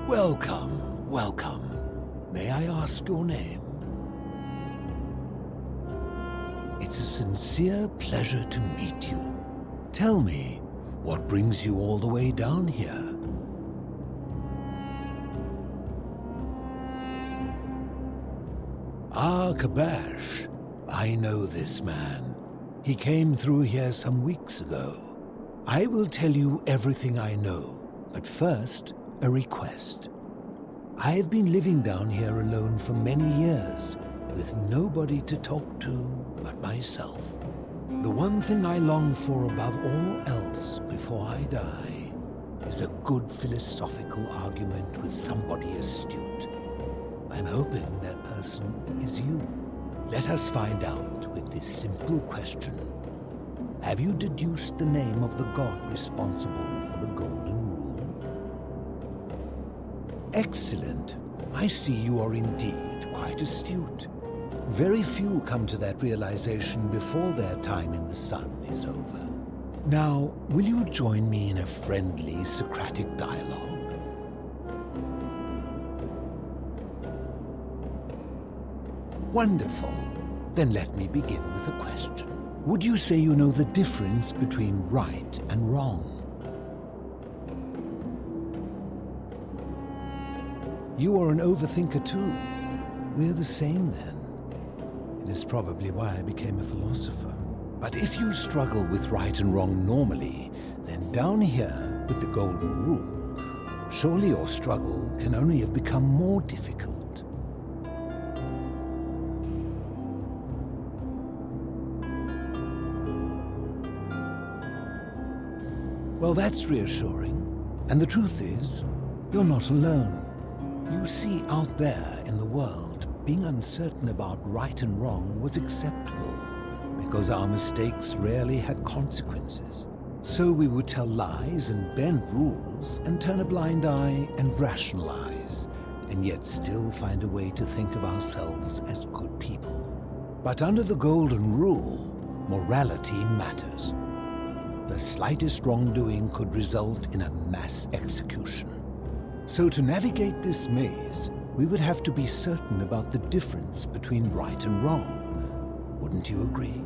Welcome, welcome. May I ask your name? It's a sincere pleasure to meet you. Tell me, what brings you all the way down here? Ah, Kabash. I know this man. He came through here some weeks ago. I will tell you everything I know, but first, a request. I've been living down here alone for many years, with nobody to talk to but myself. The one thing I long for above all else before I die is a good philosophical argument with somebody astute. I'm hoping that person is you. Let us find out with this simple question. Have you deduced the name of the god responsible for the Golden Rule? Excellent. I see you are indeed quite astute. Very few come to that realization before their time in the sun is over. Now, will you join me in a friendly Socratic dialogue? Wonderful. Then let me begin with a question. Would you say you know the difference between right and wrong? You are an overthinker too. We're the same then. It is probably why I became a philosopher. But if you struggle with right and wrong normally, then down here with the Golden Rule, surely your struggle can only have become more difficult. Well, that's reassuring. And the truth is, you're not alone. You see, out there in the world, being uncertain about right and wrong was acceptable because our mistakes rarely had consequences. So we would tell lies and bend rules and turn a blind eye and rationalize, and yet still find a way to think of ourselves as good people. But under the Golden Rule, morality matters. The slightest wrongdoing could result in a mass execution. So to navigate this maze, we would have to be certain about the difference between right and wrong. Wouldn't you agree?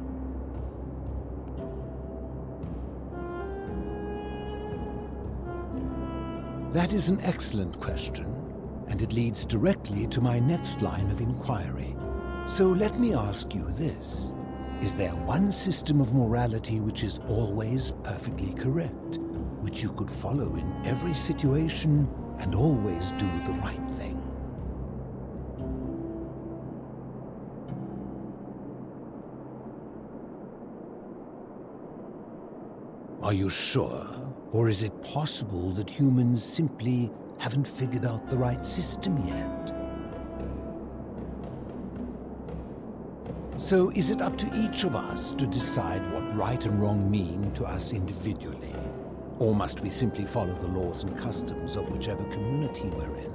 That is an excellent question, and it leads directly to my next line of inquiry. So let me ask you this. Is there one system of morality which is always perfectly correct, which you could follow in every situation and always do the right thing? Are you sure? Or is it possible that humans simply haven't figured out the right system yet? So is it up to each of us to decide what right and wrong mean to us individually? Or must we simply follow the laws and customs of whichever community we're in?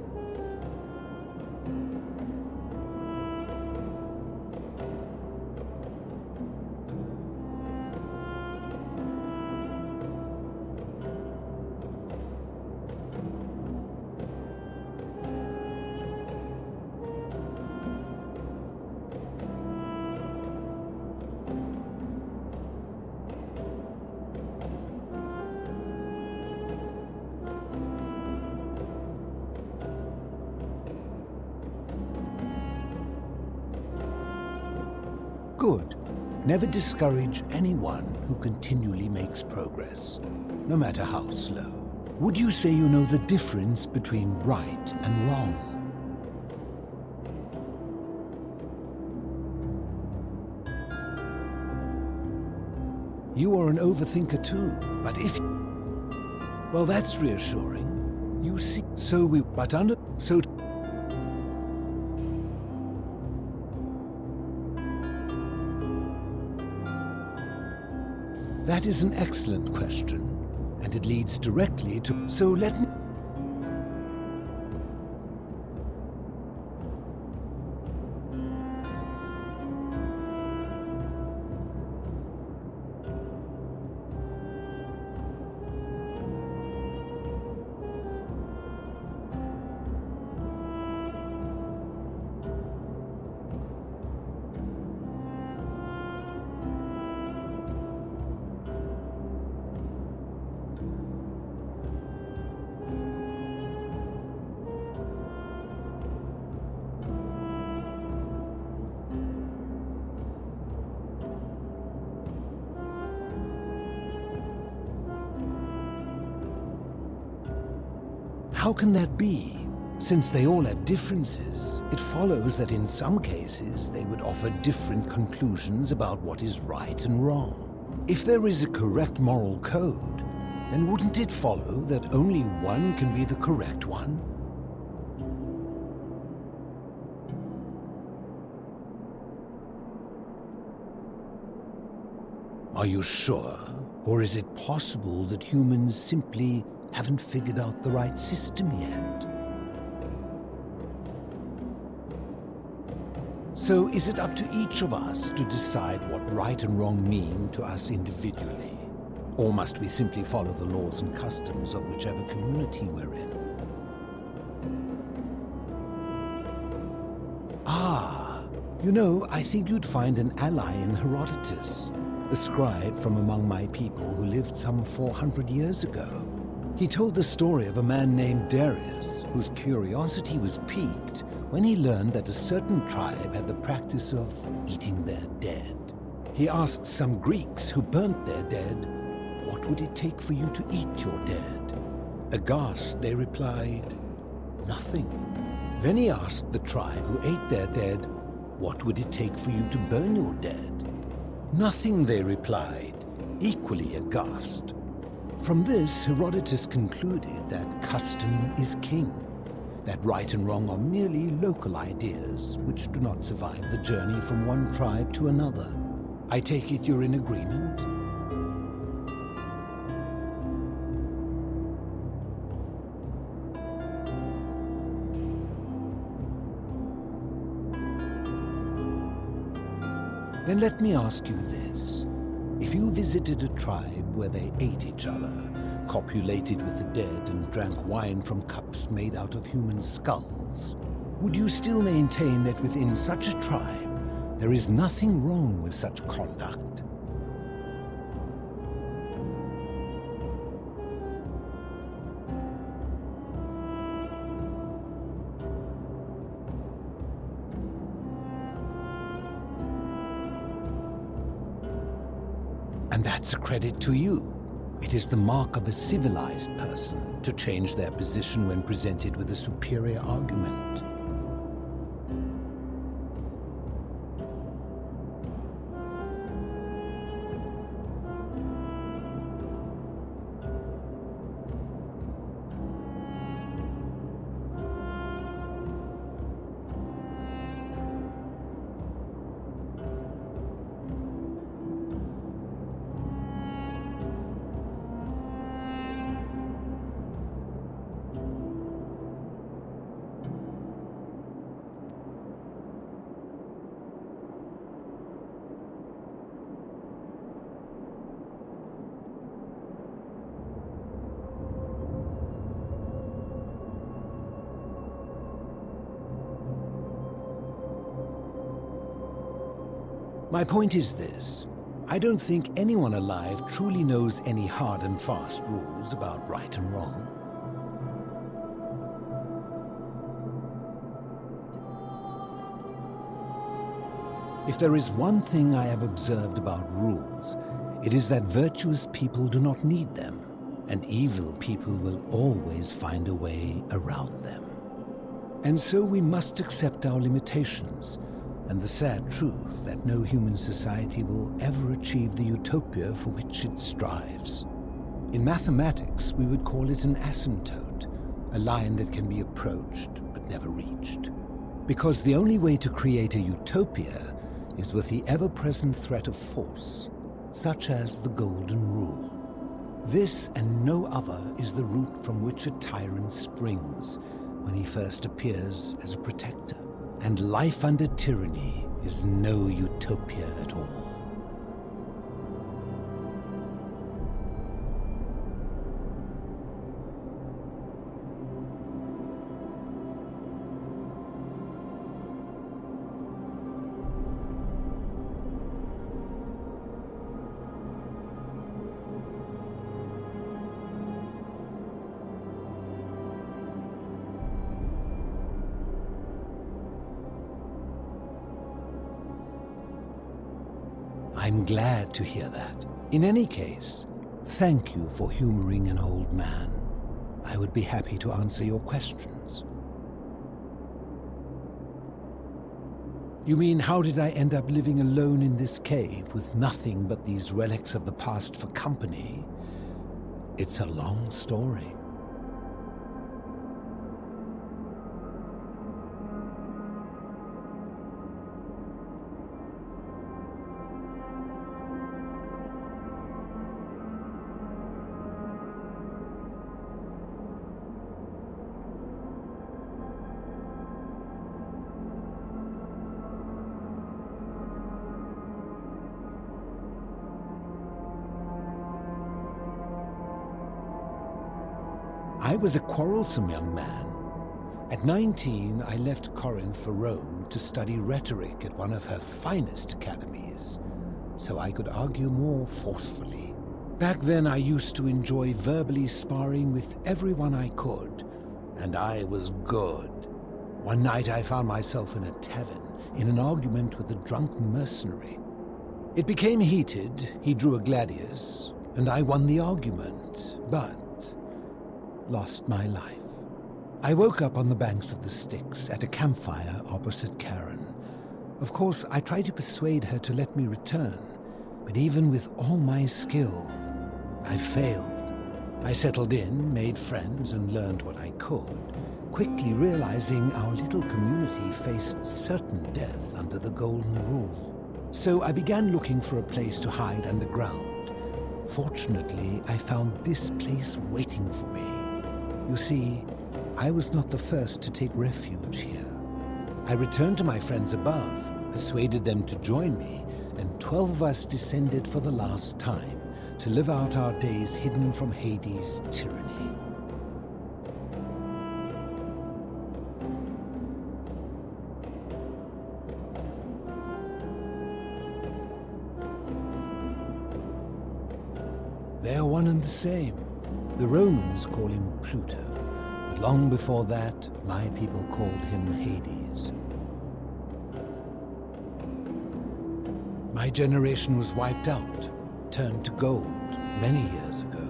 Good. Never discourage anyone who continually makes progress, no matter how slow. Would you say you know the difference between right and wrong? You are an overthinker too, but if... Well, that's reassuring. You see... That is an excellent question, and it leads directly to... So let me... how can that be? Since they all have differences, it follows that in some cases they would offer different conclusions about what is right and wrong. If there is a correct moral code, then wouldn't it follow that only one can be the correct one? Are you sure? Or is it possible that humans simply haven't figured out the right system yet? So is it up to each of us to decide what right and wrong mean to us individually? Or must we simply follow the laws and customs of whichever community we're in? You know, I think you'd find an ally in Herodotus, a scribe from among my people who lived some 400 years ago. He told the story of a man named Darius, whose curiosity was piqued when he learned that a certain tribe had the practice of eating their dead. He asked some Greeks who burnt their dead, "What would it take for you to eat your dead?" Aghast, they replied, "Nothing." Then he asked the tribe who ate their dead, "What would it take for you to burn your dead?" "Nothing," they replied, equally aghast. From this, Herodotus concluded that custom is king, that right and wrong are merely local ideas which do not survive the journey from one tribe to another. I take it you're in agreement? Then let me ask you this. If you visited a tribe where they ate each other, copulated with the dead, and drank wine from cups made out of human skulls, would you still maintain that within such a tribe there is nothing wrong with such conduct? And that's a credit to you. It is the mark of a civilized person to change their position when presented with a superior argument. My point is this. I don't think anyone alive truly knows any hard and fast rules about right and wrong. If there is one thing I have observed about rules, it is that virtuous people do not need them, and evil people will always find a way around them. And so we must accept our limitations, and the sad truth that no human society will ever achieve the utopia for which it strives. In mathematics, we would call it an asymptote, a line that can be approached but never reached. Because the only way to create a utopia is with the ever-present threat of force, such as the Golden Rule. This and no other is the root from which a tyrant springs when he first appears as a protector. And life under tyranny is no utopia at all. I'm glad to hear that. In any case, thank you for humoring an old man. I would be happy to answer your questions. You mean, how did I end up living alone in this cave with nothing but these relics of the past for company? It's a long story. I was a quarrelsome young man. At 19, I left Corinth for Rome to study rhetoric at one of her finest academies, so I could argue more forcefully. Back then, I used to enjoy verbally sparring with everyone I could, and I was good. One night, I found myself in a tavern, in an argument with a drunk mercenary. It became heated, he drew a gladius, and I won the argument, but lost my life. I woke up on the banks of the Styx at a campfire opposite Karen. Of course, I tried to persuade her to let me return, but even with all my skill, I failed. I settled in, made friends, and learned what I could, quickly realizing our little community faced certain death under the Golden Rule. So I began looking for a place to hide underground. Fortunately, I found this place waiting for me. You see, I was not the first to take refuge here. I returned to my friends above, persuaded them to join me, and 12 of us descended for the last time to live out our days hidden from Hades' tyranny. They are one and the same. The Romans call him Pluto, but long before that, my people called him Hades. My generation was wiped out, turned to gold, many years ago.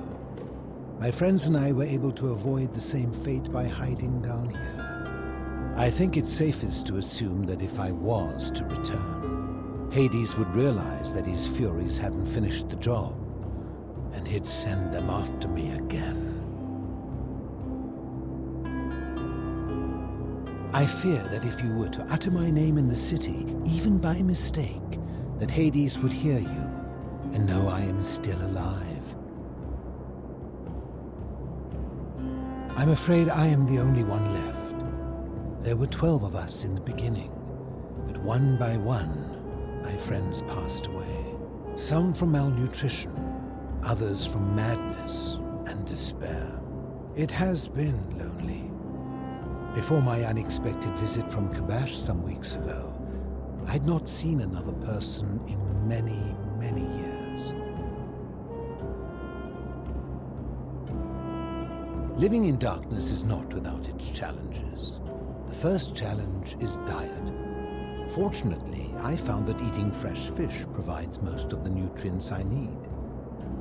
My friends and I were able to avoid the same fate by hiding down here. I think it's safest to assume that if I was to return, Hades would realize that his furies hadn't finished the job, and he'd send them after me again. I fear that if you were to utter my name in the city, even by mistake, that Hades would hear you and know I am still alive. I'm afraid I am the only one left. There were 12 of us in the beginning, but one by one, my friends passed away. Some from malnutrition, others from madness and despair. It has been lonely. Before my unexpected visit from Kabash some weeks ago, I'd not seen another person in many, many years. Living in darkness is not without its challenges. The first challenge is diet. Fortunately, I found that eating fresh fish provides most of the nutrients I need.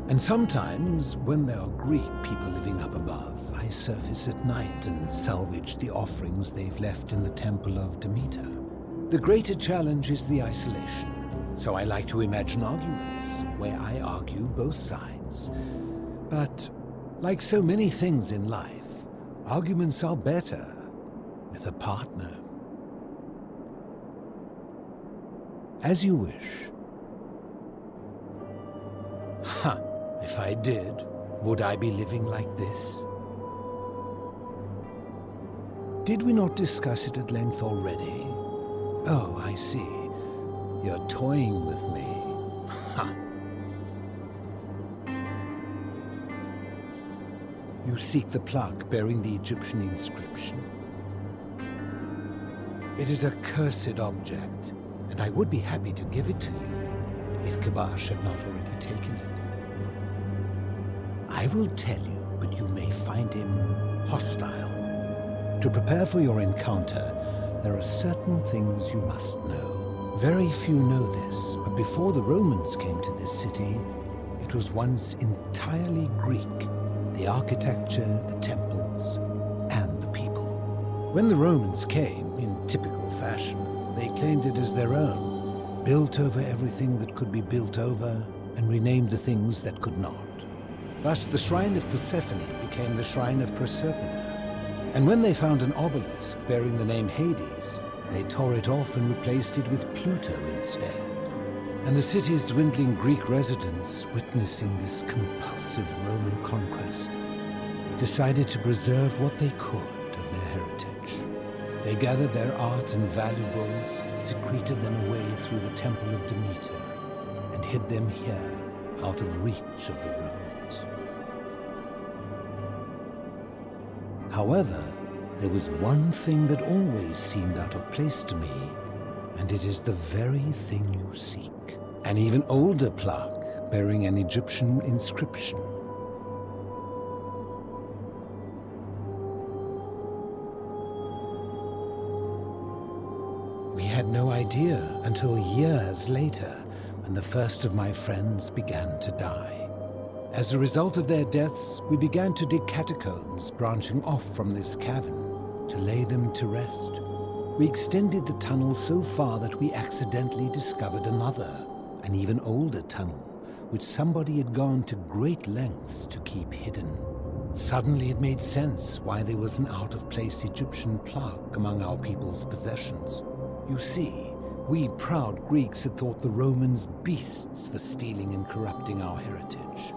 And sometimes, when there are Greek people living up above, I surface at night and salvage the offerings they've left in the temple of Demeter. The greater challenge is the isolation, so I like to imagine arguments where I argue both sides. But, like so many things in life, arguments are better with a partner. As you wish. Ha! If I did, would I be living like this? Did we not discuss it at length already? Oh, I see. You're toying with me. Ha! You seek the plaque bearing the Egyptian inscription. It is a cursed object, and I would be happy to give it to you if Kabash had not already taken it. I will tell you, but you may find him hostile. To prepare for your encounter, there are certain things you must know. Very few know this, but before the Romans came to this city, it was once entirely Greek. The architecture, the temples, and the people. When the Romans came, in typical fashion, they claimed it as their own, built over everything that could be built over, and renamed the things that could not. Thus, the shrine of Persephone became the shrine of Proserpina. And when they found an obelisk bearing the name Hades, they tore it off and replaced it with Pluto instead. And the city's dwindling Greek residents, witnessing this compulsive Roman conquest, decided to preserve what they could of their heritage. They gathered their art and valuables, secreted them away through the Temple of Demeter, and hid them here, out of reach of the Romans. However, there was one thing that always seemed out of place to me, and it is the very thing you seek. An even older plaque bearing an Egyptian inscription. We had no idea until years later, when the first of my friends began to die. As a result of their deaths, we began to dig catacombs branching off from this cavern to lay them to rest. We extended the tunnel so far that we accidentally discovered another, an even older tunnel, which somebody had gone to great lengths to keep hidden. Suddenly it made sense why there was an out-of-place Egyptian plaque among our people's possessions. You see, we proud Greeks had thought the Romans beasts for stealing and corrupting our heritage.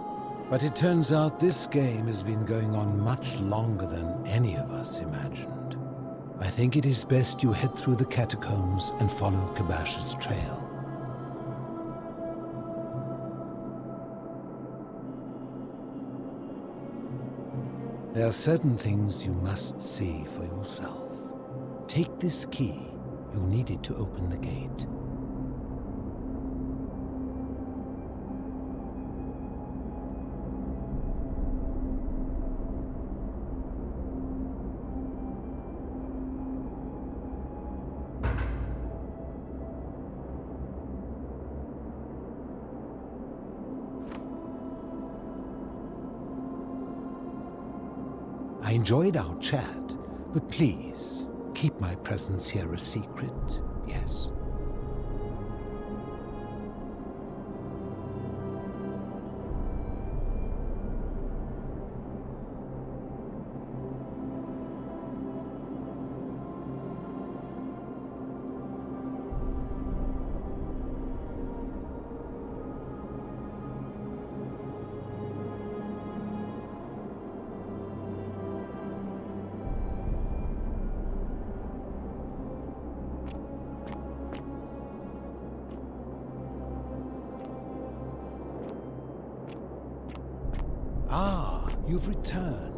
But it turns out this game has been going on much longer than any of us imagined. I think it is best you head through the catacombs and follow Kabash's trail. There are certain things you must see for yourself. Take this key. You'll need it to open the gate. I enjoyed our chat, but please, keep my presence here a secret, yes? Ah, you've returned.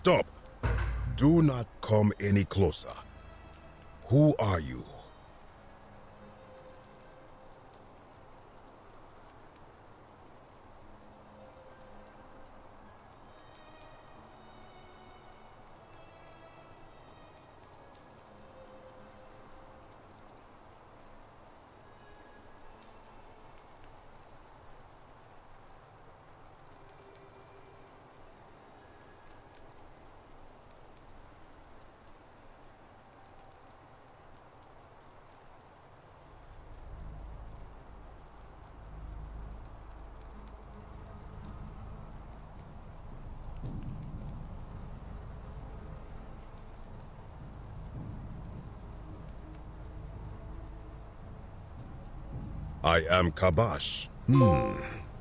Stop! Do not come any closer. Who are you? I am Kabash.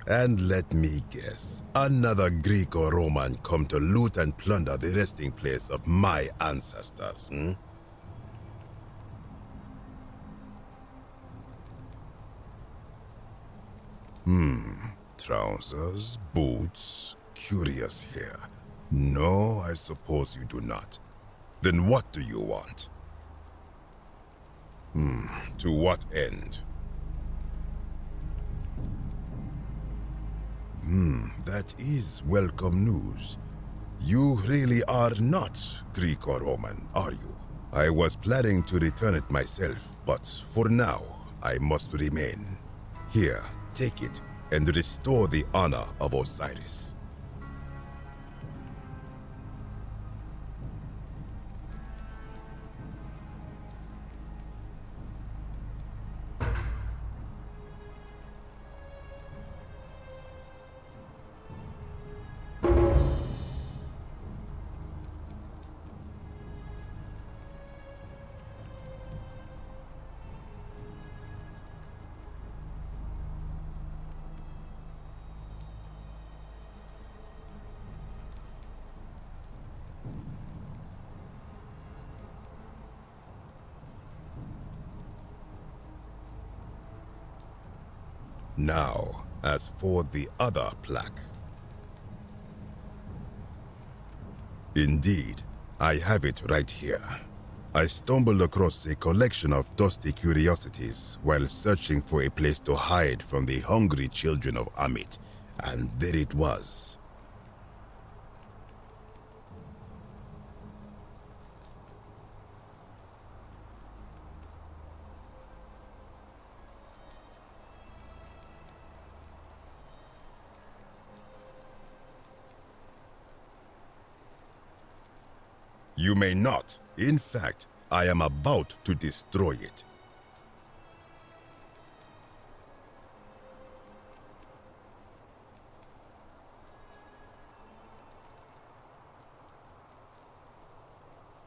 And let me guess, another Greek or Roman come to loot and plunder the resting place of my ancestors, Trousers, boots, curious here. No, I suppose you do not. Then what do you want? To what end? That is welcome news. You really are not Greek or Roman, are you? I was planning to return it myself, but for now, I must remain. Here, take it, and restore the honor of Osiris. Now, as for the other plaque. Indeed, I have it right here. I stumbled across a collection of dusty curiosities while searching for a place to hide from the hungry children of Amit, and there it was. You may not. In fact, I am about to destroy it.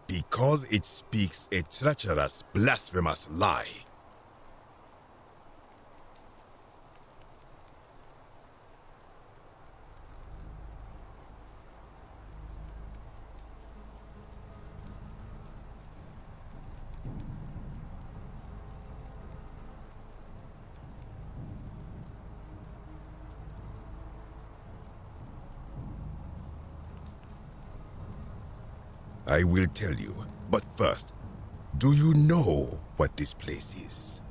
Because it speaks a treacherous, blasphemous lie. I will tell you, but first, do you know what this place is?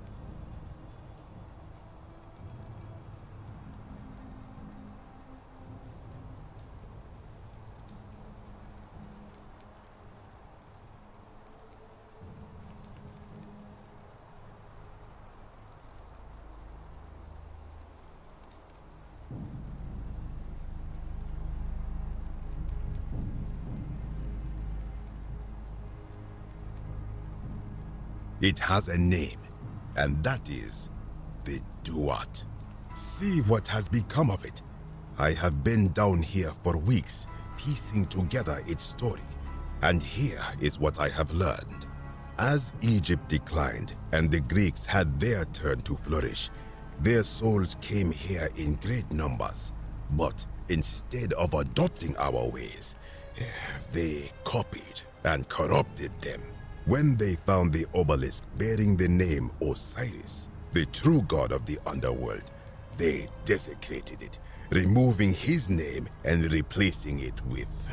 It has a name, and that is the Duat. See what has become of it. I have been down here for weeks, piecing together its story, and here is what I have learned. As Egypt declined and the Greeks had their turn to flourish, their souls came here in great numbers, but instead of adopting our ways, they copied and corrupted them. When they found the obelisk bearing the name Osiris, the true god of the underworld, they desecrated it, removing his name and replacing it with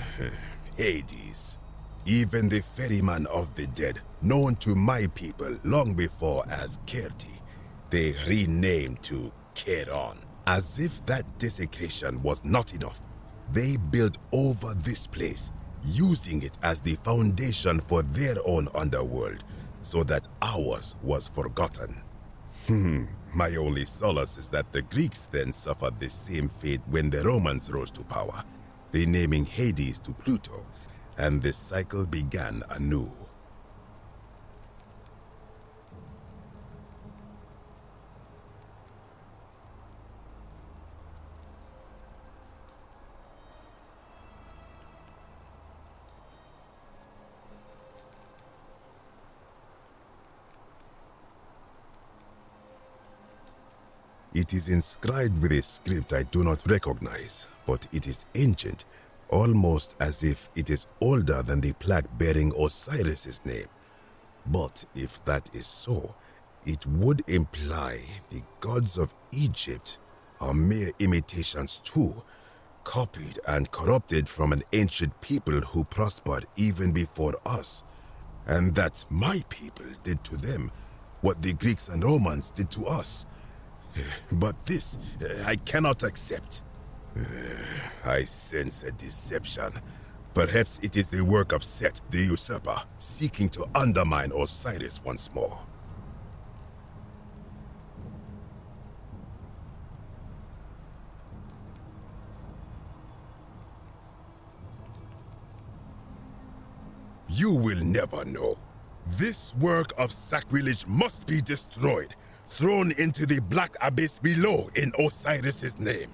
Hades. Even the ferryman of the dead, known to my people long before as Kirti, they renamed to Keron. As if that desecration was not enough, they built over this place, using it as the foundation for their own underworld, so that ours was forgotten. My only solace is that the Greeks then suffered the same fate when the Romans rose to power, renaming Hades to Pluto, and the cycle began anew. It is inscribed with a script I do not recognize, but it is ancient, almost as if it is older than the plaque bearing Osiris's name. But if that is so, it would imply the gods of Egypt are mere imitations too, copied and corrupted from an ancient people who prospered even before us, and that my people did to them what the Greeks and Romans did to us. But this, I cannot accept. I sense a deception. Perhaps it is the work of Set, the usurper, seeking to undermine Osiris once more. You will never know. This work of sacrilege must be destroyed, thrown into the black abyss below in Osiris's name.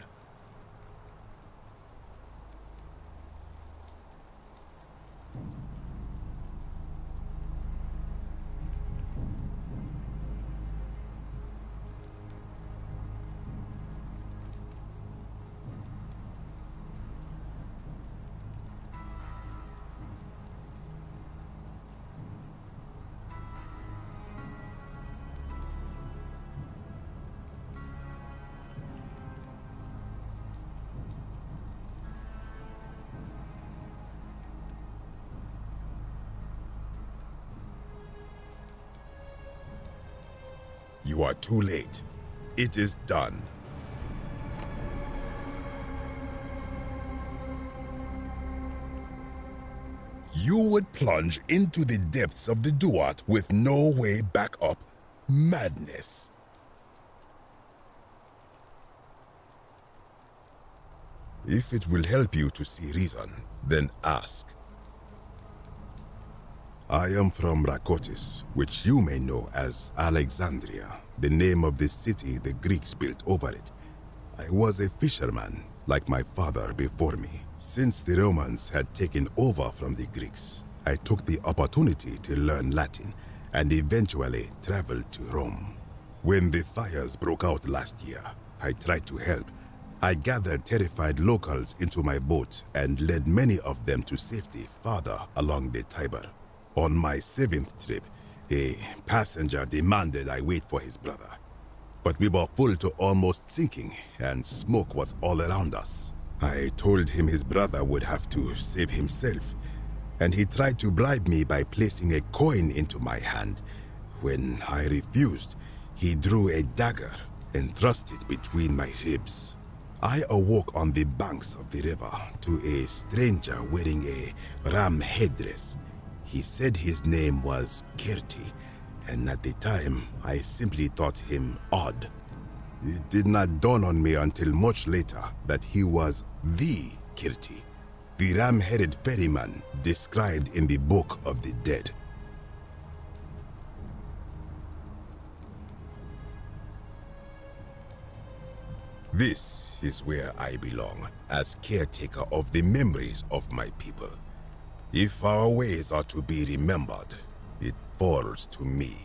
You are too late. It is done. You would plunge into the depths of the Duat with no way back up. Madness. If it will help you to see reason, then ask. I am from Rakotis, which you may know as Alexandria, the name of the city the Greeks built over it. I was a fisherman, like my father before me. Since the Romans had taken over from the Greeks, I took the opportunity to learn Latin and eventually traveled to Rome. When the fires broke out last year, I tried to help. I gathered terrified locals into my boat and led many of them to safety farther along the Tiber. On my 7th trip, a passenger demanded I wait for his brother. But we were full to almost sinking, and smoke was all around us. I told him his brother would have to save himself, and he tried to bribe me by placing a coin into my hand. When I refused, he drew a dagger and thrust it between my ribs. I awoke on the banks of the river to a stranger wearing a ram headdress. He said his name was Kirti, and at the time, I simply thought him odd. It did not dawn on me until much later that he was the Kirti, the ram-headed ferryman described in the Book of the Dead. This is where I belong, as caretaker of the memories of my people. If our ways are to be remembered, it falls to me.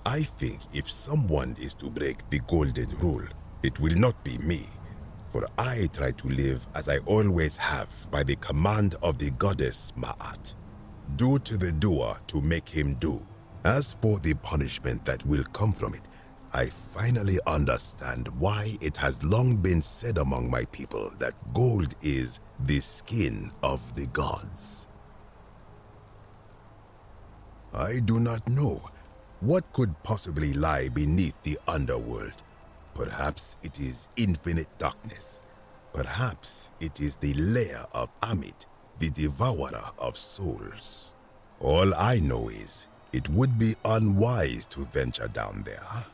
I think if someone is to break the golden rule, it will not be me, for I try to live as I always have by the command of the goddess Ma'at. Do to the doer to make him do. As for the punishment that will come from it, I finally understand why it has long been said among my people that gold is the skin of the gods. I do not know what could possibly lie beneath the underworld. Perhaps it is infinite darkness. Perhaps it is the lair of Amit, the devourer of souls. All I know is it would be unwise to venture down there.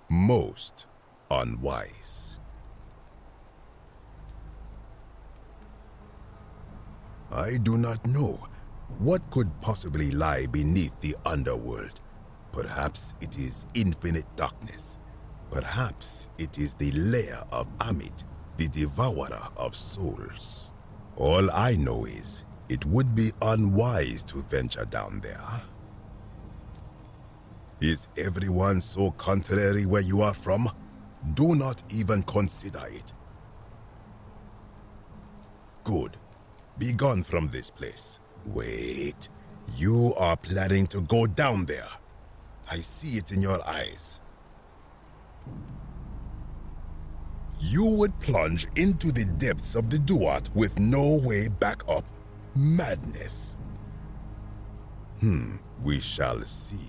Most unwise. I do not know what could possibly lie beneath the underworld. Perhaps it is infinite darkness. Perhaps it is the lair of Amit, the devourer of souls. All I know is it would be unwise to venture down there. Is everyone so contrary where you are from? Do not even consider it. Good. Be gone from this place. Wait. You are planning to go down there. I see it in your eyes. You would plunge into the depths of the Duat with no way back up. Madness. We shall see.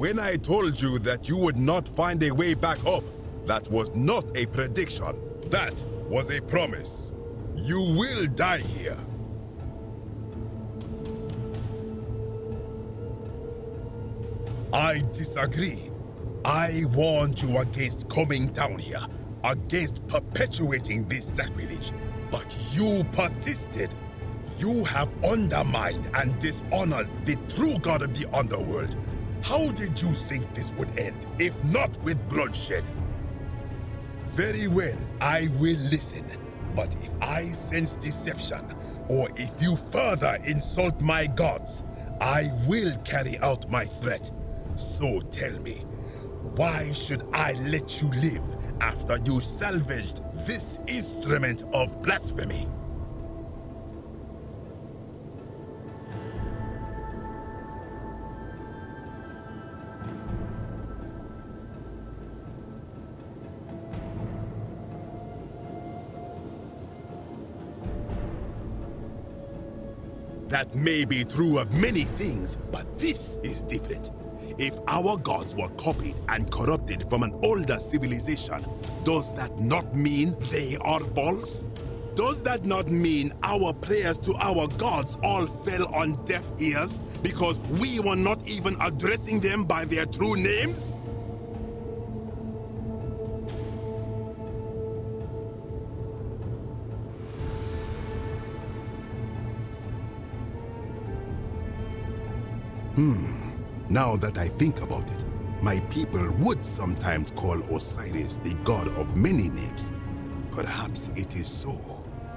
When I told you that you would not find a way back up, that was not a prediction. That was a promise. You will die here. I disagree. I warned you against coming down here, against perpetuating this sacrilege, but you persisted. You have undermined and dishonored the true God of the underworld. How did you think this would end, if not with bloodshed? Very well, I will listen. But if I sense deception, or if you further insult my gods, I will carry out my threat. So tell me, why should I let you live after you salvaged this instrument of blasphemy? That may be true of many things, but this is different. If our gods were copied and corrupted from an older civilization, does that not mean they are false? Does that not mean our prayers to our gods all fell on deaf ears because we were not even addressing them by their true names? Now that I think about it, my people would sometimes call Osiris the god of many names. Perhaps it is so.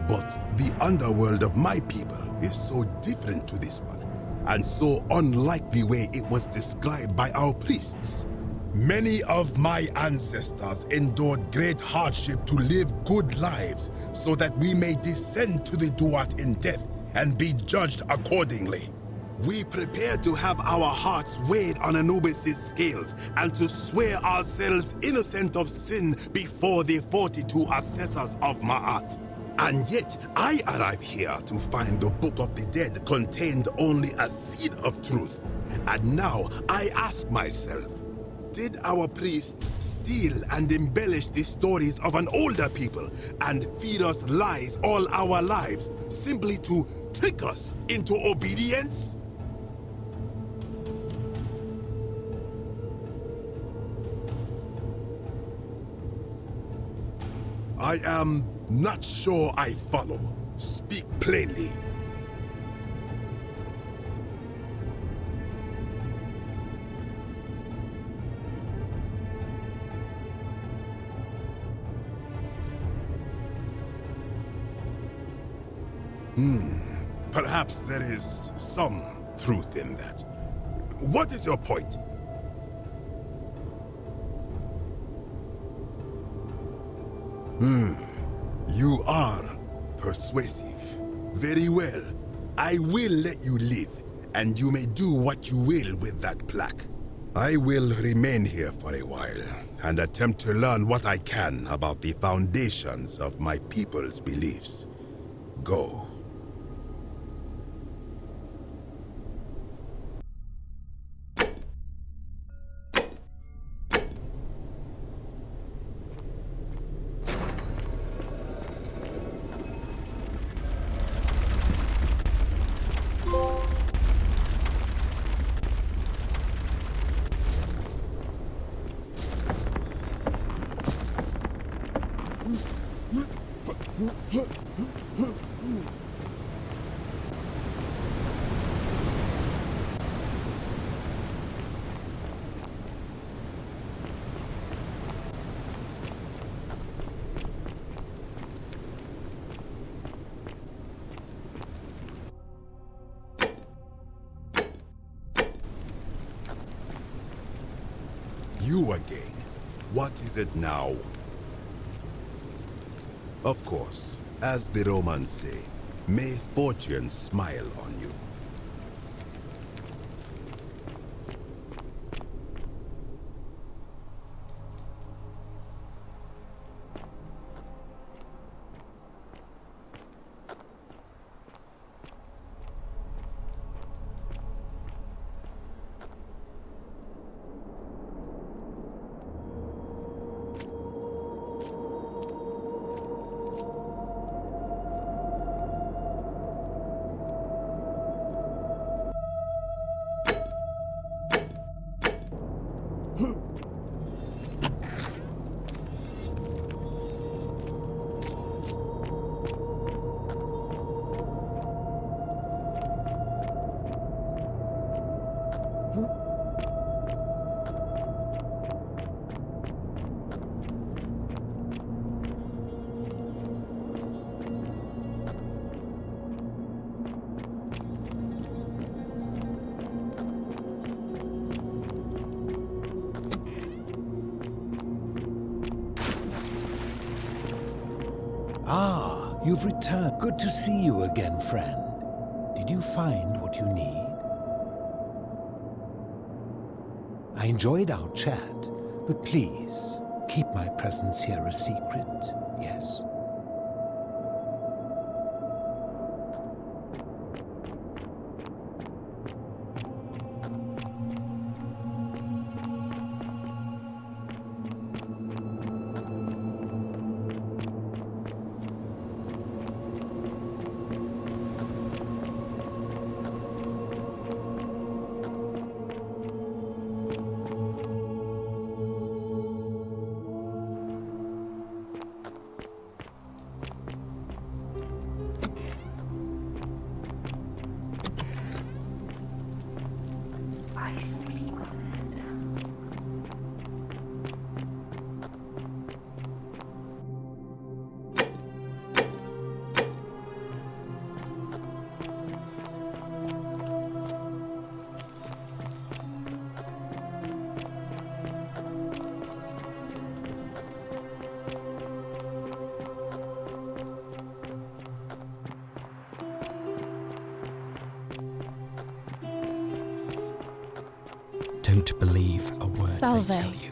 But the underworld of my people is so different to this one, and so unlike the way it was described by our priests. Many of my ancestors endured great hardship to live good lives so that we may descend to the Duat in death and be judged accordingly. We prepare to have our hearts weighed on Anubis' scales and to swear ourselves innocent of sin before the 42 assessors of Ma'at. And yet, I arrive here to find the Book of the Dead contained only a seed of truth. And now I ask myself, did our priests steal and embellish the stories of an older people and feed us lies all our lives simply to trick us into obedience? I am not sure I follow. Speak plainly. Perhaps there is some truth in that. What is your point? You are persuasive. Very well. I will let you live, and you may do what you will with that plaque. I will remain here for a while, and attempt to learn what I can about the foundations of my people's beliefs. Go. You again. What is it now? Of course, as the Romans say, may fortune smile on you. Ah, you've returned. Good to see you again, friend. Did you find what you need? I enjoyed our chat, but please, keep my presence here a secret, yes? Don't believe a word Salve. they tell you.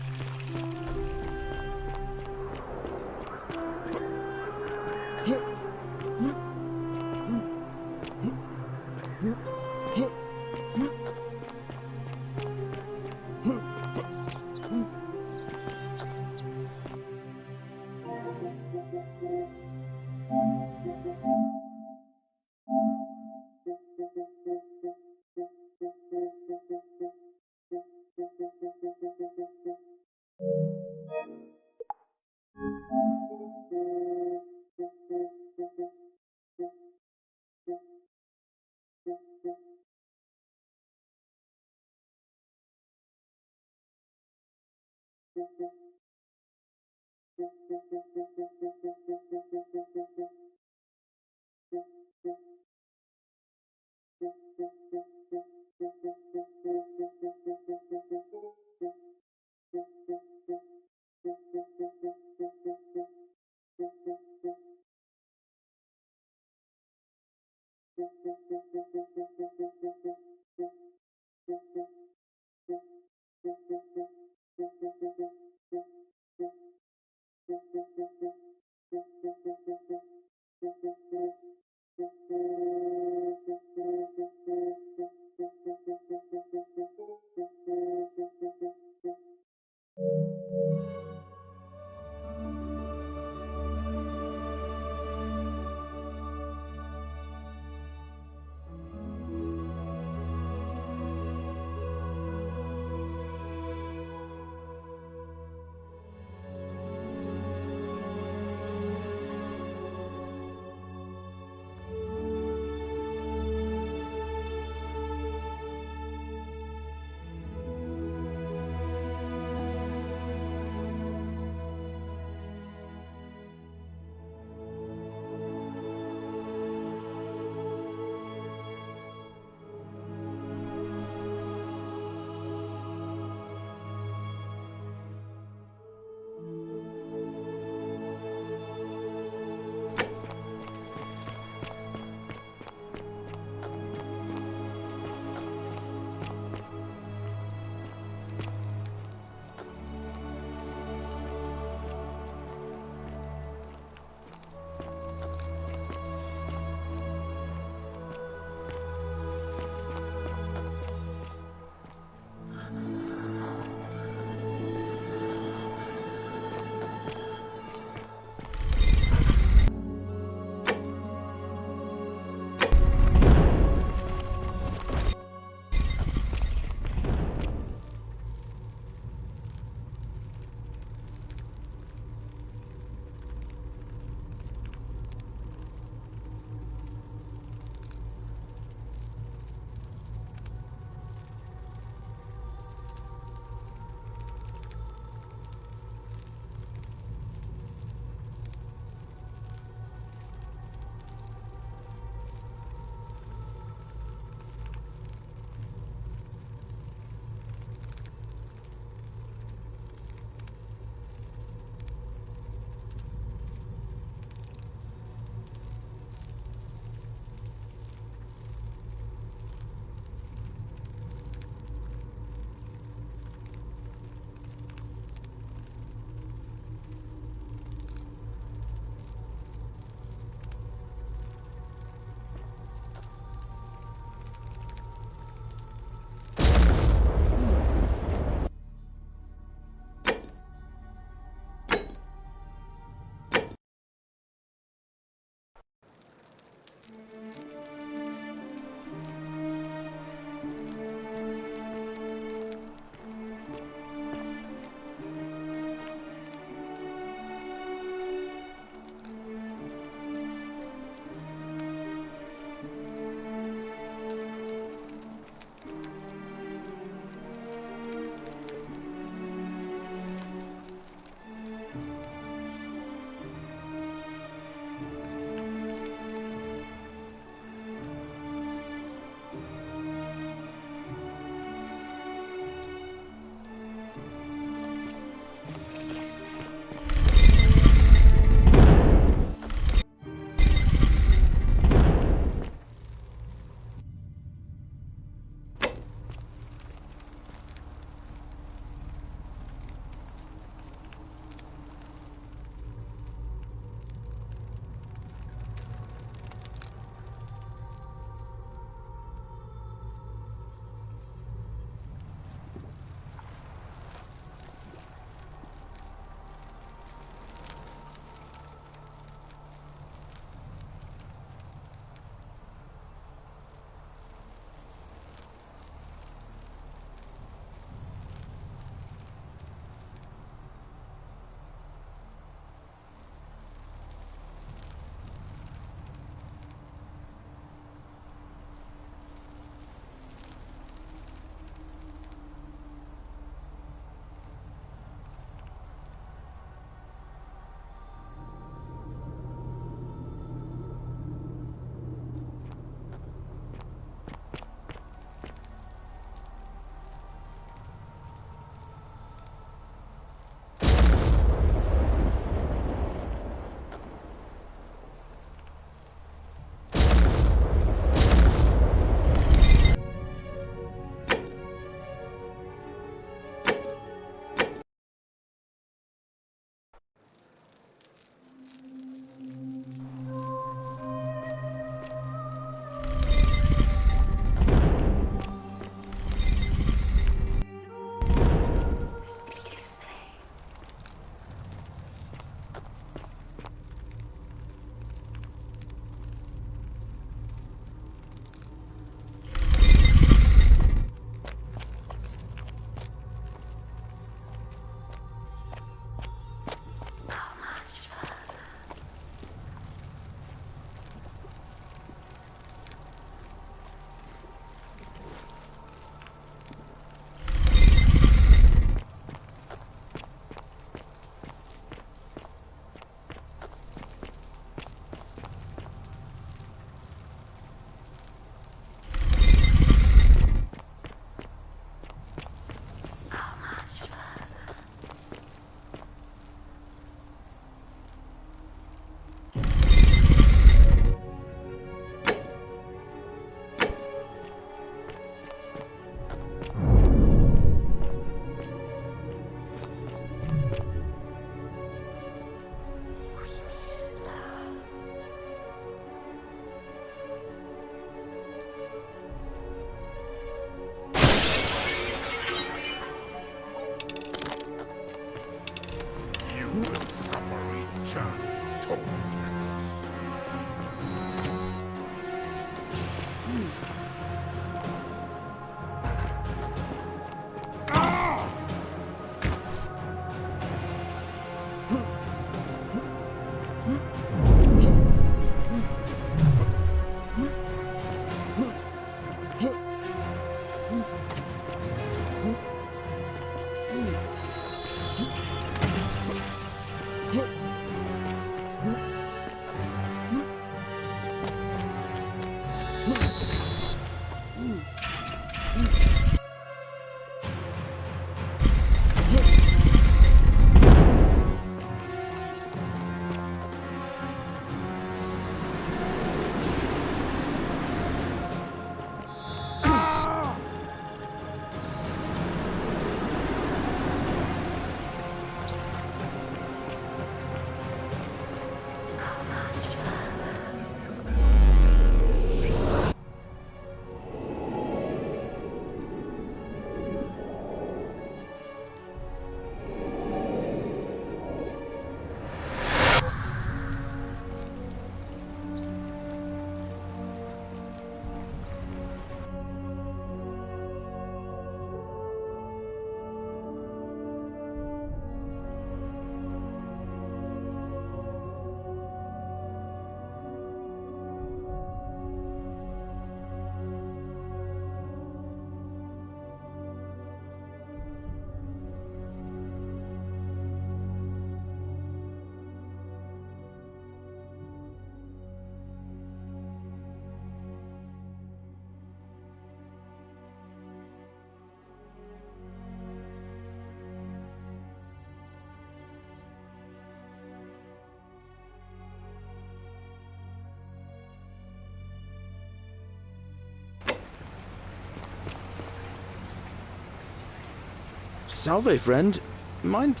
Salve, friend. Mind?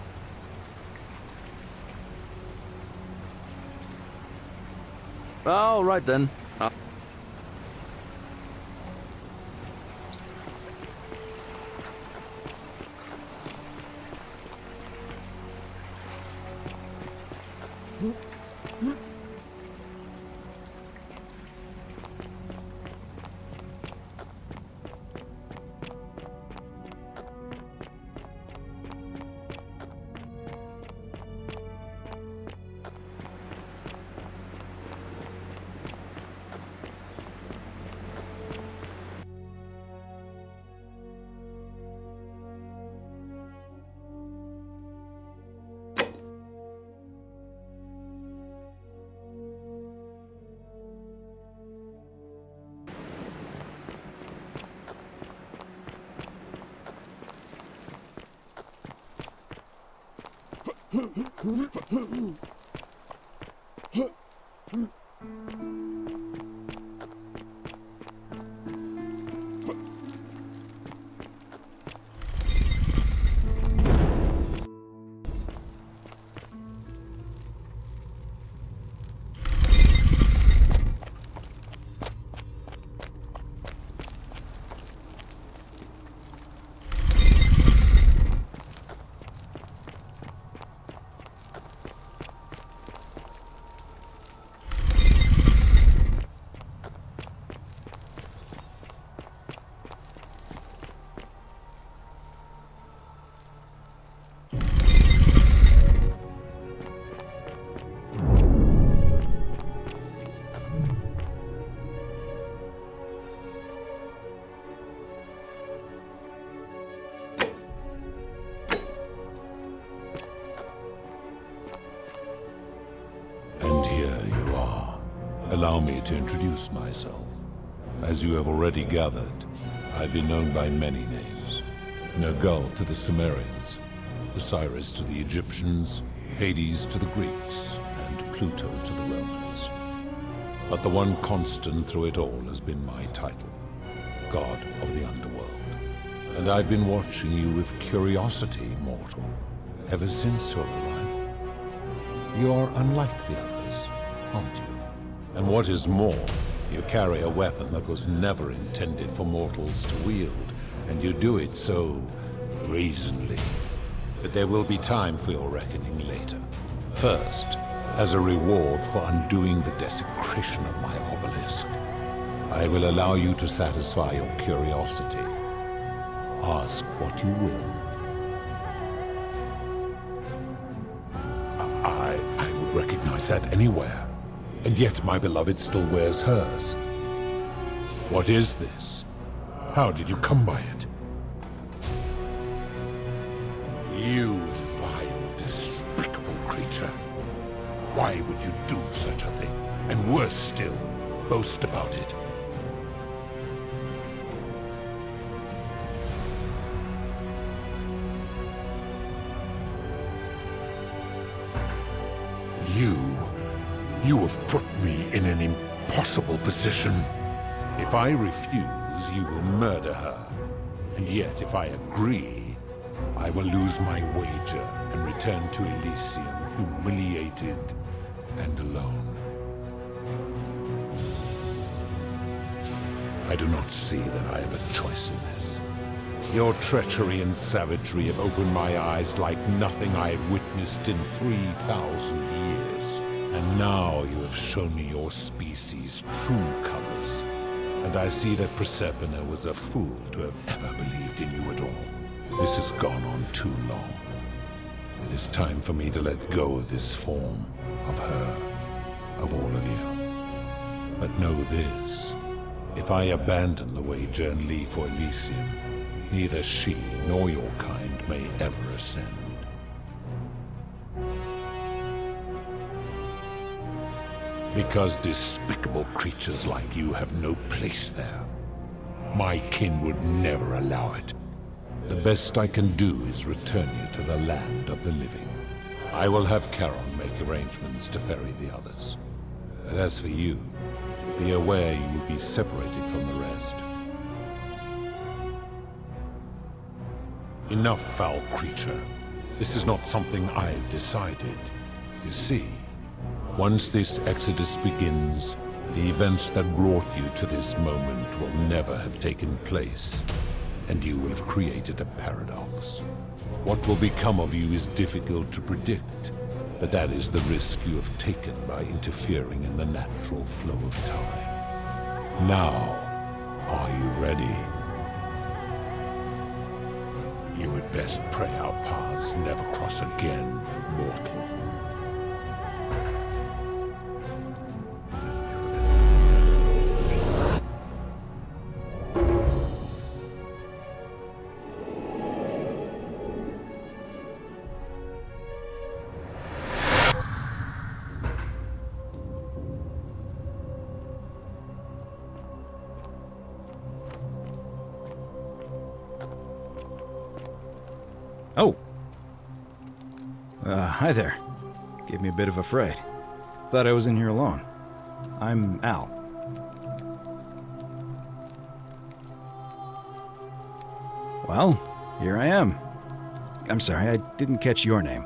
All right then. Allow me to introduce myself. As you have already gathered, I've been known by many names. Nergal to the Sumerians, Osiris to the Egyptians, Hades to the Greeks, and Pluto to the Romans. But the one constant through it all has been my title, God of the Underworld. And I've been watching you with curiosity, mortal, ever since you're alive. You're unlike the others, aren't you? And what is more, you carry a weapon that was never intended for mortals to wield, and you do it so brazenly. But there will be time for your reckoning later. First, as a reward for undoing the desecration of my obelisk, I will allow you to satisfy your curiosity. Ask what you will. I would recognize that anywhere. And yet my beloved still wears hers. What is this? How did you come by it? You vile, despicable creature. Why would you do such a thing? And worse still, boast about it. You have put me in an impossible position. If I refuse, you will murder her. And yet, if I agree, I will lose my wager and return to Elysium humiliated and alone. I do not see that I have a choice in this. Your treachery and savagery have opened my eyes like nothing I have witnessed in 3,000 years. And now you have shown me your species' true colors. And I see that Proserpina was a fool to have ever believed in you at all. This has gone on too long. It is time for me to let go of this form, of her, of all of you. But know this, if I abandon the wager and leave for Elysium, neither she nor your kind may ever ascend. Because despicable creatures like you have no place there. My kin would never allow it. The best I can do is return you to the land of the living. I will have Charon make arrangements to ferry the others. But as for you, be aware you will be separated from the rest. Enough, foul creature. This is not something I've decided. You see, once this exodus begins, the events that brought you to this moment will never have taken place, and you will have created a paradox. What will become of you is difficult to predict, but that is the risk you have taken by interfering in the natural flow of time. Now, are you ready? You had best pray our paths never cross again, mortal. Oh. Hi there. Gave me a bit of a fright. Thought I was in here alone. I'm Al. Well, here I am. I'm sorry, I didn't catch your name.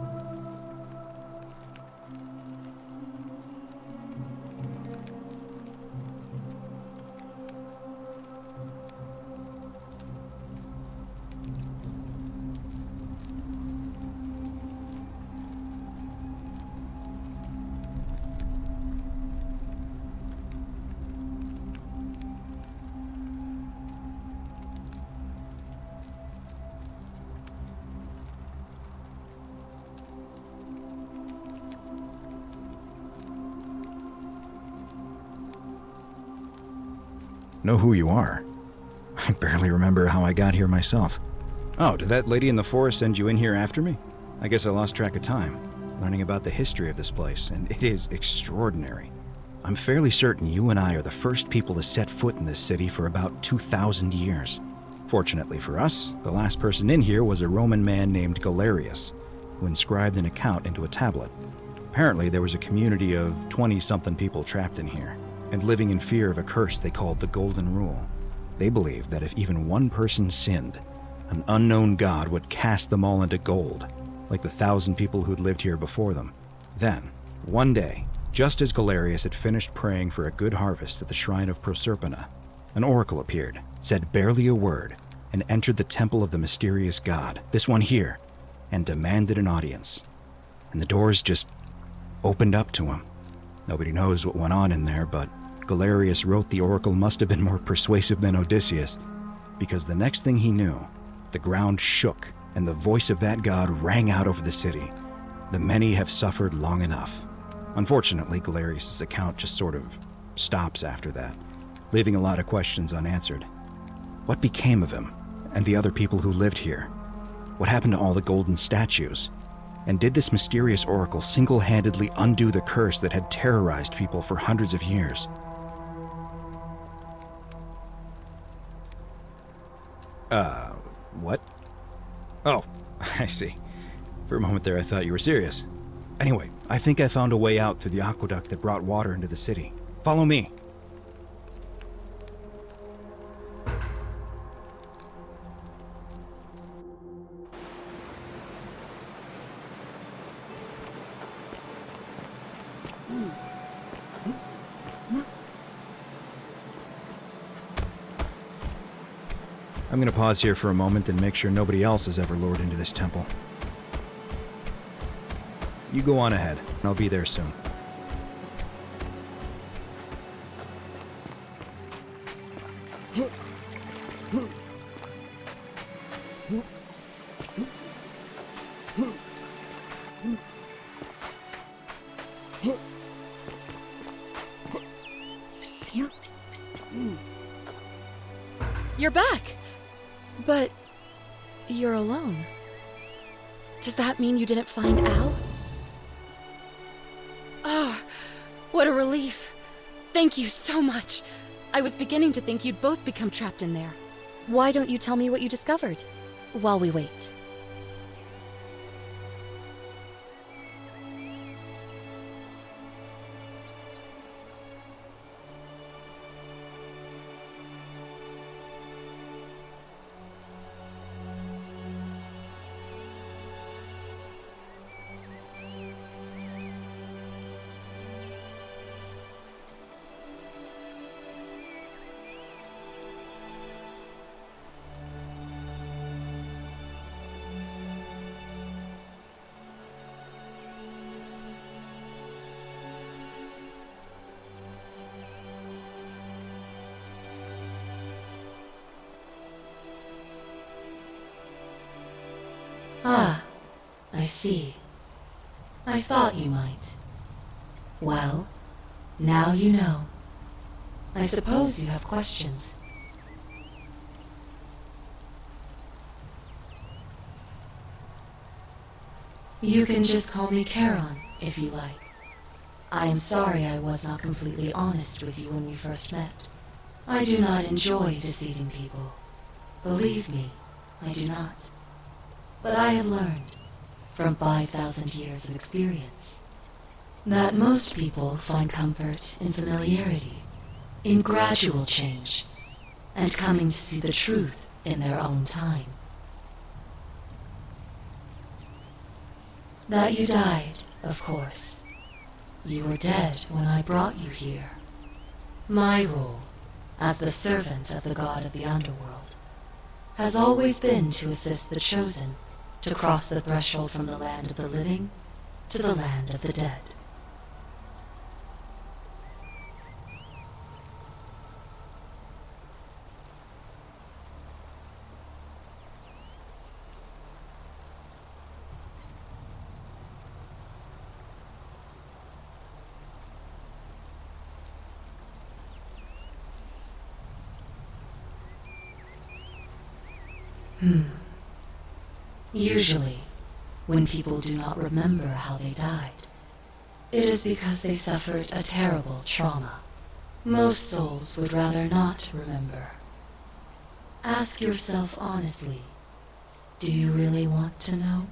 Know who you are? I barely remember how I got here myself. Oh, did that lady in the forest send you in here after me? I guess I lost track of time, learning about the history of this place, and it is extraordinary. I'm fairly certain you and I are the first people to set foot in this city for about 2,000 years. Fortunately for us, the last person in here was a Roman man named Galerius, who inscribed an account into a tablet. Apparently, there was a community of 20-something people trapped in here, and living in fear of a curse they called the Golden Rule. They believed that if even one person sinned, an unknown god would cast them all into gold, like the 1,000 people who'd lived here before them. Then, one day, just as Galerius had finished praying for a good harvest at the shrine of Proserpina, an oracle appeared, said barely a word, and entered the temple of the mysterious god, this one here, and demanded an audience. And the doors just opened up to him. Nobody knows what went on in there, but Galerius wrote the oracle must have been more persuasive than Odysseus, because the next thing he knew, the ground shook and the voice of that god rang out over the city. The many have suffered long enough. Unfortunately, Galerius' account just sort of stops after that, leaving a lot of questions unanswered. What became of him and the other people who lived here? What happened to all the golden statues? And did this mysterious oracle single-handedly undo the curse that had terrorized people for hundreds of years? What? Oh, I see. For a moment there I thought you were serious. Anyway, I think I found a way out through the aqueduct that brought water into the city. Follow me. I'm gonna pause here for a moment and make sure nobody else has ever lured into this temple. You go on ahead, and I'll be there soon. You're back! But you're alone. Does that mean you didn't find Al? Oh, what a relief. Thank you so much. I was beginning to think you'd both become trapped in there. Why don't you tell me what you discovered while we wait? Ah, I see. I thought you might. Well, now you know. I suppose you have questions. You can just call me Charon, if you like. I am sorry I was not completely honest with you when we first met. I do not enjoy deceiving people. Believe me, I do not. But I have learned, from 5,000 years of experience, that most people find comfort in familiarity, in gradual change, and coming to see the truth in their own time. That you died, of course. You were dead when I brought you here. My role, as the servant of the god of the underworld, has always been to assist the chosen to cross the threshold from the land of the living to the land of the dead. Usually, when people do not remember how they died, it is because they suffered a terrible trauma. Most souls would rather not remember. Ask yourself honestly, do you really want to know?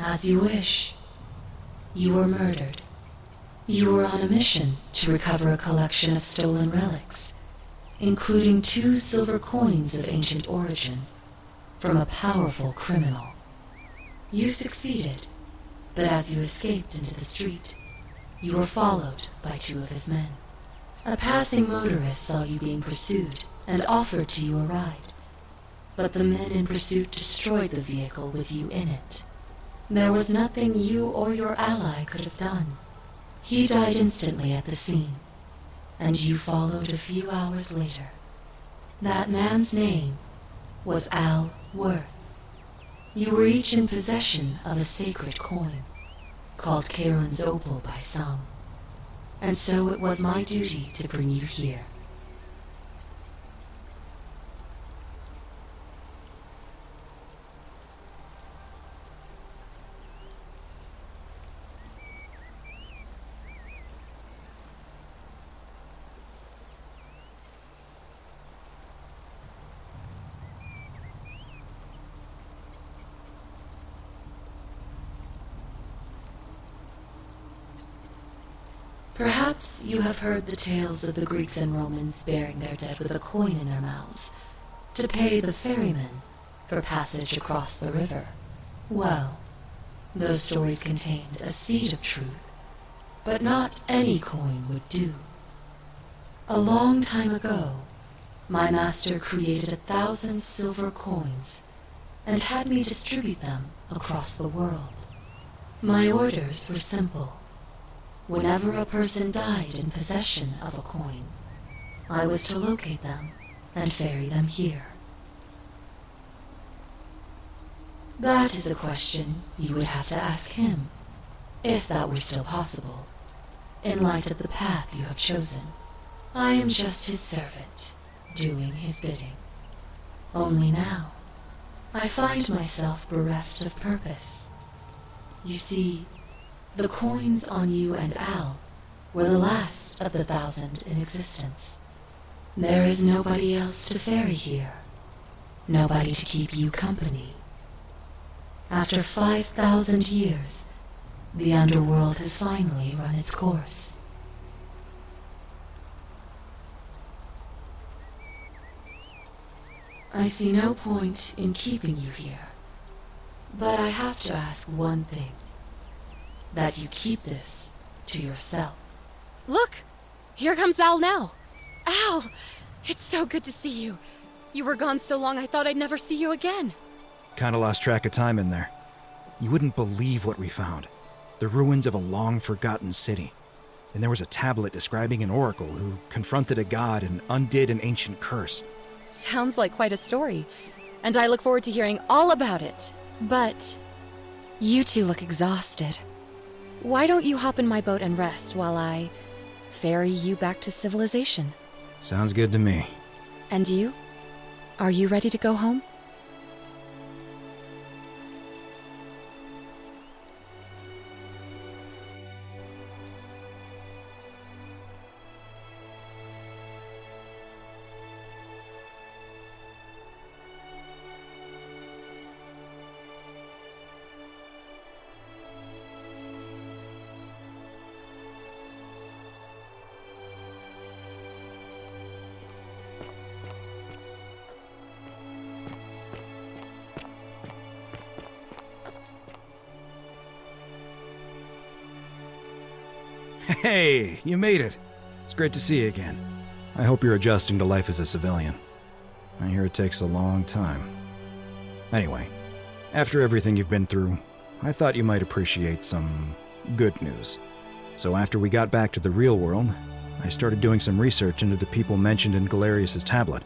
As you wish. You were murdered. You were on a mission to recover a collection of stolen relics, including 2 silver coins of ancient origin, from a powerful criminal. You succeeded, but as you escaped into the street, you were followed by 2 of his men. A passing motorist saw you being pursued and offered to you a ride, but the men in pursuit destroyed the vehicle with you in it. There was nothing you or your ally could have done. He died instantly at the scene, and you followed a few hours later. That man's name was Al Worth. You were each in possession of a sacred coin, called Charon's Opal by some, and so it was my duty to bring you here. Perhaps you have heard the tales of the Greeks and Romans burying their dead with a coin in their mouths to pay the ferryman for passage across the river. Well, those stories contained a seed of truth, but not any coin would do. A long time ago, my master created 1,000 silver coins and had me distribute them across the world. My orders were simple. Whenever a person died in possession of a coin, I was to locate them and ferry them here. That is a question you would have to ask him, if that were still possible, in light of the path you have chosen. I am just his servant, doing his bidding. Only now, I find myself bereft of purpose. You see, the coins on you and Al were the last of the 1,000 in existence. There is nobody else to ferry here, nobody to keep you company. After 5,000 years, the underworld has finally run its course. I see no point in keeping you here. But I have to ask one thing. That you keep this to yourself. Look! Here comes Al now. Al! It's so good to see you. You were gone so long I thought I'd never see you again. Kinda lost track of time in there. You wouldn't believe what we found. The ruins of a long-forgotten city. And there was a tablet describing an oracle who confronted a god and undid an ancient curse. Sounds like quite a story. And I look forward to hearing all about it. But you two look exhausted. Why don't you hop in my boat and rest while I ferry you back to civilization? Sounds good to me. And you? Are you ready to go home? Hey, you made it. It's great to see you again. I hope you're adjusting to life as a civilian. I hear it takes a long time. Anyway, after everything you've been through, I thought you might appreciate some good news. So after we got back to the real world, I started doing some research into the people mentioned in Galerius' tablet,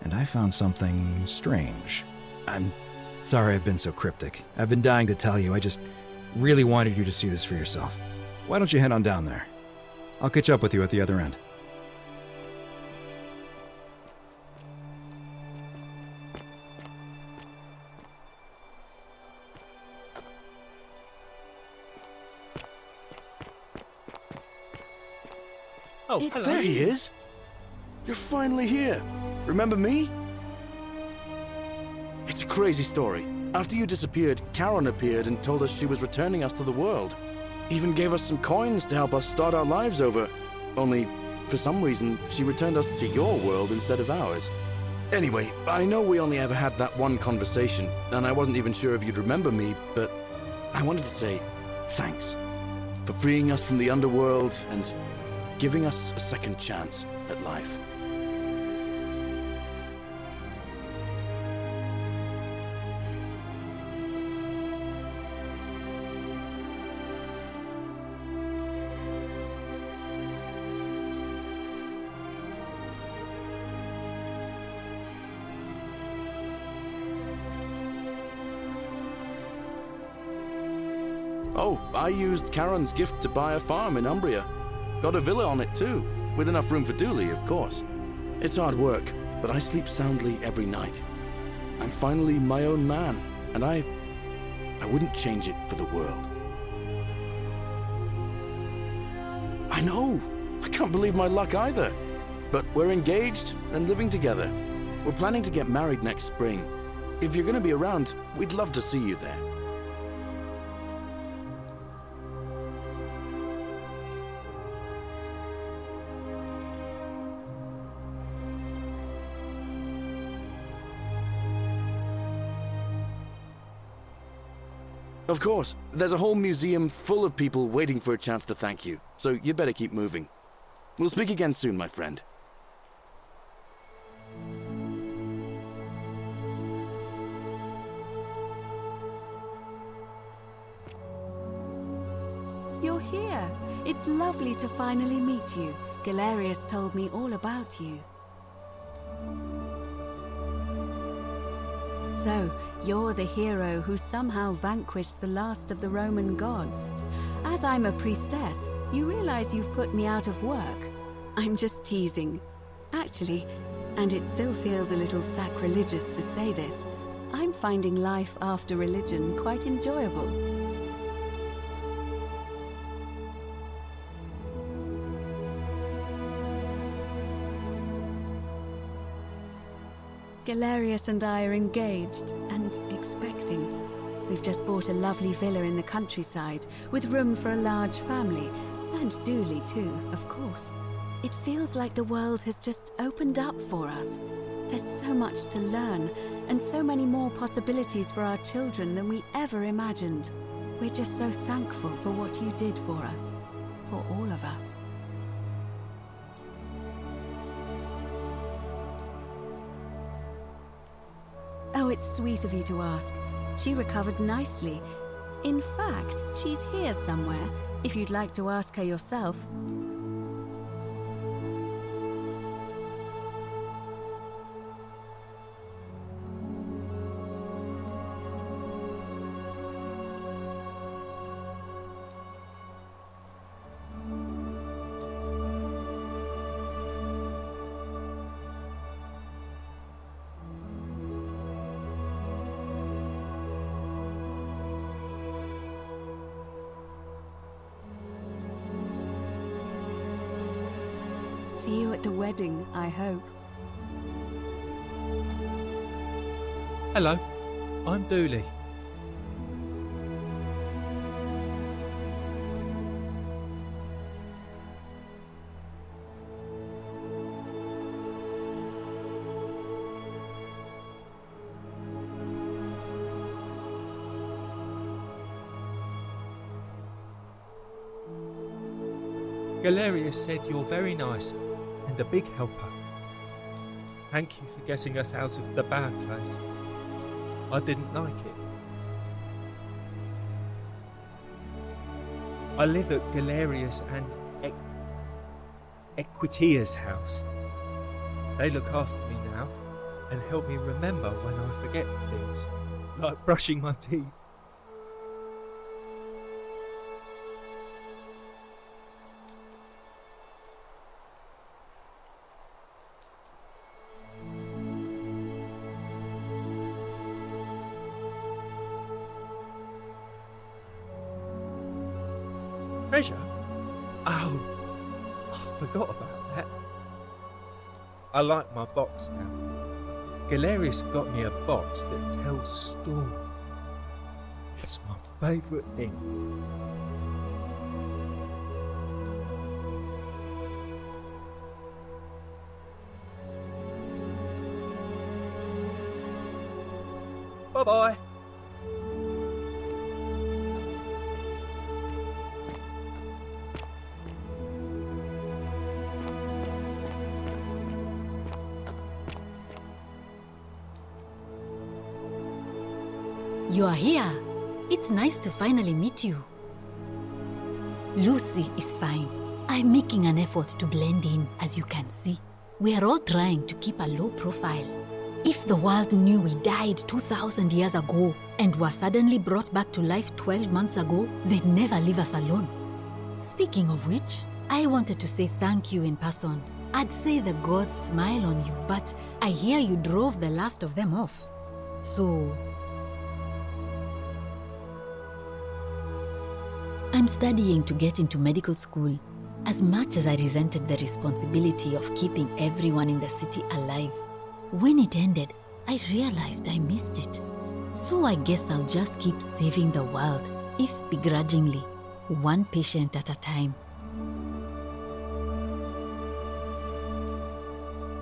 and I found something strange. I'm sorry I've been so cryptic. I've been dying to tell you, I just really wanted you to see this for yourself. Why don't you head on down there? I'll catch up with you at the other end. Oh, It's there he is. You're finally here. Remember me? It's a crazy story. After you disappeared, Karen appeared and told us she was returning us to the world. Even gave us some coins to help us start our lives over. Only, for some reason, she returned us to your world instead of ours. Anyway, I know we only ever had that one conversation, and I wasn't even sure if you'd remember me, but I wanted to say thanks for freeing us from the underworld and giving us a second chance at life. Oh, I used Karen's gift to buy a farm in Umbria. Got a villa on it too, with enough room for Dooley, of course. It's hard work, but I sleep soundly every night. I'm finally my own man, and I wouldn't change it for the world. I know! I can't believe my luck either. But we're engaged and living together. We're planning to get married next spring. If you're gonna be around, we'd love to see you there. Of course, there's a whole museum full of people waiting for a chance to thank you, so you'd better keep moving. We'll speak again soon, my friend. You're here. It's lovely to finally meet you. Galerius told me all about you. So, you're the hero who somehow vanquished the last of the Roman gods. As I'm a priestess, you realize you've put me out of work. I'm just teasing. Actually, and it still feels a little sacrilegious to say this, I'm finding life after religion quite enjoyable. Galerius and I are engaged and expecting. We've just bought a lovely villa in the countryside with room for a large family, and Dooley too, of course. It feels like the world has just opened up for us. There's so much to learn, and so many more possibilities for our children than we ever imagined. We're just so thankful for what you did for us, for all of us. Oh, it's sweet of you to ask. She recovered nicely. In fact, she's here somewhere, if you'd like to ask her yourself. See you at the wedding, I hope. Hello, I'm Dooley. Galerius said you're very nice and a big helper. Thank you for getting us out of the bad place. I didn't like it. I live at Galerius and Equitia's house. They look after me now and help me remember when I forget things, like brushing my teeth. Treasure? Oh, I forgot about that. I like my box now. Galerius got me a box that tells stories. It's my favourite thing. Bye-bye. You are here. It's nice to finally meet you. Lucy is fine. I'm making an effort to blend in, as you can see. We are all trying to keep a low profile. If the world knew we died 2,000 years ago and were suddenly brought back to life 12 months ago, they'd never leave us alone. Speaking of which, I wanted to say thank you in person. I'd say the gods smile on you, but I hear you drove the last of them off. So I'm studying to get into medical school. As much as I resented the responsibility of keeping everyone in the city alive, when it ended, I realized I missed it. So I guess I'll just keep saving the world, if begrudgingly, one patient at a time.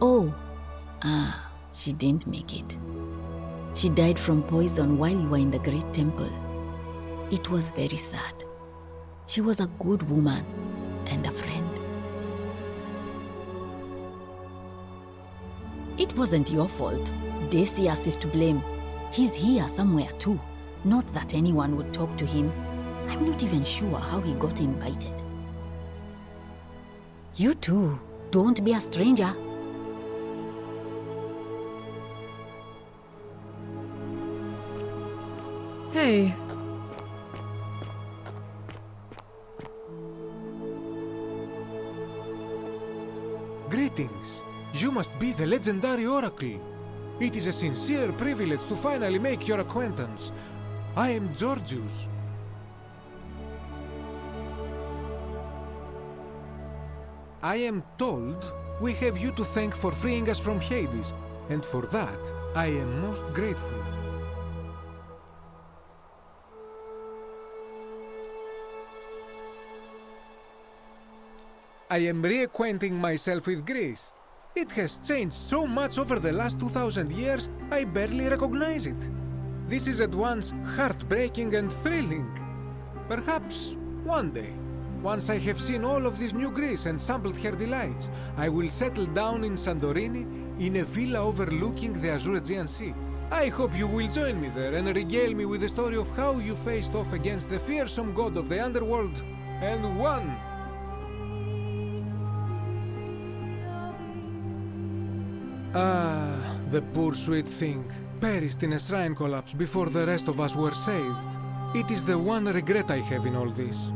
Oh, she didn't make it. She died from poison while you were in the Great Temple. It was very sad. She was a good woman and a friend. It wasn't your fault. Decius is to blame. He's here somewhere too. Not that anyone would talk to him. I'm not even sure how he got invited. You too. Don't be a stranger. Hey. Greetings. You must be the legendary Oracle. It is a sincere privilege to finally make your acquaintance. I am Georgius. I am told we have you to thank for freeing us from Hades, and for that I am most grateful. I am reacquainting myself with Greece. It has changed so much over the last 2000 years, I barely recognize it. This is at once heartbreaking and thrilling. Perhaps one day, once I have seen all of this new Greece and sampled her delights, I will settle down in Santorini in a villa overlooking the Azure Aegean Sea. I hope you will join me there and regale me with the story of how you faced off against the fearsome god of the underworld and won. Ah, the poor sweet thing, perished in a shrine collapse before the rest of us were saved. It is the one regret I have in all this.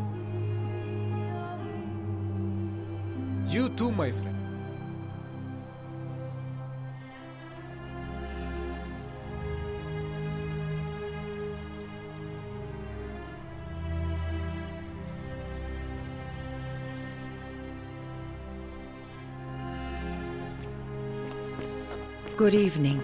You too, my friend. Good evening.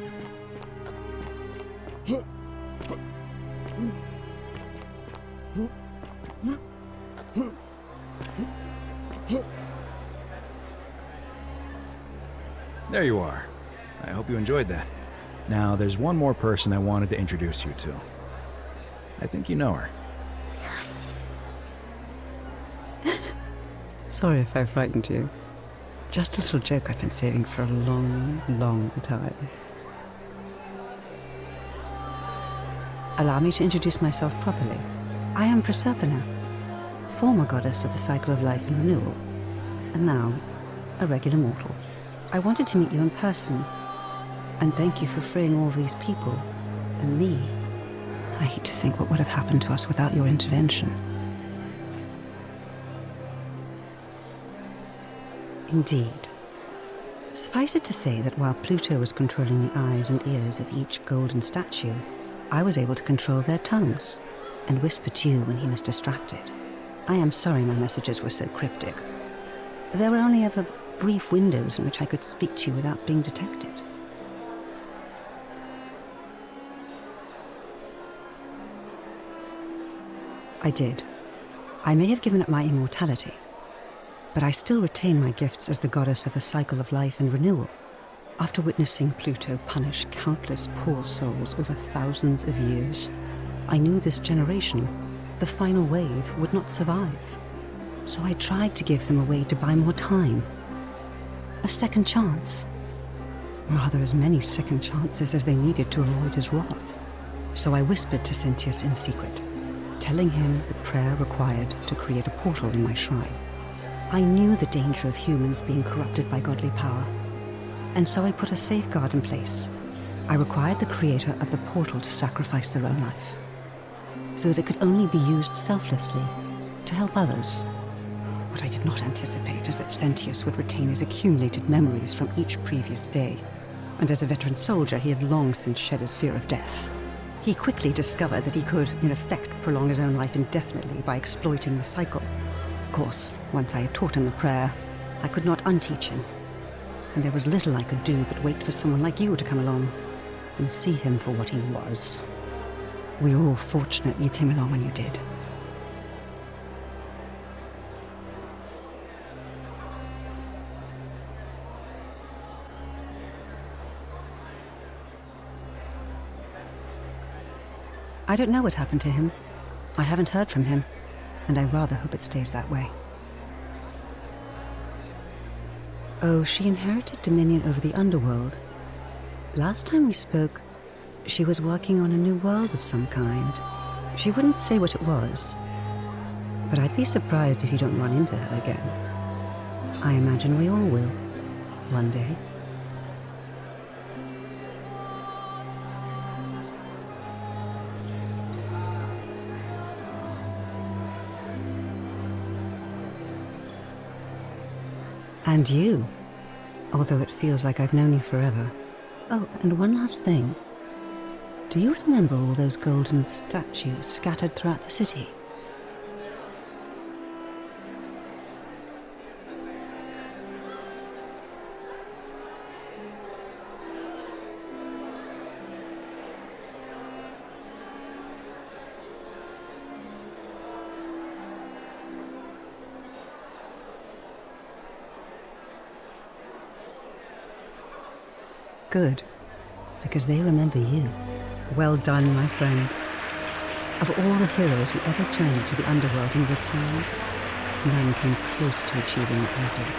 There you are. I hope you enjoyed that. Now, there's one more person I wanted to introduce you to. I think you know her. Sorry if I frightened you. Just a little joke I've been saving for a long, long time. Allow me to introduce myself properly. I am Proserpina, former goddess of the cycle of life and renewal, and now a regular mortal. I wanted to meet you in person, and thank you for freeing all these people, and me. I hate to think what would have happened to us without your intervention. Indeed. Suffice it to say that while Pluto was controlling the eyes and ears of each golden statue, I was able to control their tongues and whisper to you when he was distracted. I am sorry my messages were so cryptic. There were only ever brief windows in which I could speak to you without being detected. I did. I may have given up my immortality, but I still retain my gifts as the goddess of the cycle of life and renewal. After witnessing Pluto punish countless poor souls over thousands of years, I knew this generation, the final wave, would not survive. So I tried to give them a way to buy more time. A second chance. Rather, as many second chances as they needed to avoid his wrath. So I whispered to Sentius in secret, telling him the prayer required to create a portal in my shrine. I knew the danger of humans being corrupted by godly power, and so I put a safeguard in place. I required the creator of the portal to sacrifice their own life, so that it could only be used selflessly to help others. What I did not anticipate is that Sentius would retain his accumulated memories from each previous day, and as a veteran soldier, he had long since shed his fear of death. He quickly discovered that he could, in effect, prolong his own life indefinitely by exploiting the cycle. Of course, once I had taught him the prayer, I could not unteach him, and there was little I could do but wait for someone like you to come along and see him for what he was. We were all fortunate you came along when you did. I don't know what happened to him. I haven't heard from him, and I rather hope it stays that way. Oh, she inherited dominion over the underworld. Last time we spoke, she was working on a new world of some kind. She wouldn't say what it was, but I'd be surprised if you don't run into her again. I imagine we all will, one day. And you, although it feels like I've known you forever. Oh, and one last thing. Do you remember all those golden statues scattered throughout the city? Good, because they remember you. Well done, my friend. Of all the heroes who ever journeyed to the underworld and returned, none came close to achieving what you did.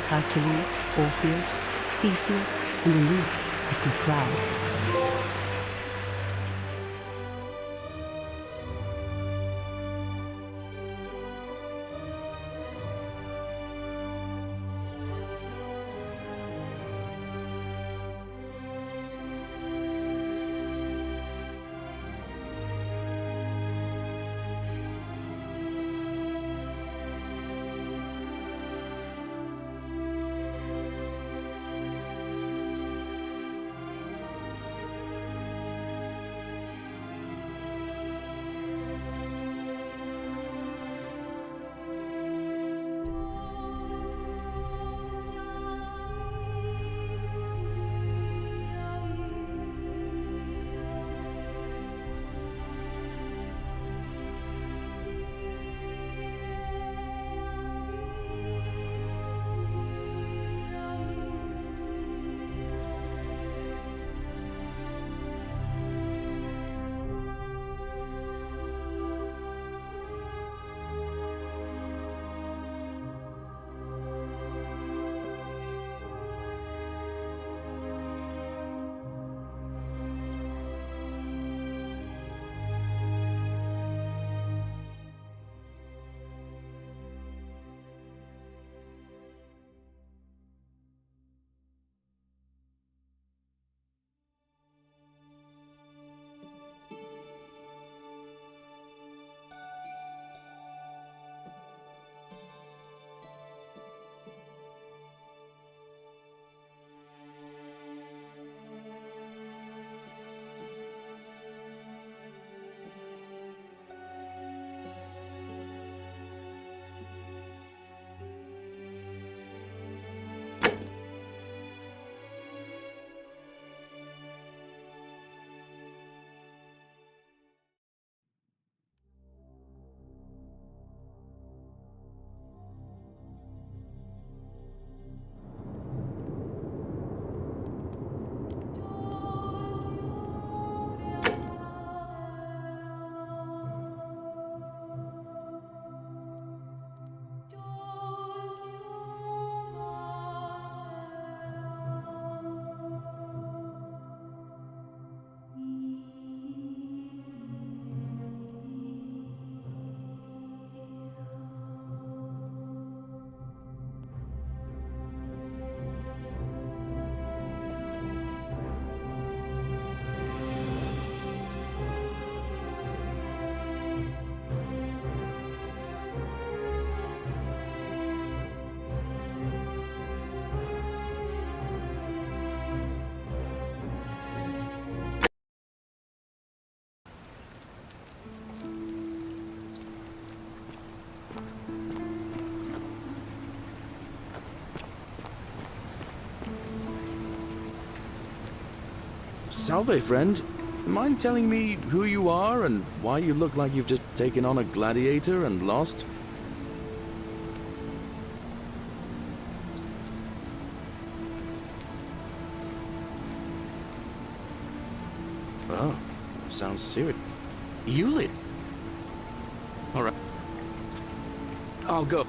Hercules, Orpheus, Theseus, and Aeneas would be proud. Salve, friend. Mind telling me who you are and why you look like you've just taken on a gladiator and lost? Oh, sounds serious. Hewlett. All right. I'll go.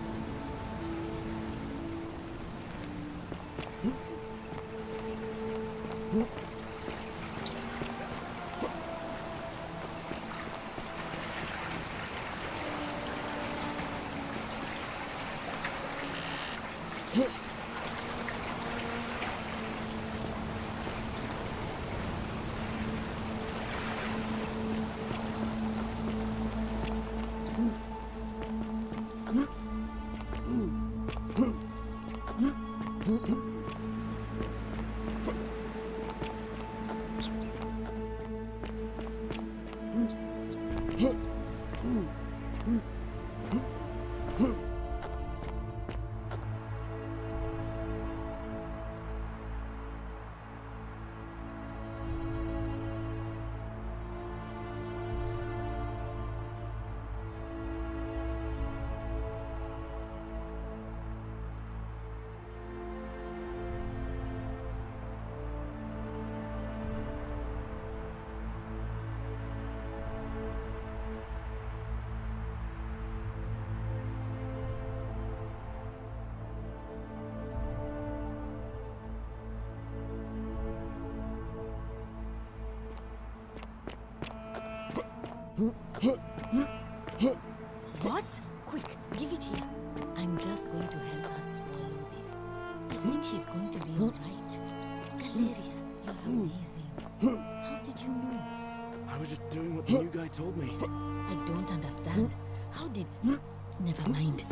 What? Quick, give it here. I'm just going to help her swallow this. I think she's going to be alright. Galerius, you're amazing. How did you know? I was just doing what the new guy told me. I don't understand. How did... Never mind.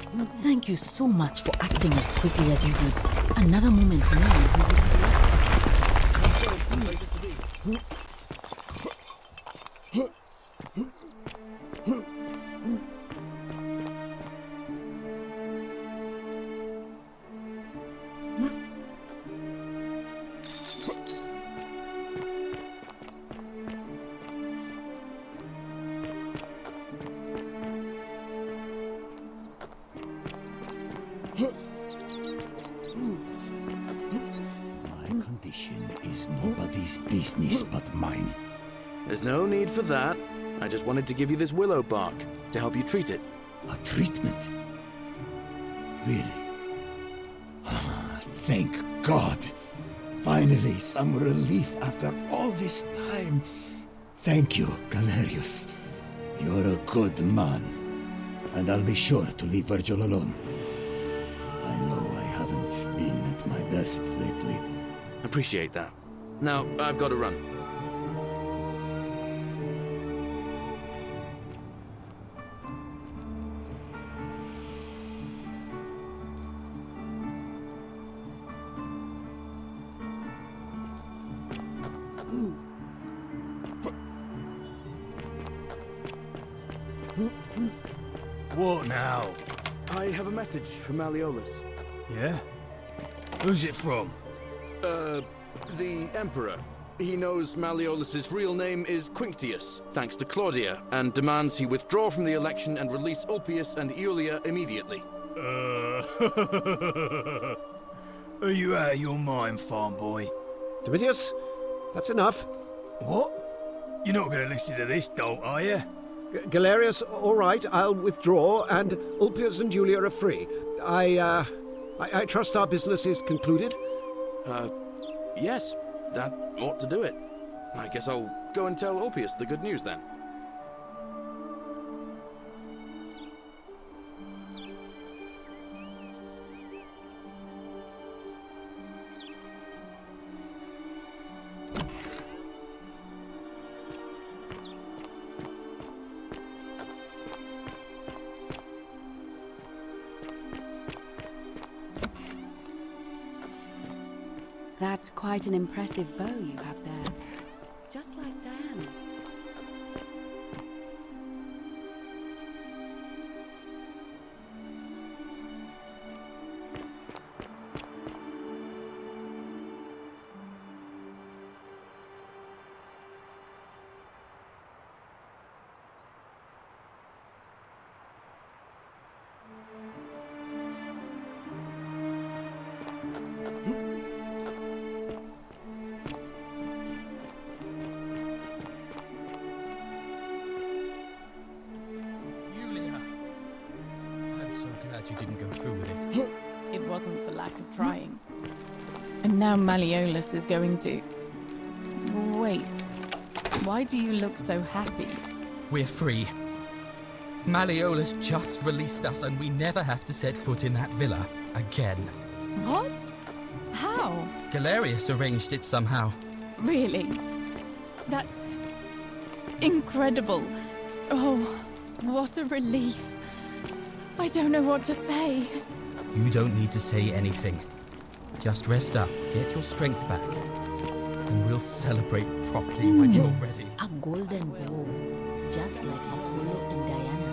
Thank you so much for acting as quickly as you did. Another moment more and we would have lost. My condition is nobody's business but mine. There's no need for that. I just wanted to give you this willow bark to help you treat it. A treatment? Really? Thank God. Finally, some relief after all this time. Thank you, Galerius. You're a good man. And I'll be sure to leave Virgil alone. I know I haven't been at my best lately. Appreciate that. Now, I've got to run. What now? I have a message from Malleolus. Yeah? Who's it from? The Emperor. He knows Malleolus's real name is Quinctius, thanks to Claudia, and demands he withdraw from the election and release Ulpius and Iulia immediately. Are you out of your mind, farm boy? Domitius, that's enough. What? You're not going to listen to this dolt, are you? Galerius, all right, I'll withdraw, and Ulpius and Julia are free. I trust our business is concluded? Yes, that ought to do it. I guess I'll go and tell Ulpius the good news then. That's quite an impressive bow you have there. Just like Diana's. You didn't go through with it. It wasn't for lack of trying. And now Malleolus is going to... Wait. Why do you look so happy? We're free. Malleolus just released us and we never have to set foot in that villa again. What? How? Galerius arranged it somehow. Really? That's... incredible. Oh, what a relief. I don't know what to say. You don't need to say anything. Just rest up, get your strength back, and we'll celebrate properly when you're ready. A golden bow, just like Apollo and Diana's.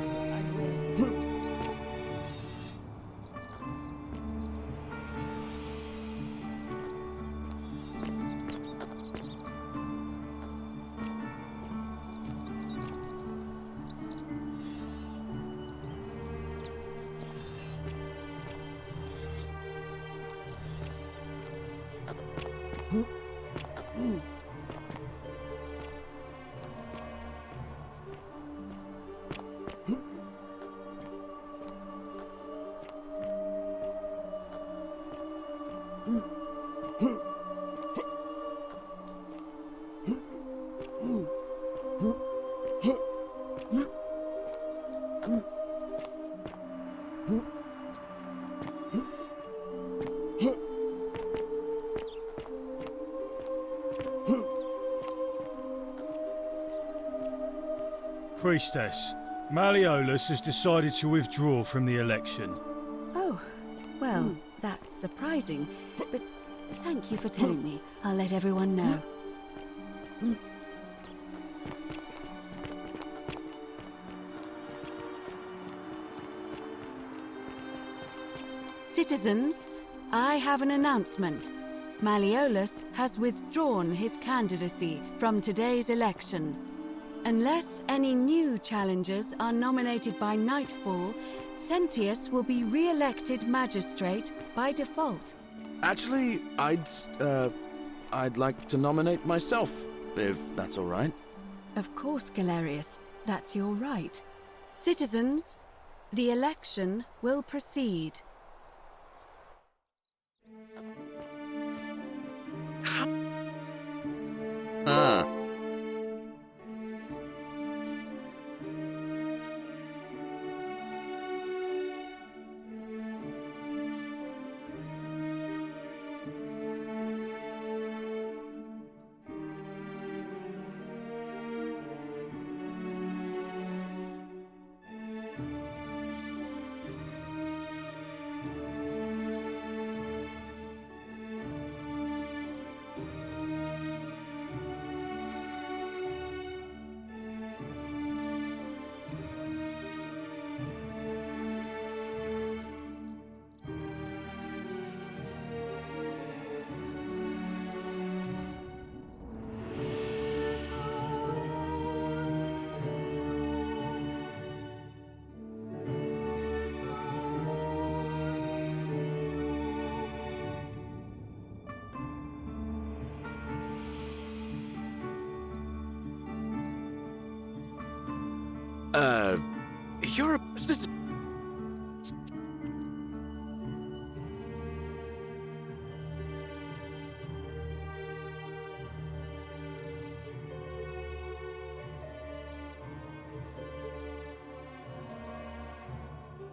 Priestess, Malleolus has decided to withdraw from the election. Oh, well, that's surprising, but thank you for telling me. I'll let everyone know. Citizens, I have an announcement. Malleolus has withdrawn his candidacy from today's election. Unless any new challengers are nominated by nightfall, Sentius will be re-elected magistrate by default. Actually, I'd like to nominate myself, if that's all right. Of course, Galerius. That's your right. Citizens, the election will proceed. Ah. You're a... This...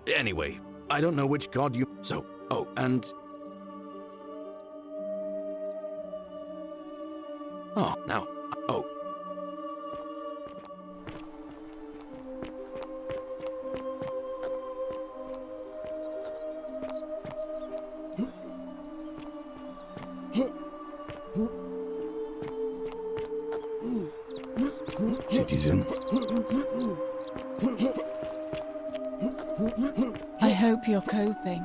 Anyway, I don't know which god you... So, oh, and... Oh, now, oh. Citizen. I hope you're coping.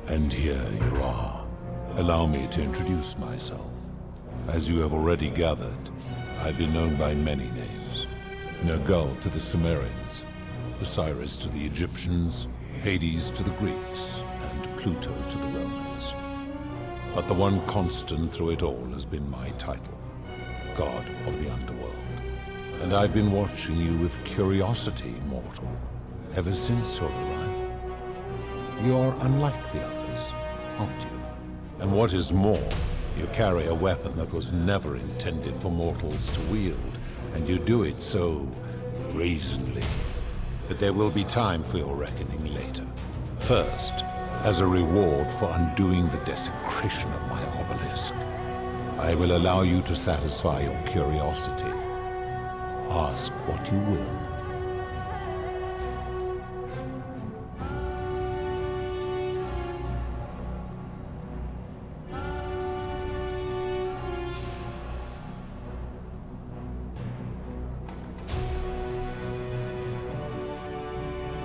And here you are. Allow me to introduce myself. As you have already gathered, I've been known by many names. Nergal to the Cimmerians, Osiris to the Egyptians, Hades to the Greeks, and Pluto to the Romans. But the one constant through it all has been my title, God of the Underworld. And I've been watching you with curiosity, mortal, ever since your arrival. You're unlike the others, aren't you? And what is more, you carry a weapon that was never intended for mortals to wield, and you do it so brazenly. But there will be time for your reckoning later. First, as a reward for undoing the desecration of my obelisk, I will allow you to satisfy your curiosity. Ask what you will.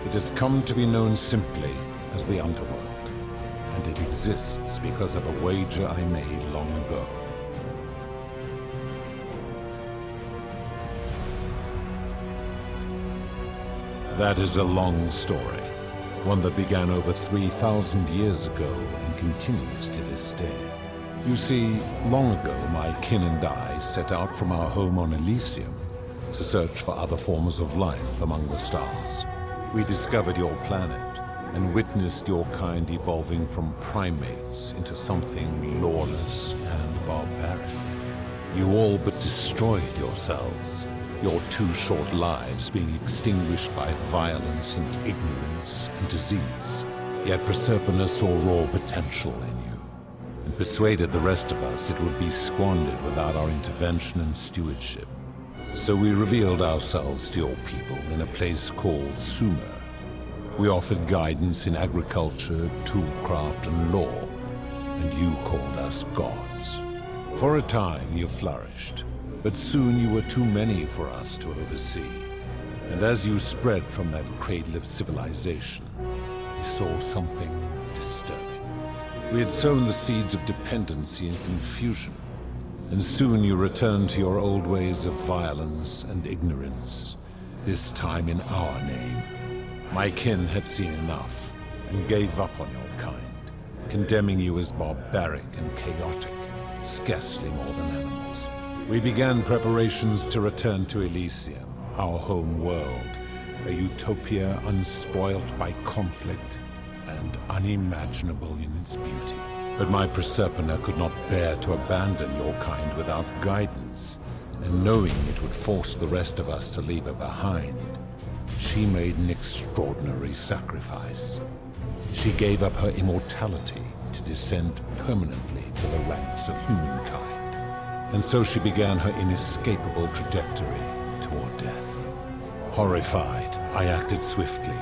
It has come to be known simply as the Underworld, and it exists because of a wager I made long ago. That is a long story, one that began over 3,000 years ago and continues to this day. You see, long ago my kin and I set out from our home on Elysium to search for other forms of life among the stars. We discovered your planet and witnessed your kind evolving from primates into something lawless and barbaric. You all but destroyed yourselves, your 2 short lives being extinguished by violence and ignorance and disease. Yet Proserpina saw raw potential in you, and persuaded the rest of us it would be squandered without our intervention and stewardship. So we revealed ourselves to your people in a place called Sumer. We offered guidance in agriculture, toolcraft, and law, and you called us gods. For a time you flourished, but soon you were too many for us to oversee. And as you spread from that cradle of civilization, we saw something disturbing. We had sown the seeds of dependency and confusion, and soon you returned to your old ways of violence and ignorance, this time in our name. My kin had seen enough, and gave up on your kind, condemning you as barbaric and chaotic, scarcely more than animals. We began preparations to return to Elysium, our home world, a utopia unspoilt by conflict and unimaginable in its beauty. But my Proserpina could not bear to abandon your kind without guidance, and knowing it would force the rest of us to leave her behind, she made an extraordinary sacrifice. She gave up her immortality to descend permanently to the ranks of humankind. And so she began her inescapable trajectory toward death. Horrified, I acted swiftly.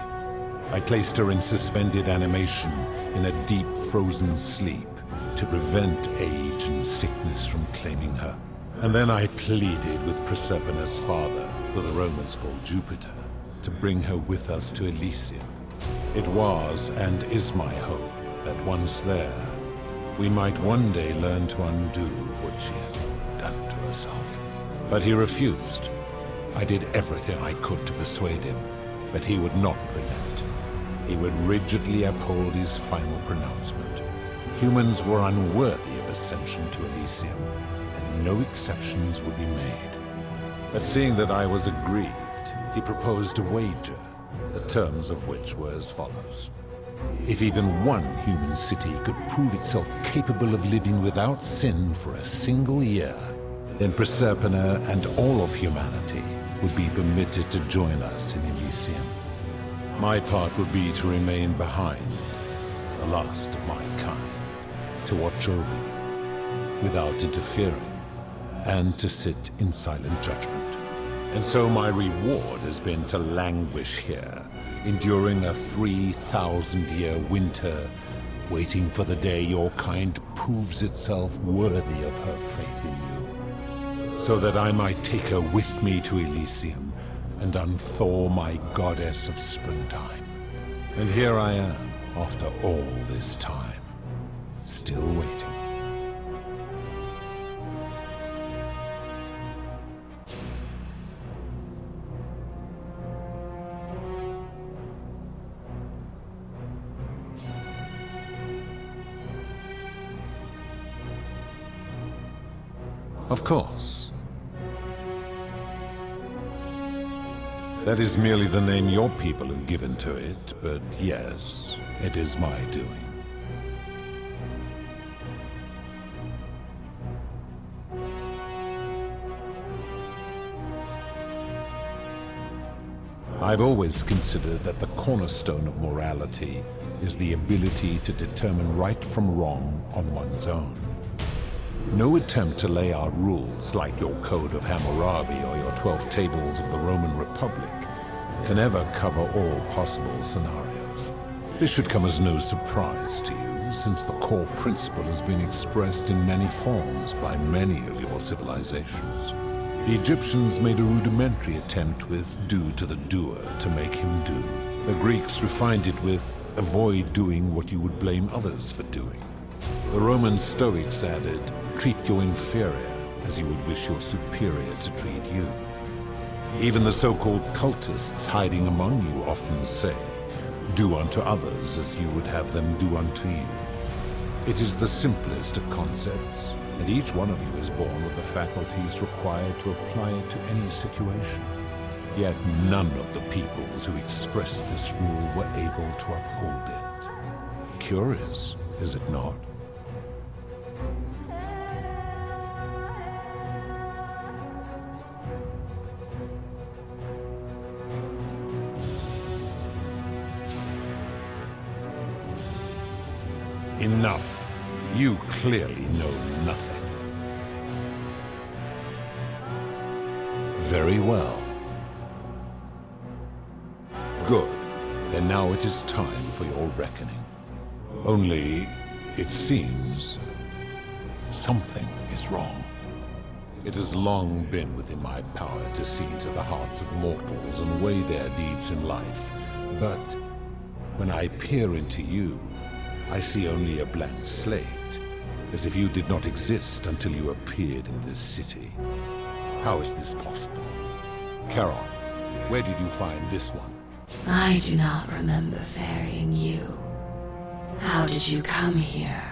I placed her in suspended animation in a deep frozen sleep to prevent age and sickness from claiming her. And then I pleaded with Proserpina's father, who the Romans called Jupiter, to bring her with us to Elysium. It was and is my hope that once there, we might one day learn to undo what she has done to herself. But he refused. I did everything I could to persuade him, but he would not relent. He would rigidly uphold his final pronouncement. Humans were unworthy of ascension to Elysium, and no exceptions would be made. But seeing that I was aggrieved, he proposed a wager, the terms of which were as follows. If even one human city could prove itself capable of living without sin for a single year, then Proserpina and all of humanity would be permitted to join us in Elysium. My part would be to remain behind, the last of my kind, to watch over you without interfering, and to sit in silent judgment. And so my reward has been to languish here, enduring a 3,000-year winter, waiting for the day your kind proves itself worthy of her faith in you, so that I might take her with me to Elysium and unthaw my goddess of springtime. And here I am, after all this time, still waiting. Of course. That is merely the name your people have given to it, but yes, it is my doing. I've always considered that the cornerstone of morality is the ability to determine right from wrong on one's own. No attempt to lay out rules like your Code of Hammurabi or your 12 Tables of the Roman Republic can ever cover all possible scenarios. This should come as no surprise to you, since the core principle has been expressed in many forms by many of your civilizations. The Egyptians made a rudimentary attempt with "do to the doer" to make him do. The Greeks refined it with "avoid doing what you would blame others for doing." The Roman Stoics added, "treat your inferior as you would wish your superior to treat you." Even the so-called cultists hiding among you often say, "Do unto others as you would have them do unto you." It is the simplest of concepts, and each one of you is born with the faculties required to apply it to any situation. Yet none of the peoples who expressed this rule were able to uphold it. Curious, is it not? Enough. You clearly know nothing. Very well. Good. Then now it is time for your reckoning. Only, it seems, something is wrong. It has long been within my power to see to the hearts of mortals and weigh their deeds in life. But when I peer into you, I see only a blank slate, as if you did not exist until you appeared in this city. How is this possible? Charon, where did you find this one? I do not remember ferrying you. How did you come here?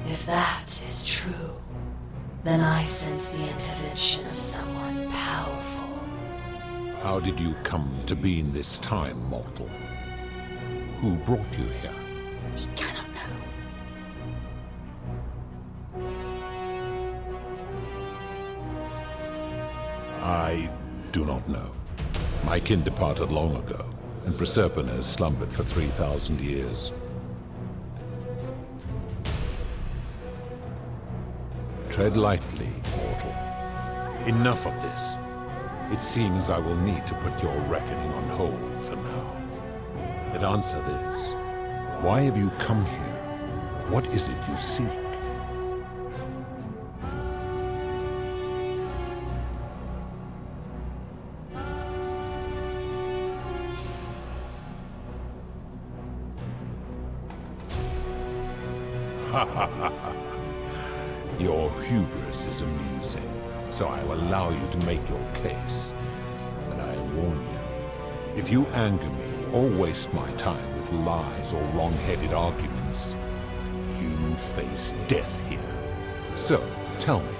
If that is true, then I sense the intervention of someone powerful. How did you come to be in this time, mortal? Who brought you here? We cannot know. I do not know. My kin departed long ago, and Proserpine has slumbered for 3,000 years. Tread lightly, mortal. Enough of this. It seems I will need to put your reckoning on hold for now. But answer this. Why have you come here? What is it you seek? Your hubris is amusing, so I will allow you to make your case. But I warn you, if you anger me or waste my time with lies or wrong-headed arguments, you face death here. So, tell me,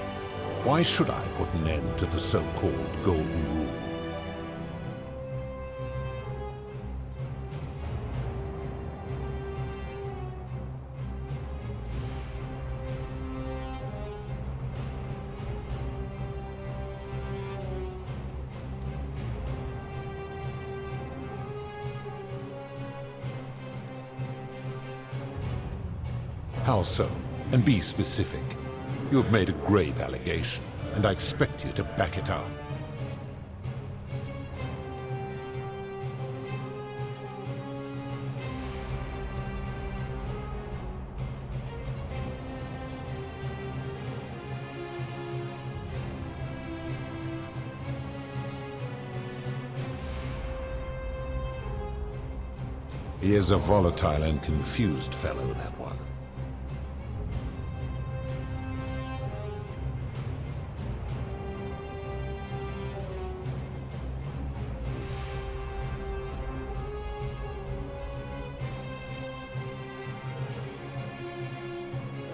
why should I put an end to the so-called Golden Rule? How so? And be specific. You have made a grave allegation, and I expect you to back it up. He is a volatile and confused fellow, that one.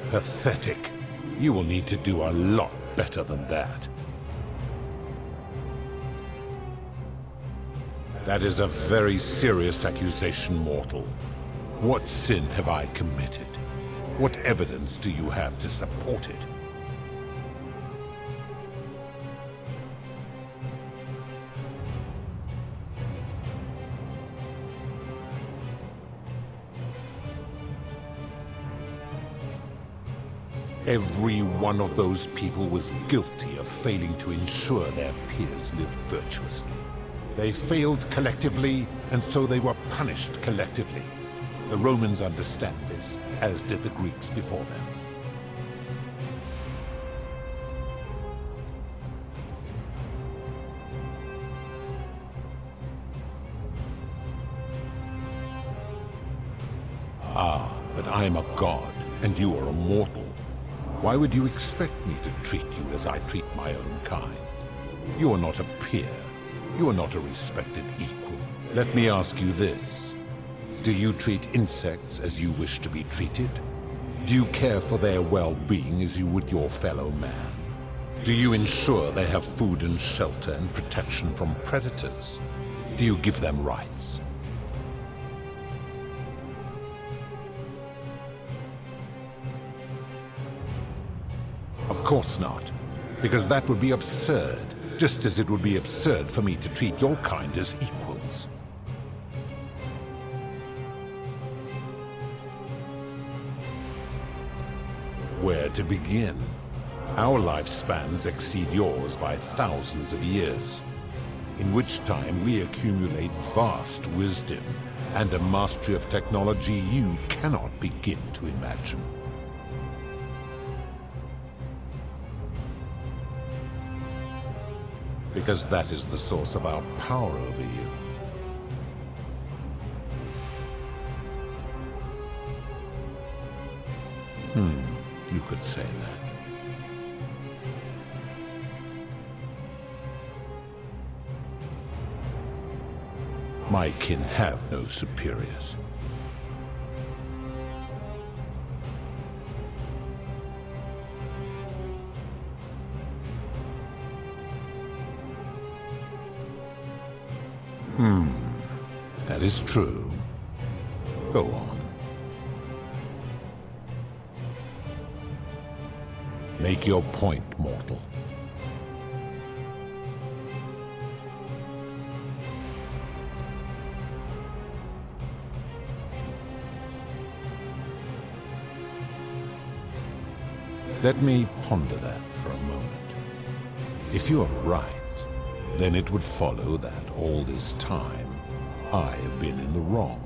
Pathetic. You will need to do a lot better than that. That is a very serious accusation, mortal. What sin have I committed? What evidence do you have to support it? Every one of those people was guilty of failing to ensure their peers lived virtuously. They failed collectively, and so they were punished collectively. The Romans understand this, as did the Greeks before them. Ah, but I'm a god, and you are a mortal. Why would you expect me to treat you as I treat my own kind? You are not a peer. You are not a respected equal. Let me ask you this. Do you treat insects as you wish to be treated? Do you care for their well-being as you would your fellow man? Do you ensure they have food and shelter and protection from predators? Do you give them rights? Of course not, because that would be absurd, just as it would be absurd for me to treat your kind as equals. Where to begin? Our lifespans exceed yours by thousands of years, in which time we accumulate vast wisdom and a mastery of technology you cannot begin to imagine. Because that is the source of our power over you. You could say that. My kin have no superiors. That is true. Go on. Make your point, mortal. Let me ponder that for a moment. If you are right, then it would follow that all this time I have been in the wrong.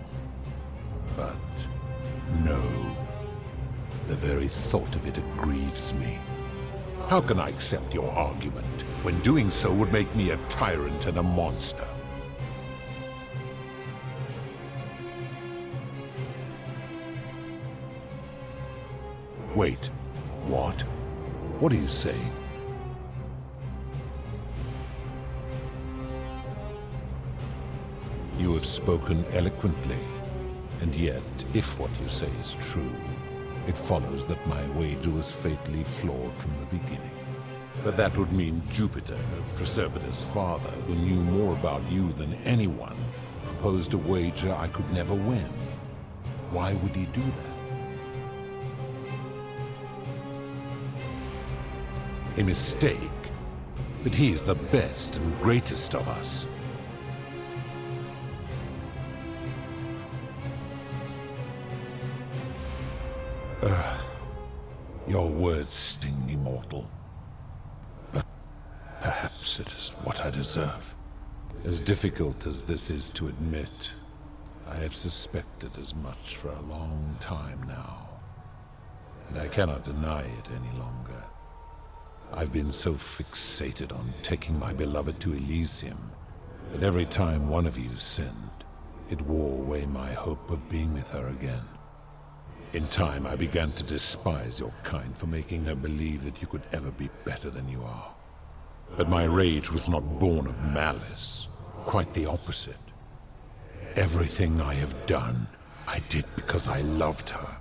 But no. The very thought of it grieves me. How can I accept your argument when doing so would make me a tyrant and a monster? Wait, what? What are you saying? You have spoken eloquently, and yet, if what you say is true, it follows that my wager was fatally flawed from the beginning. But that would mean Jupiter, Proserpina's father, who knew more about you than anyone, proposed a wager I could never win. Why would he do that? A mistake, but he is the best and greatest of us. Your words sting me, mortal. But perhaps it is what I deserve. As difficult as this is to admit, I have suspected as much for a long time now. And I cannot deny it any longer. I've been so fixated on taking my beloved to Elysium that every time one of you sinned, it wore away my hope of being with her again. In time, I began to despise your kind for making her believe that you could ever be better than you are. But my rage was not born of malice, quite the opposite. Everything I have done, I did because I loved her.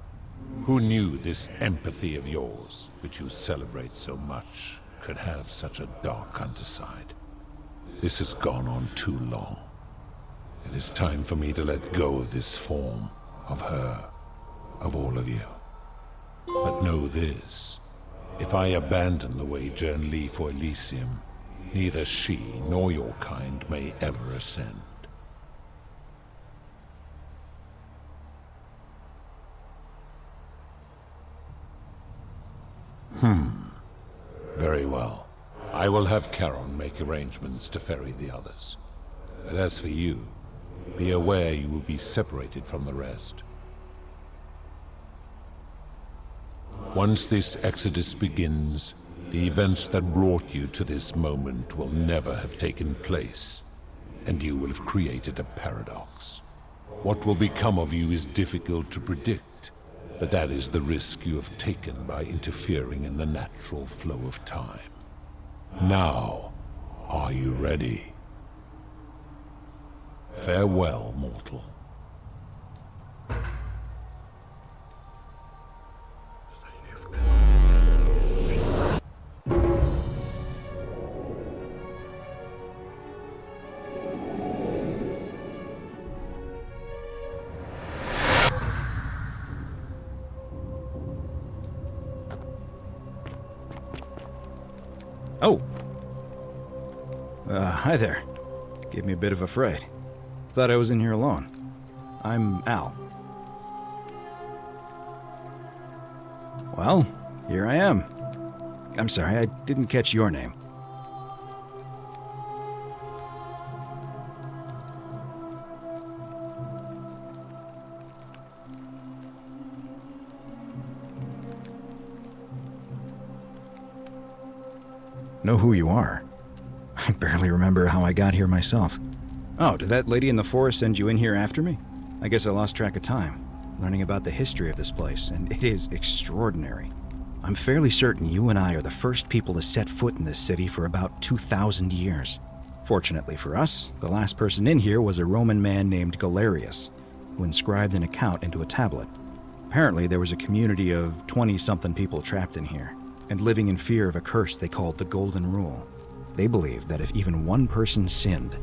Who knew this empathy of yours, which you celebrate so much, could have such a dark underside? This has gone on too long. It is time for me to let go of this form, of her, of all of you. But know this. If I abandon the way Jern Lee for Elysium, neither she nor your kind may ever ascend. Very well. I will have Charon make arrangements to ferry the others. But as for you, be aware you will be separated from the rest. Once this exodus begins, the events that brought you to this moment will never have taken place, and you will have created a paradox. What will become of you is difficult to predict, but that is the risk you have taken by interfering in the natural flow of time. Now, are you ready? Farewell, mortal. Oh! Hi there. Gave me a bit of a fright. Thought I was in here alone. I'm Al. Well, here I am. I'm sorry, I didn't catch your name. Know who you are. I barely remember how I got here myself. Oh, did that lady in the forest send you in here after me? I guess I lost track of time, learning about the history of this place, and it is extraordinary. I'm fairly certain you and I are the first people to set foot in this city for about 2,000 years. Fortunately for us, the last person in here was a Roman man named Galerius, who inscribed an account into a tablet. Apparently, there was a community of 20-something people trapped in here, and living in fear of a curse they called the Golden Rule. They believed that if even one person sinned,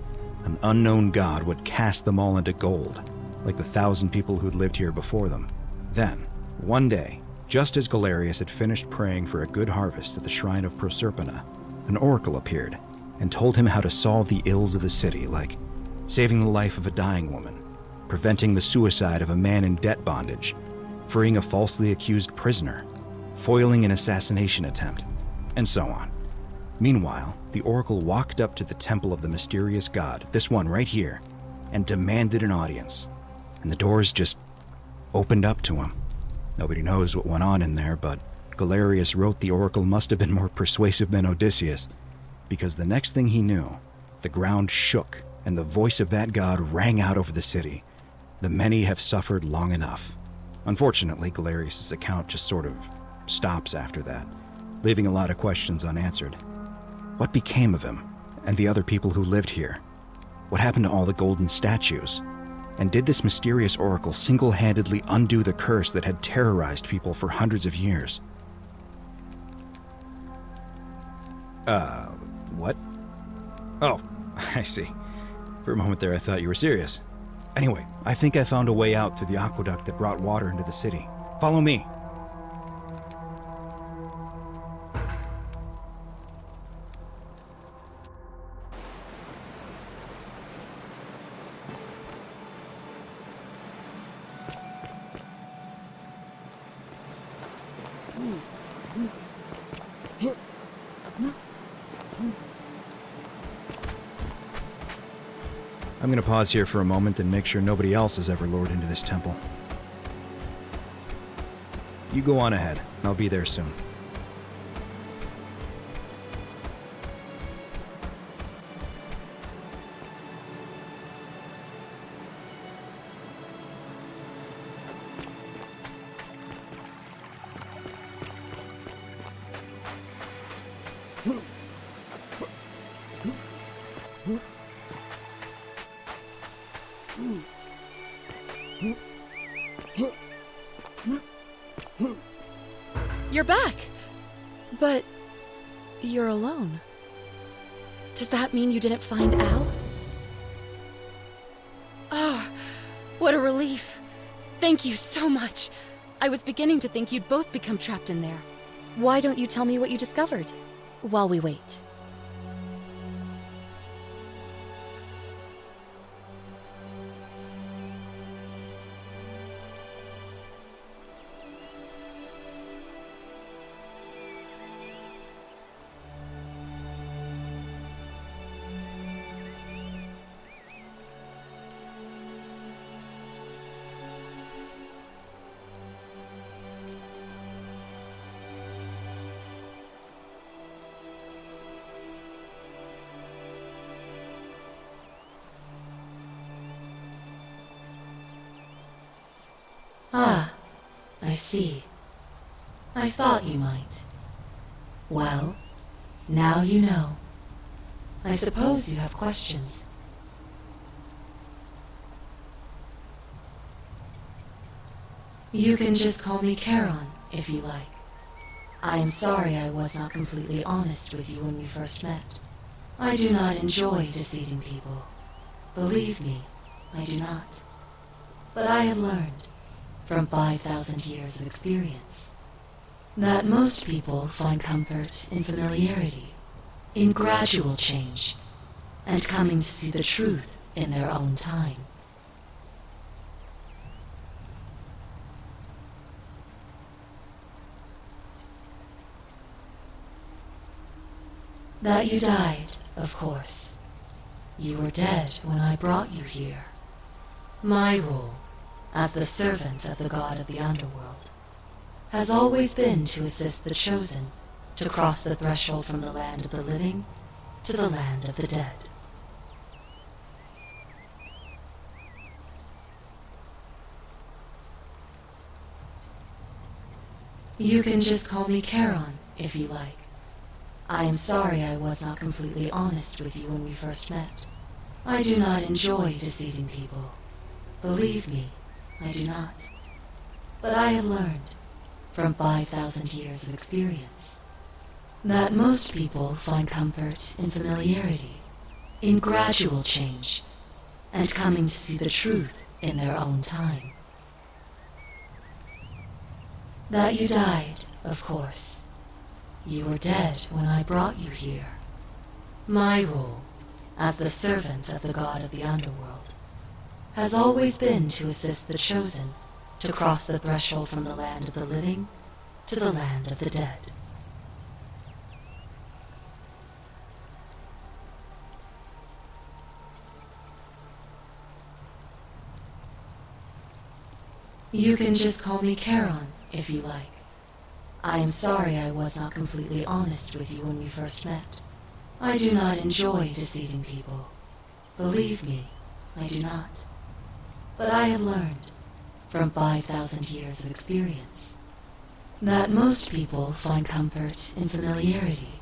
an unknown god would cast them all into gold, like the 1,000 people who'd lived here before them. Then, one day, just as Galerius had finished praying for a good harvest at the shrine of Proserpina, an oracle appeared and told him how to solve the ills of the city, like saving the life of a dying woman, preventing the suicide of a man in debt bondage, freeing a falsely accused prisoner, foiling an assassination attempt, and so on. Meanwhile, the oracle walked up to the temple of the mysterious god, this one right here, and demanded an audience. And the doors just opened up to him. Nobody knows what went on in there, but Galerius wrote the oracle must have been more persuasive than Odysseus, because the next thing he knew, the ground shook and the voice of that god rang out over the city. The many have suffered long enough. Unfortunately, Galerius' account just sort of stops after that, leaving a lot of questions unanswered. What became of him and the other people who lived here? What happened to all the golden statues? And did this mysterious oracle single-handedly undo the curse that had terrorized people for hundreds of years? What? Oh, I see. For a moment there I thought you were serious. Anyway, I think I found a way out through the aqueduct that brought water into the city. Follow me. I'm gonna pause here for a moment and make sure nobody else has ever lured into this temple. You go on ahead. I'll be there soon. back! But you're alone. Does that mean you didn't find Al? Oh, what a relief. Thank you so much. I was beginning to think you'd both become trapped in there. Why don't you tell me what you discovered while we wait? Ah, I see. I thought you might. Well, now you know. I suppose you have questions. You can just call me Charon, if you like. I am sorry I was not completely honest with you when we first met. I do not enjoy deceiving people. Believe me, I do not. But I have learned, from 5,000 years of experience, that most people find comfort in familiarity, in gradual change, and coming to see the truth in their own time. That you died, of course. You were dead when I brought you here. My role, as the servant of the god of the underworld, has always been to assist the chosen to cross the threshold from the land of the living to the land of the dead. You can just call me Charon, if you like. I am sorry I was not completely honest with you when we first met. I do not enjoy deceiving people. Believe me, I do not. But I have learned, from 5,000 years of experience, that most people find comfort in familiarity, in gradual change, and coming to see the truth in their own time. That you died, of course. You were dead when I brought you here. My role, as the servant of the god of the underworld, has always been to assist the chosen to cross the threshold from the land of the living to the land of the dead. You can just call me Charon, if you like. I am sorry I was not completely honest with you when we first met. I do not enjoy deceiving people. Believe me, I do not. But I have learned, from 5,000 years of experience, that most people find comfort in familiarity,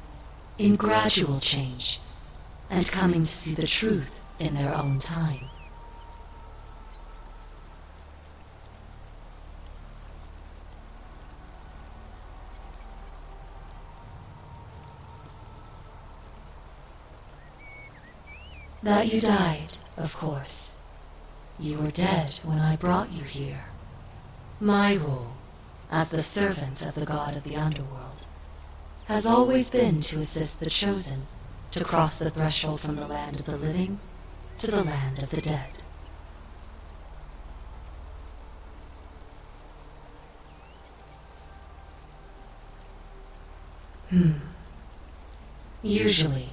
in gradual change, and coming to see the truth in their own time. That you died, of course. You were dead when I brought you here. My role, as the servant of the god of the underworld, has always been to assist the chosen to cross the threshold from the land of the living to the land of the dead. Usually,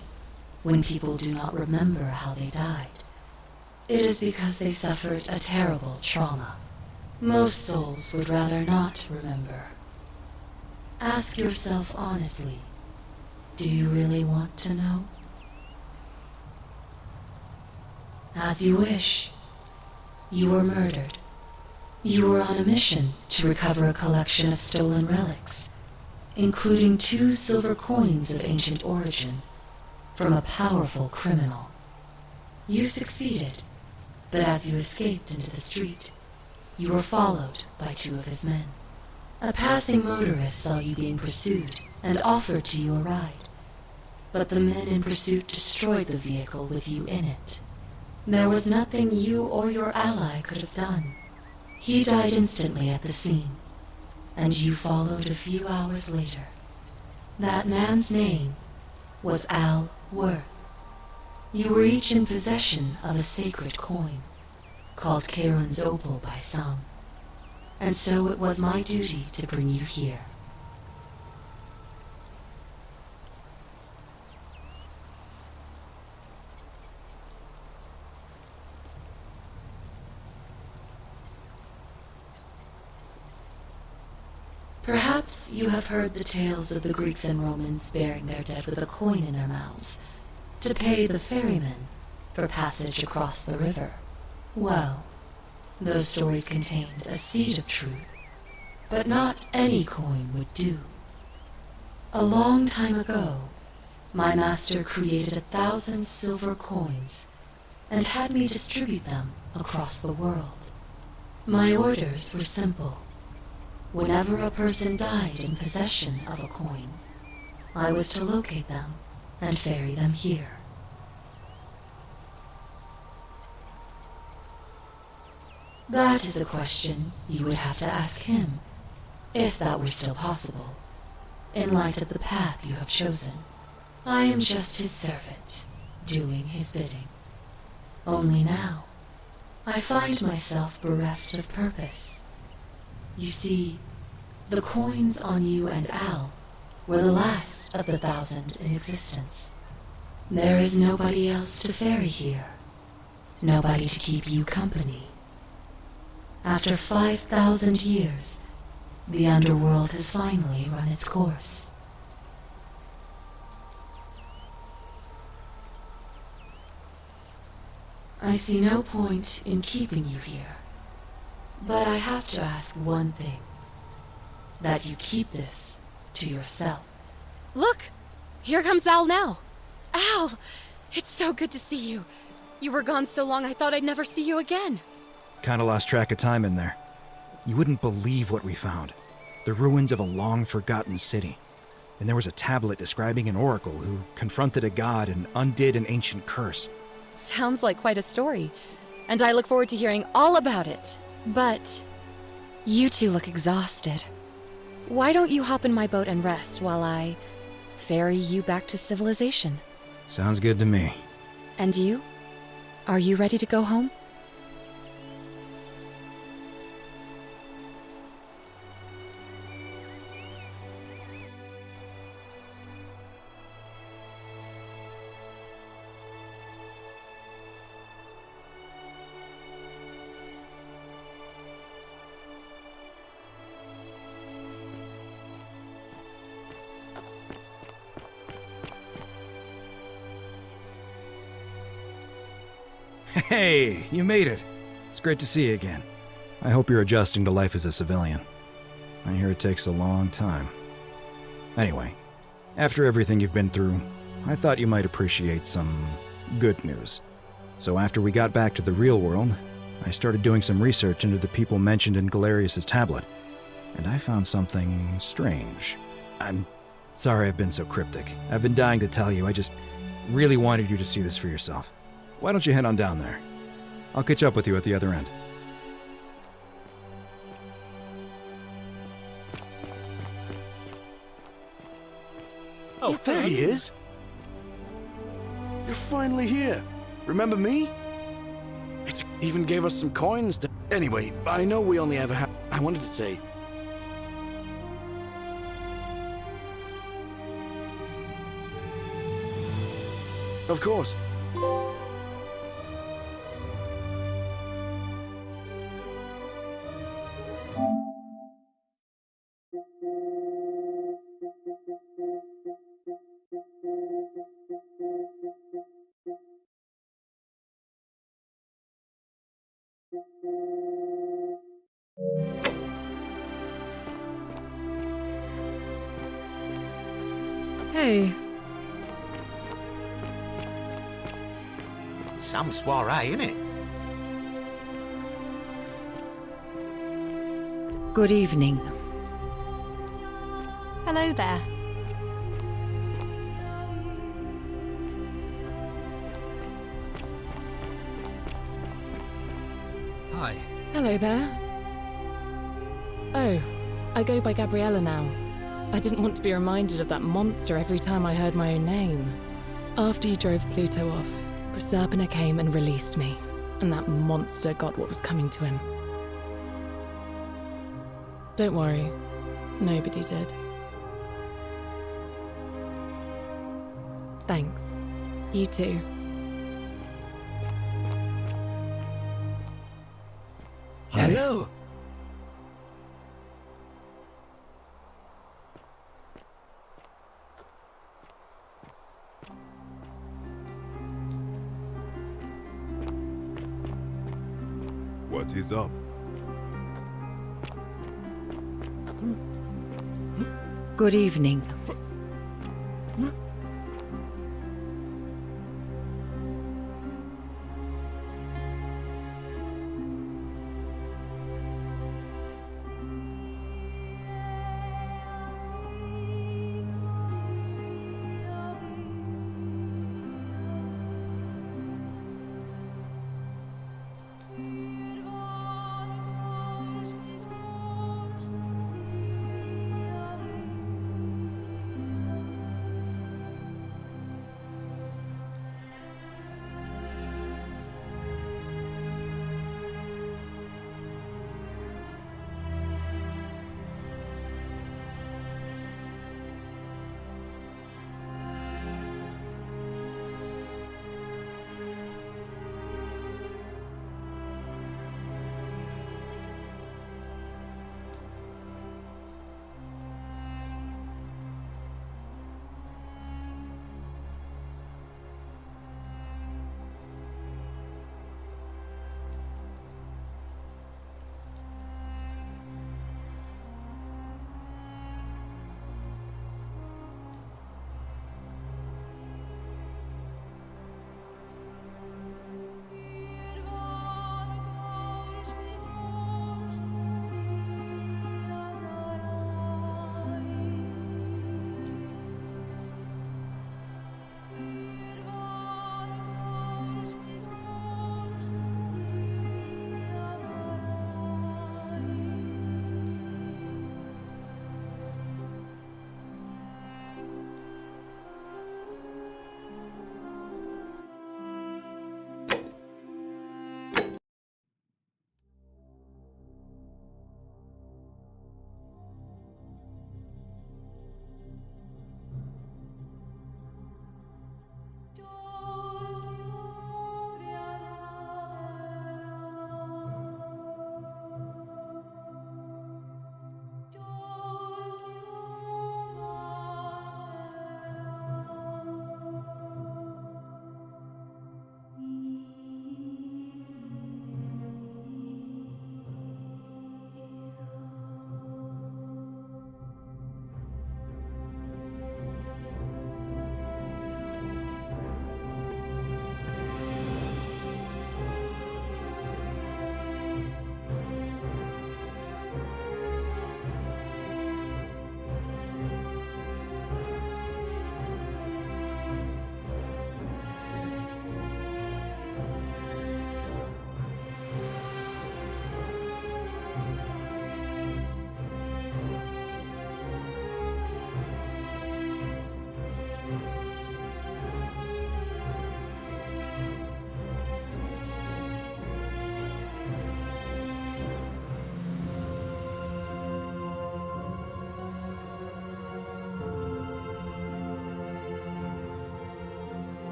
when people do not remember how they died, it is because they suffered a terrible trauma. Most souls would rather not remember. Ask yourself honestly, do you really want to know? As you wish. You were murdered. You were on a mission to recover a collection of stolen relics, including 2 silver coins of ancient origin, from a powerful criminal. You succeeded, but as you escaped into the street, you were followed by 2 of his men. A passing motorist saw you being pursued and offered to you a ride. But the men in pursuit destroyed the vehicle with you in it. There was nothing you or your ally could have done. He died instantly at the scene, and you followed a few hours later. That man's name was Al Worth. You were each in possession of a sacred coin, called Charon's Opal by some, and so it was my duty to bring you here. Perhaps you have heard the tales of the Greeks and Romans bearing their dead with a coin in their mouths to pay the ferryman for passage across the river. Well, those stories contained a seed of truth, but not any coin would do. A long time ago, my master created 1,000 silver coins and had me distribute them across the world. My orders were simple. Whenever a person died in possession of a coin, I was to locate them and ferry them here. That is a question you would have to ask him, if that were still possible, in light of the path you have chosen. I am just his servant, doing his bidding. Only now, I find myself bereft of purpose. You see, the coins on you and Al were the last of the 1,000 in existence. There is nobody else to ferry here, nobody to keep you company. After 5,000 years, the underworld has finally run its course. I see no point in keeping you here, but I have to ask one thing. That you keep this to yourself. Look! Here comes Al now. Al! It's so good to see you. You were gone so long I thought I'd never see you again. Kinda lost track of time in there. You wouldn't believe what we found. The ruins of a long-forgotten city. And there was a tablet describing an oracle who confronted a god and undid an ancient curse. Sounds like quite a story. And I look forward to hearing all about it. But you two look exhausted. Why don't you hop in my boat and rest while I ferry you back to civilization? Sounds good to me. And you? Are you ready to go home? Hey, you made it. It's great to see you again. I hope you're adjusting to life as a civilian. I hear it takes a long time. Anyway, after everything you've been through, I thought you might appreciate some good news. So after we got back to the real world, I started doing some research into the people mentioned in Galerius' tablet, and I found something strange. I'm sorry I've been so cryptic. I've been dying to tell you, I just really wanted you to see this for yourself. Why don't you head on down there? I'll catch up with you at the other end. Oh, there he is! You're finally here. Remember me? It even gave us some coins to... Anyway, I know we only ever have... I wanted to say... Of course. Hey. Some soiree, innit? Good evening. Hello there. Hi. Hello there. Oh, I go by Gabriella now. I didn't want to be reminded of that monster every time I heard my own name. After you drove Pluto off, Proserpina came and released me, and that monster got what was coming to him. Don't worry, nobody did. Thanks. You too. Hello. What is up? Good evening.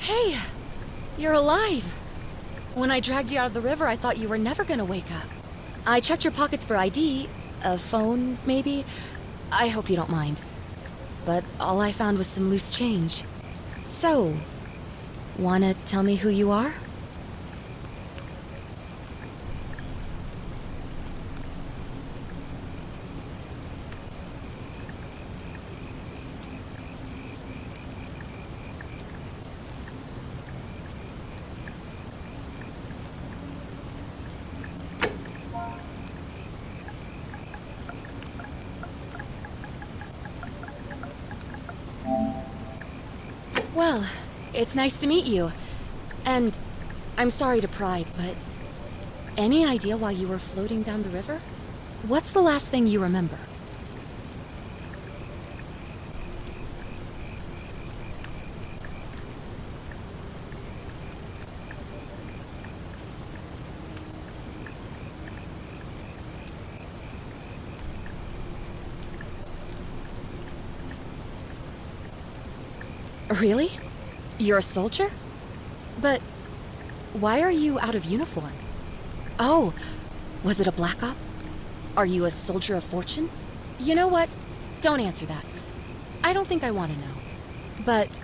Hey! You're alive! When I dragged you out of the river, I thought you were never gonna wake up. I checked your pockets for ID, a phone, maybe. I hope you don't mind. But all I found was some loose change. So, wanna tell me who you are? Well, it's nice to meet you. And I'm sorry to pry, but any idea why you were floating down the river? What's the last thing you remember? Really? You're a soldier? But why are you out of uniform? Oh, was it a black op? Are you a soldier of fortune? You know what? Don't answer that. I don't think I want to know. But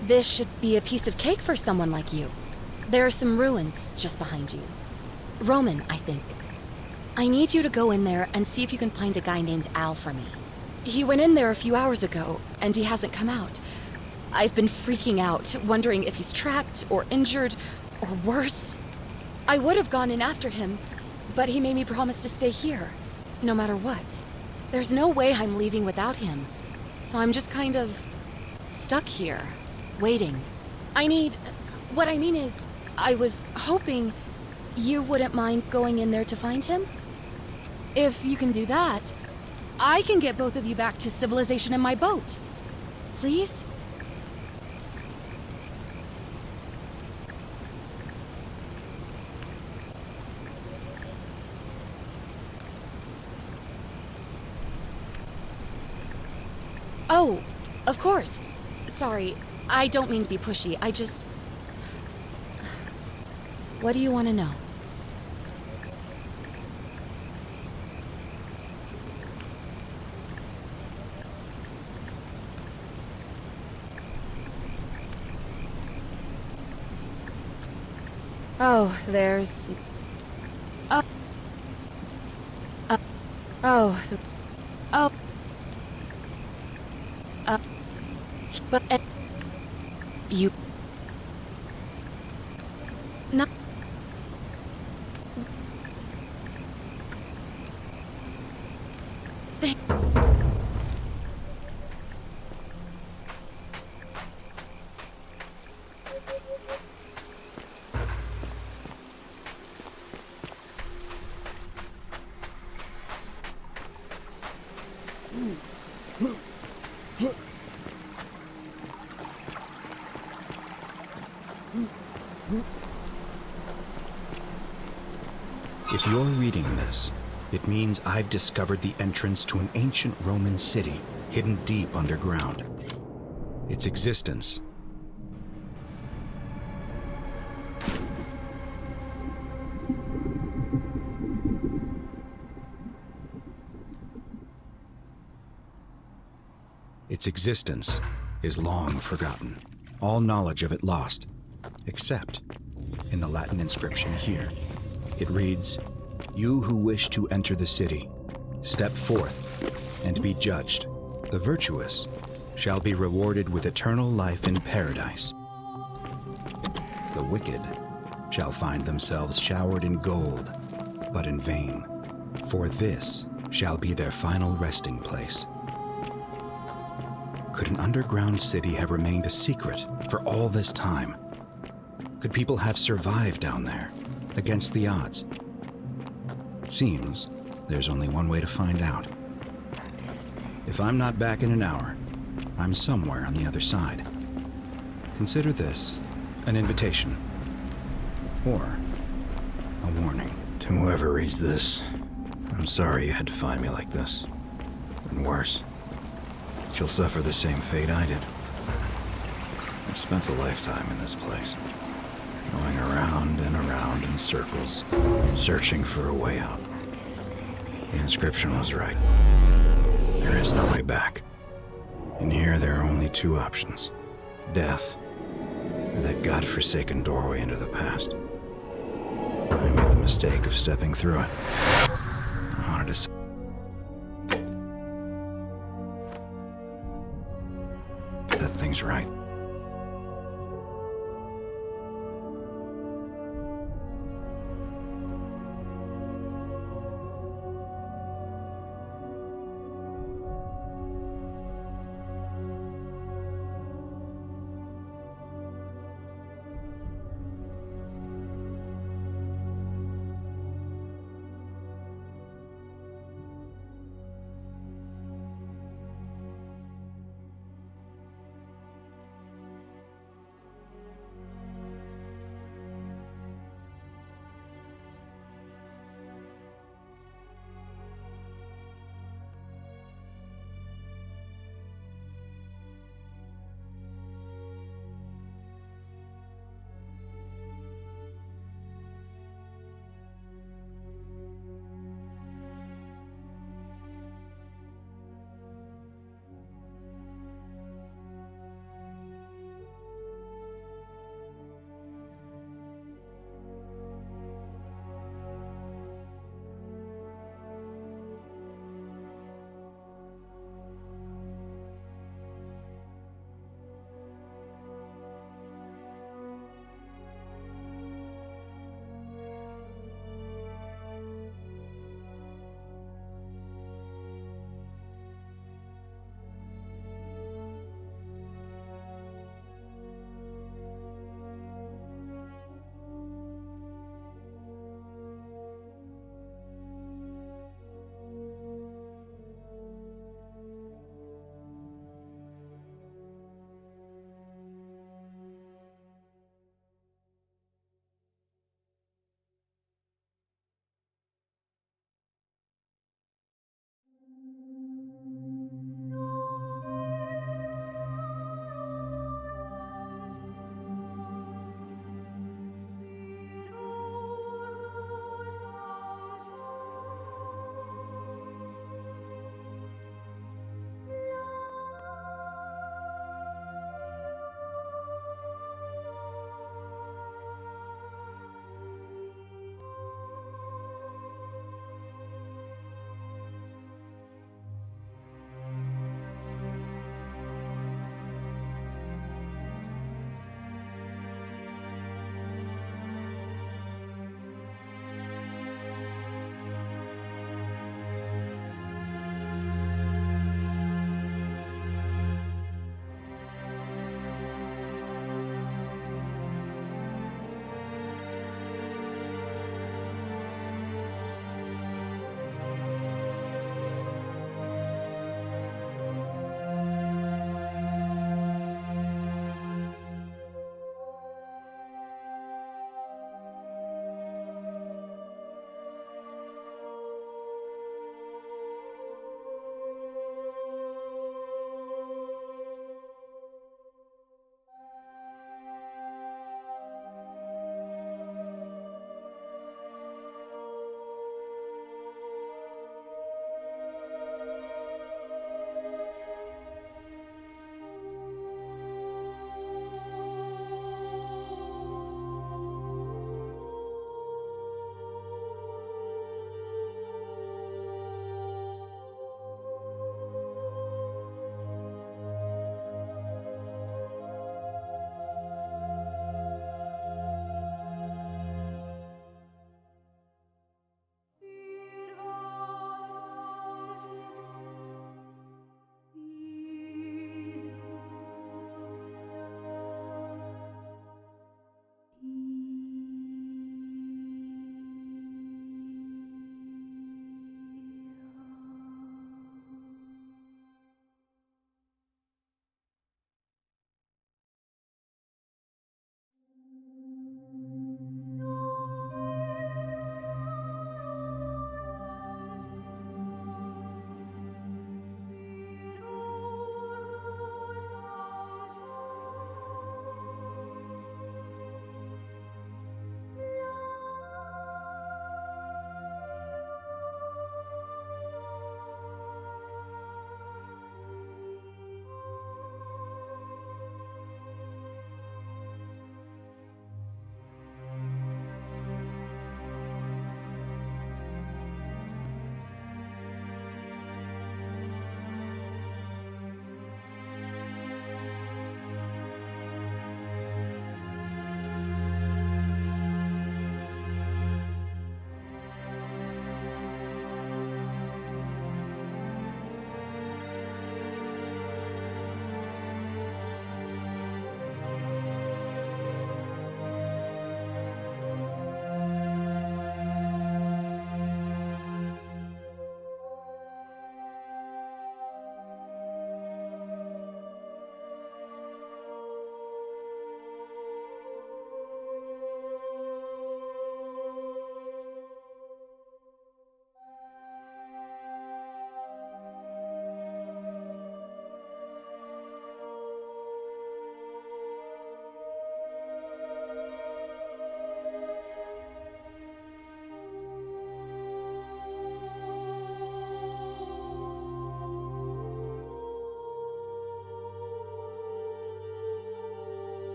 this should be a piece of cake for someone like you. There are some ruins just behind you. Roman, I think. I need you to go in there and see if you can find a guy named Al for me. He went in there a few hours ago, and he hasn't come out. I've been freaking out, wondering if he's trapped or injured or worse. I would have gone in after him, but he made me promise to stay here, no matter what. There's no way I'm leaving without him, so I'm just kind of stuck here, waiting. What I mean is, I was hoping you wouldn't mind going in there to find him. If you can do that, I can get both of you back to civilization in my boat. Please? Oh, of course. Sorry, I don't mean to be pushy. I just... What do you want to know? Oh, there's... Oh. Oh. But... You... No. If you're reading this, it means I've discovered the entrance to an ancient Roman city hidden deep underground. Its existence is long forgotten, all knowledge of it lost, except in the Latin inscription here. It reads, "You who wish to enter the city, step forth and be judged. The virtuous shall be rewarded with eternal life in paradise. The wicked shall find themselves showered in gold, but in vain, for this shall be their final resting place." Could an underground city have remained a secret for all this time? Could people have survived down there, against the odds? It seems there's only one way to find out. If I'm not back in an hour, I'm somewhere on the other side. Consider this an invitation, or a warning. To whoever reads this, I'm sorry you had to find me like this. And worse, you'll suffer the same fate I did. I've spent a lifetime in this place. going around and around in circles, searching for a way out. The inscription was right. There is no way back. In here, there are only two options: death, or that godforsaken doorway into the past. I made the mistake of stepping through it. I wanted to set things right.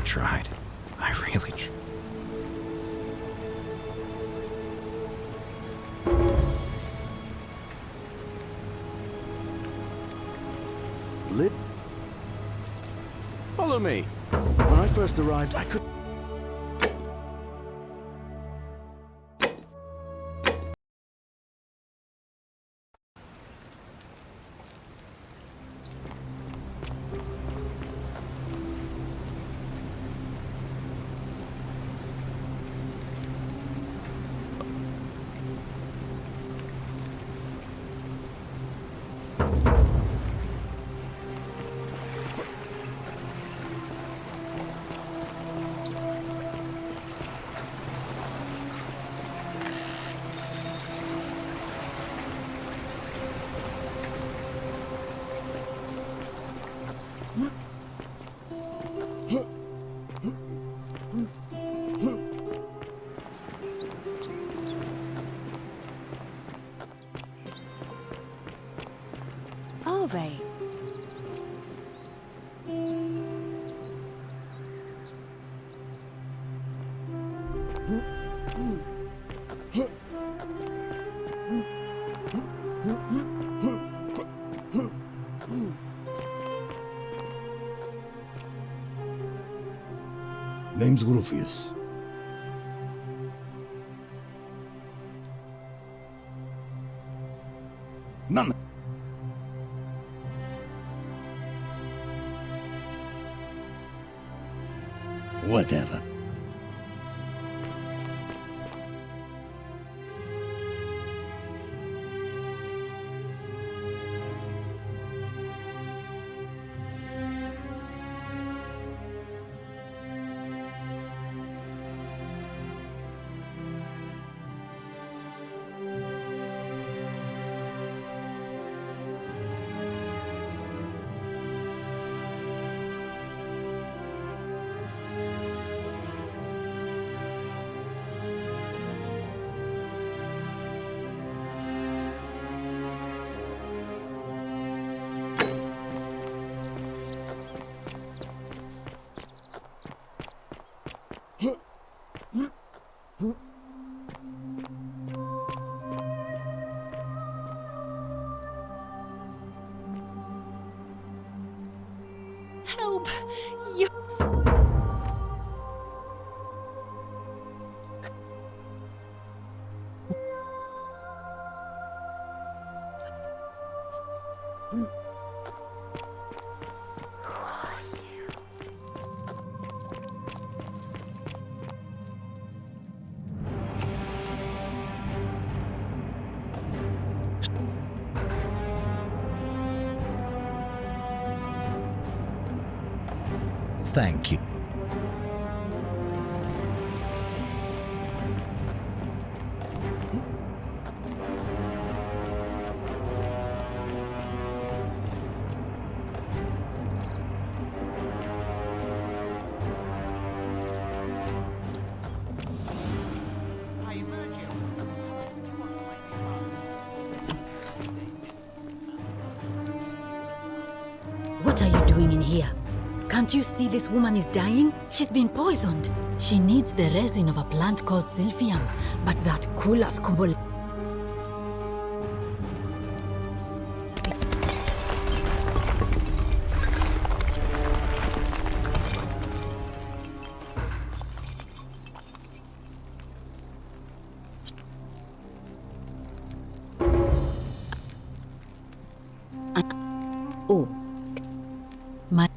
tried. I really tried. Follow me. When I first arrived, I could... Are they? Name's Rufius. None. Whatever. Help! You... Thank you. What are you doing in here? Can't you see this woman is dying? She's been poisoned. She needs the resin of a plant called Silphium, but that Kulas Kubul... Oh. My...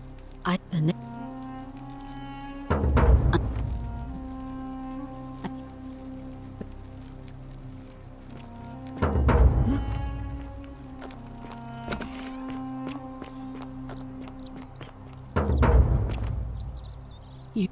the next... You...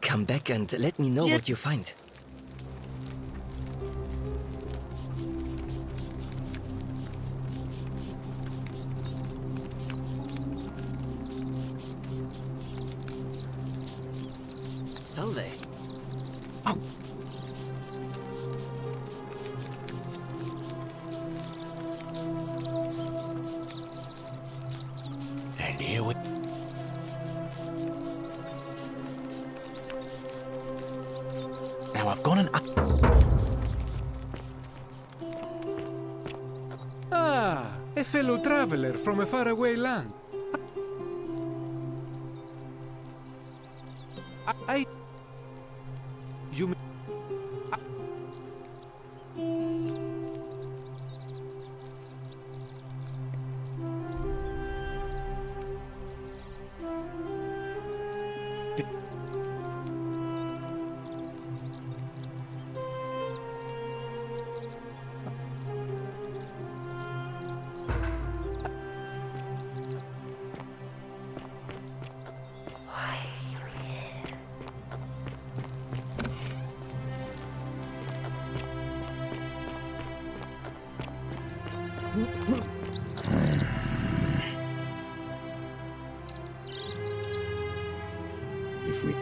Come back and let me know what you find. Salve. Oh. And here we... Now I've got an... Ah, a fellow traveler from a faraway land. You mean... If we...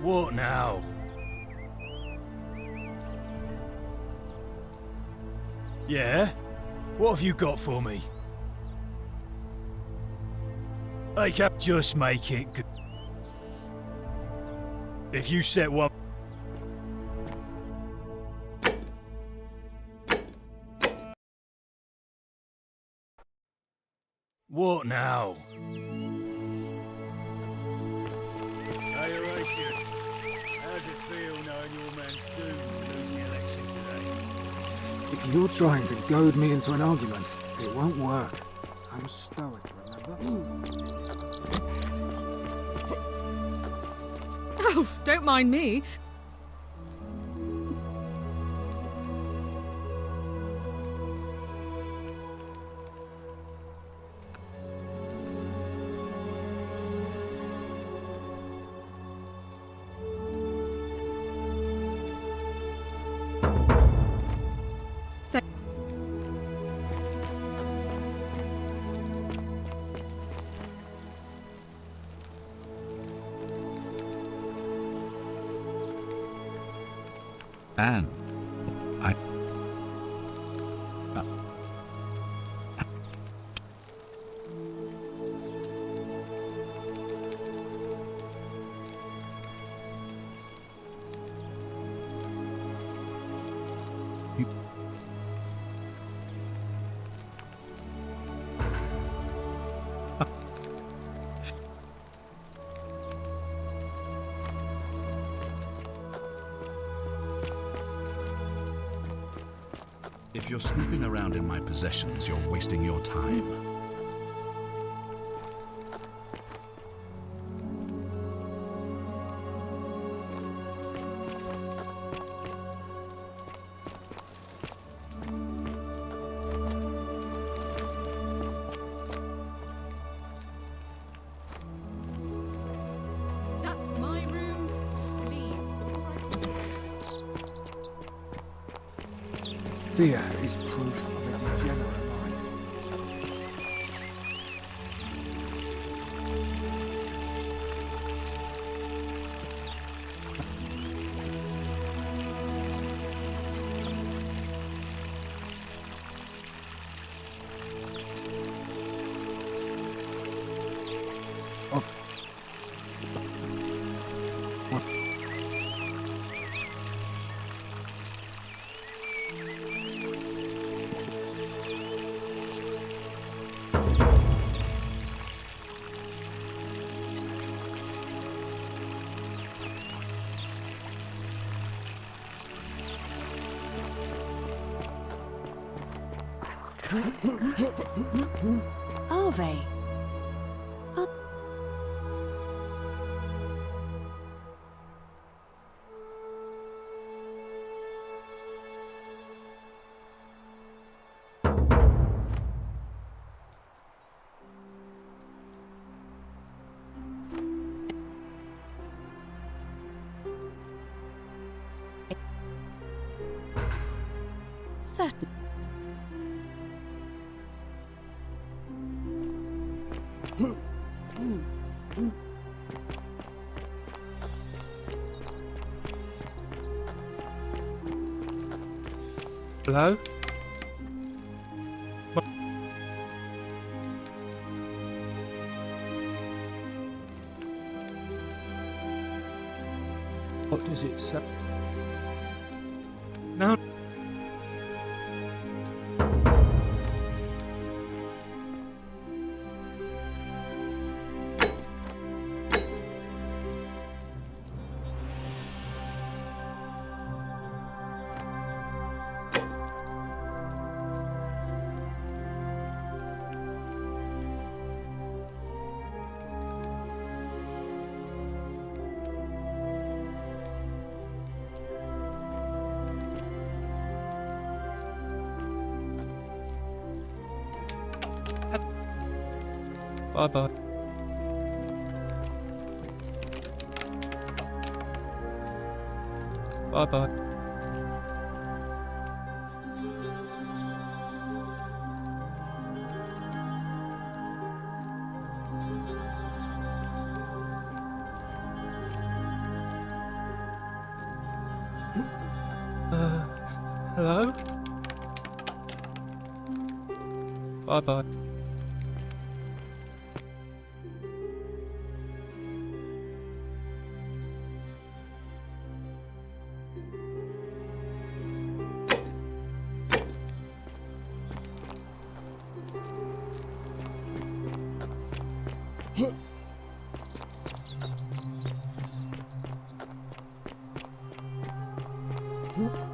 What now? Yeah? What have you got for me? I can just make it good. If you set one... What now? Hey, Horatius. How's it feel knowing your man's doomed to lose the election today? If you're trying to goad me into an argument, it won't work. I'm stoic, remember? Oh, don't mind me. Anne, I... If you're snooping around in my possessions, you're wasting your time. That's my room. Leave. Fear is proof of a degenerate mind. Of what? Are they? Certainly. Hello? What does it say? No. Bye-bye. Bye-bye. Hello? Bye-bye.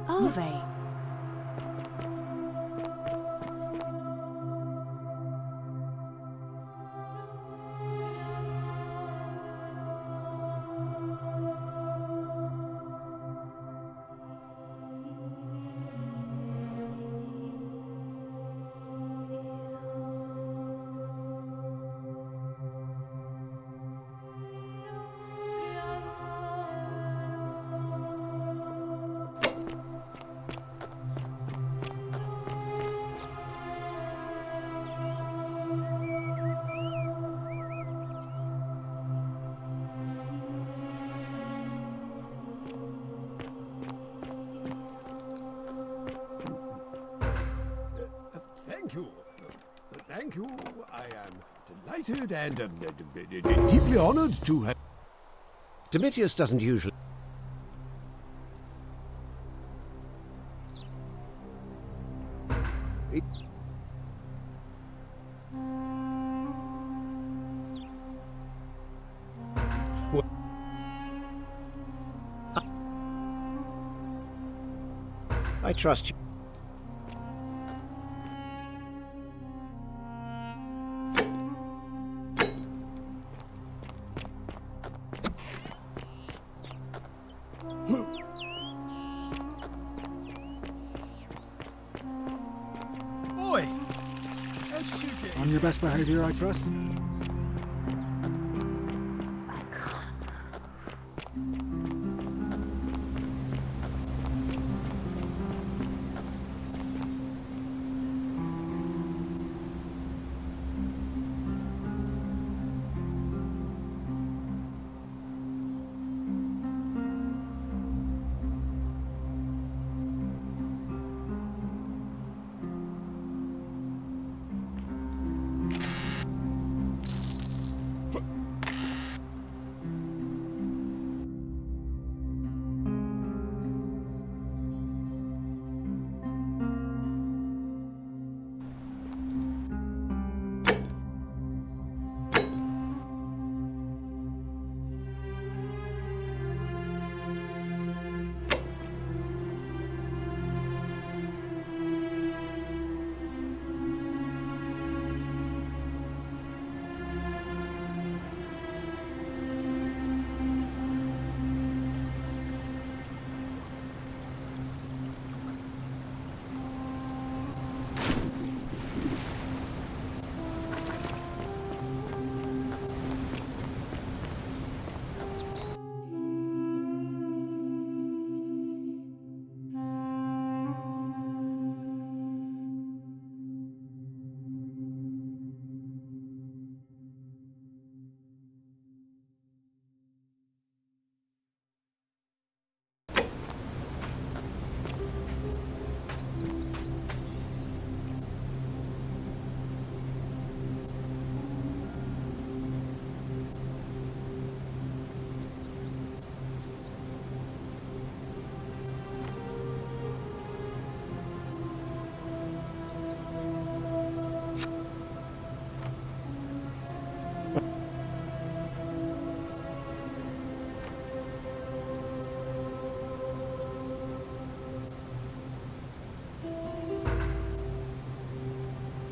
Ove. Thank you. Thank you. I am delighted and deeply honored to have... Domitius doesn't usually... I trust you. Boy! How did you get On your best behavior, I trust.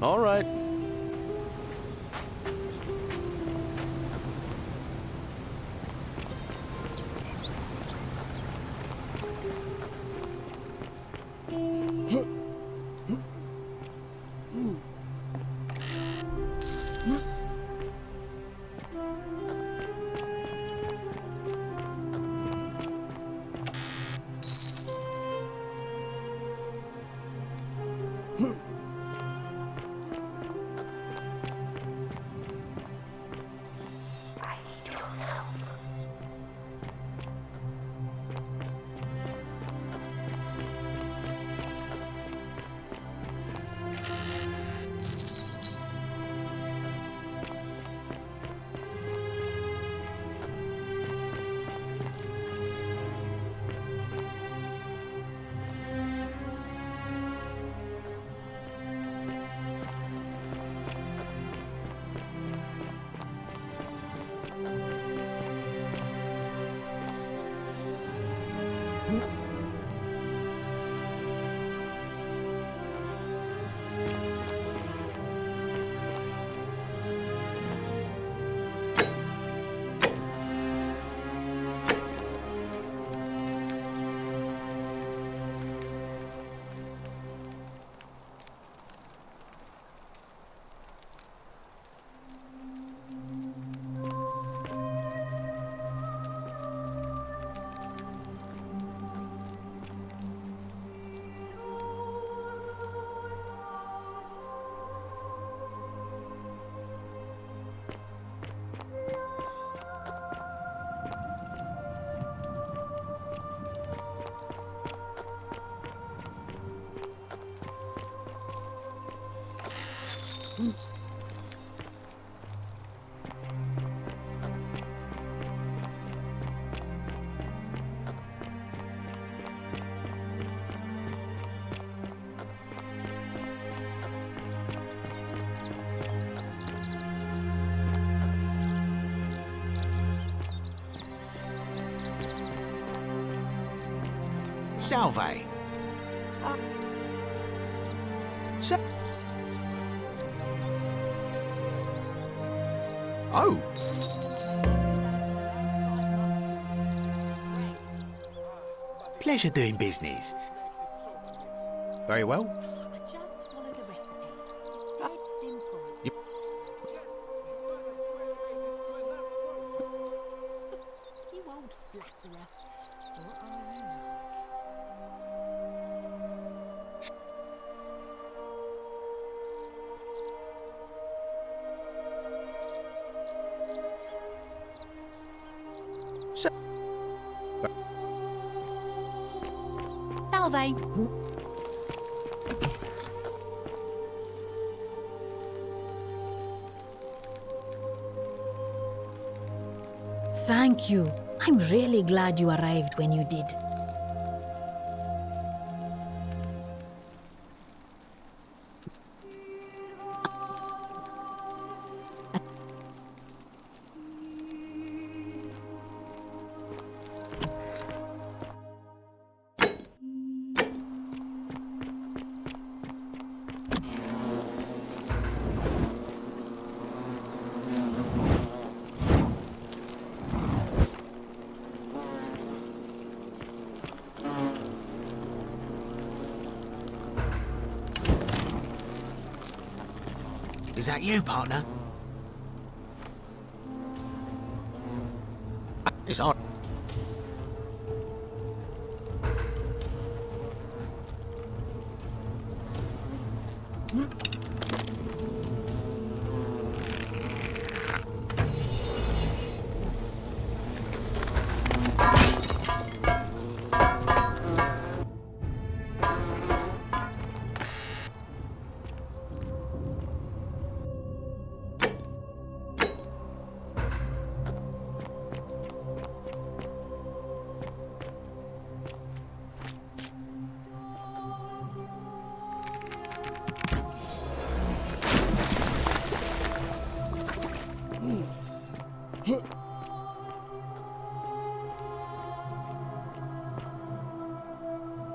All right. Salve. Oh. Pleasure doing business. Very well. Just follow the recipe. It's dead simple. You old flatterer. What are you like? Salve. Thank you. I'm really glad you arrived when you did. Is that you, partner? It's on.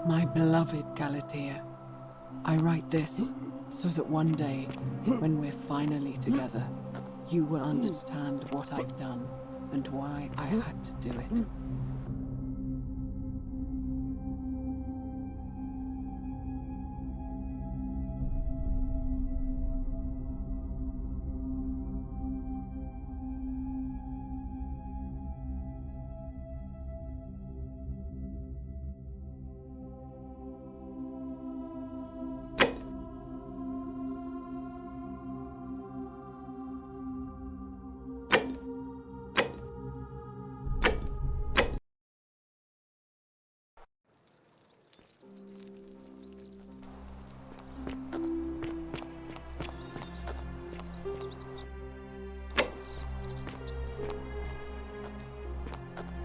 My beloved Galatea, I write this so that one day, when we're finally together, you will understand what I've done and why I had to do it.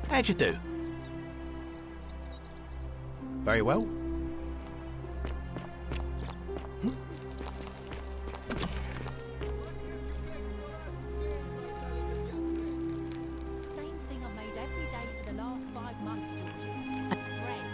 How'd you do? Very well. Same thing I made every day for the last 5 months, Georgie. Bread.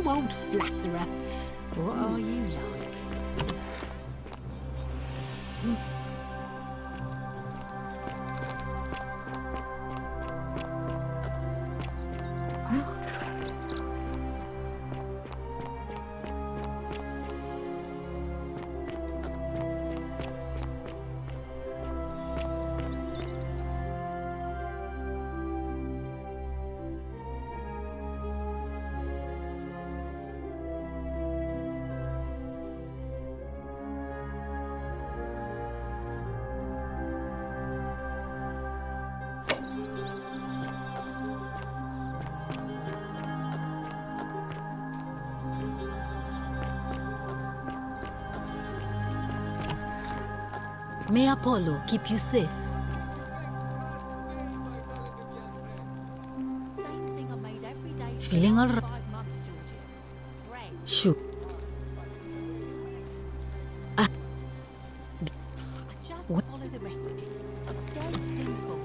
old flatterer. What are you like? May Apollo keep you safe. Feeling all right? Sure. Just follow the recipe. It's dead simple.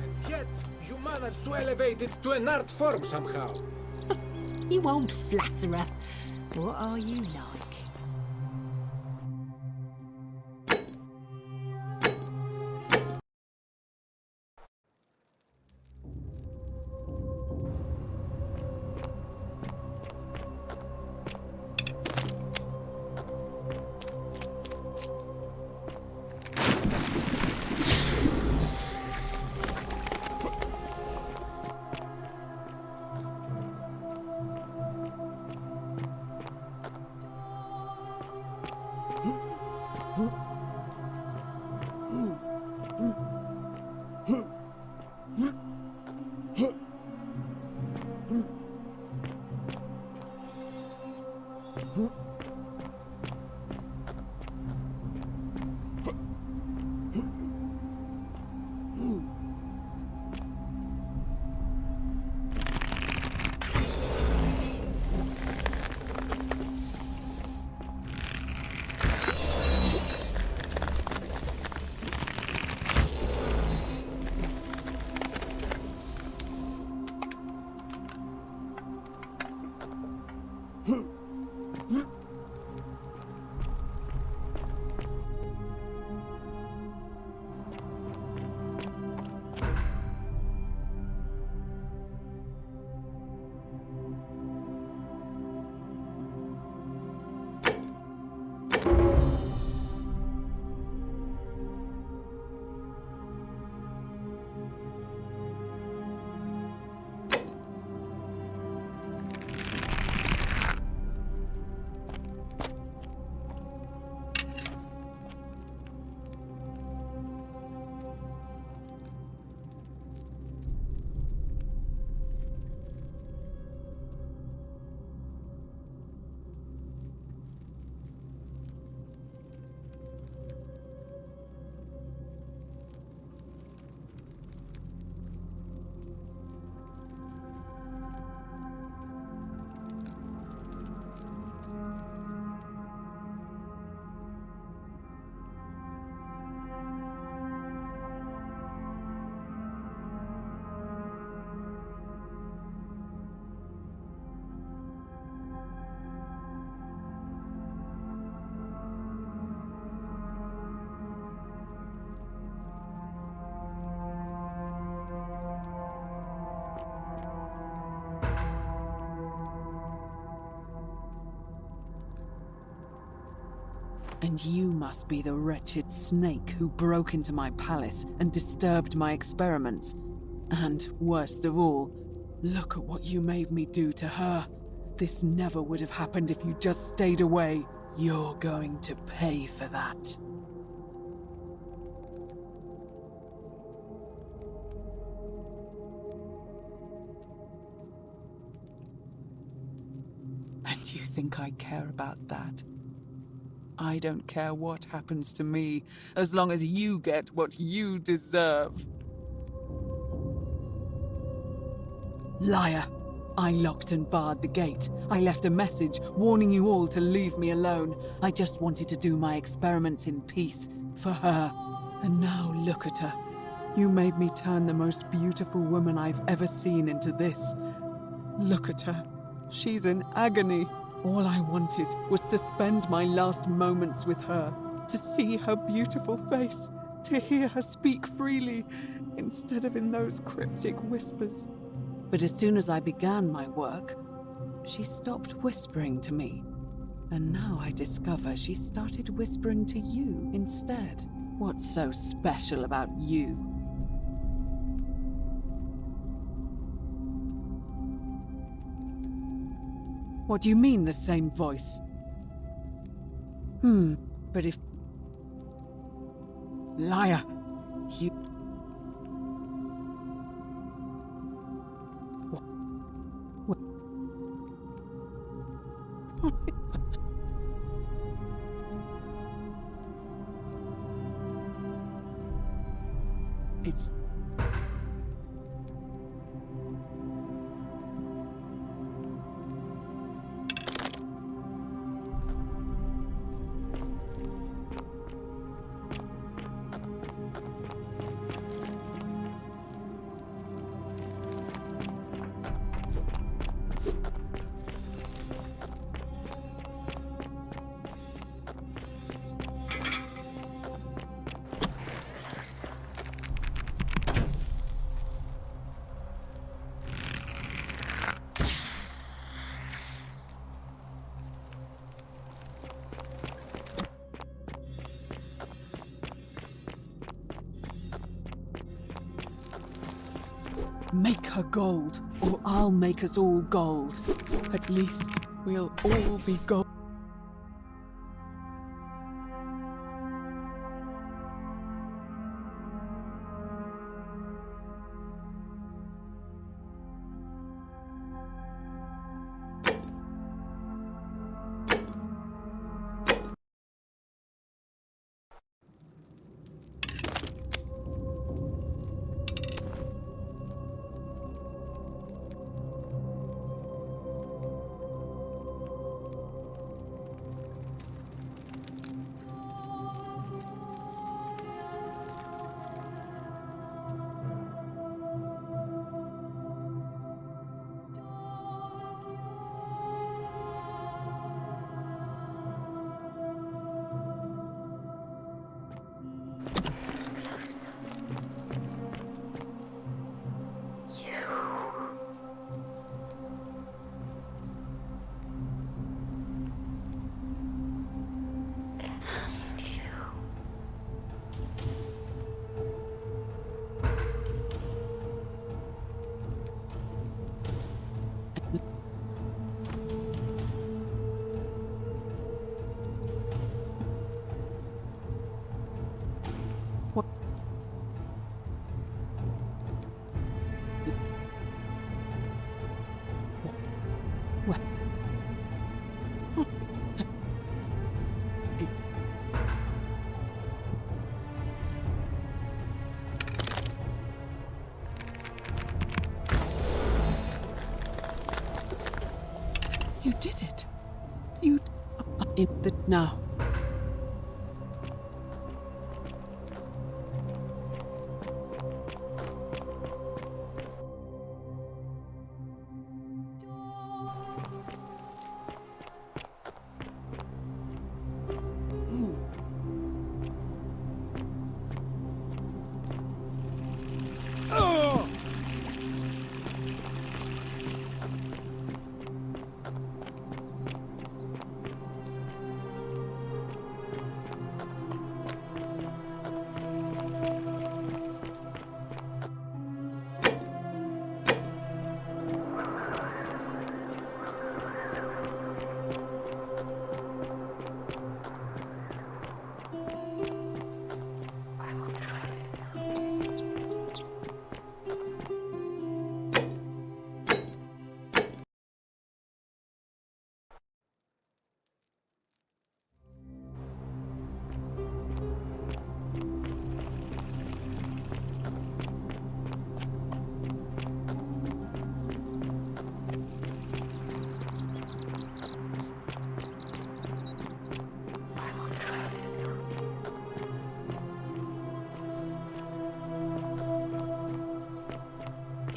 And yet, you managed to elevate it to an art form somehow. You old flatterer. What are you like? And you must be the wretched snake who broke into my palace and disturbed my experiments. And, worst of all, look at what you made me do to her. This never would have happened if you just stayed away. You're going to pay for that. And you think I care about that? I don't care what happens to me, as long as you get what you deserve. Liar! I locked and barred the gate. I left a message warning you all to leave me alone. I just wanted to do my experiments in peace, for her. And now look at her. You made me turn the most beautiful woman I've ever seen into this. Look at her. She's in agony. All I wanted was to spend my last moments with her, to see her beautiful face, to hear her speak freely, instead of in those cryptic whispers. But as soon as I began my work, she stopped whispering to me. And now I discover she started whispering to you instead. What's so special about you? What do you mean, the same voice? But if... Liar! You... It's... Make her gold, or I'll make us all gold. At least we'll all be gold. You did it. You... In the... Now.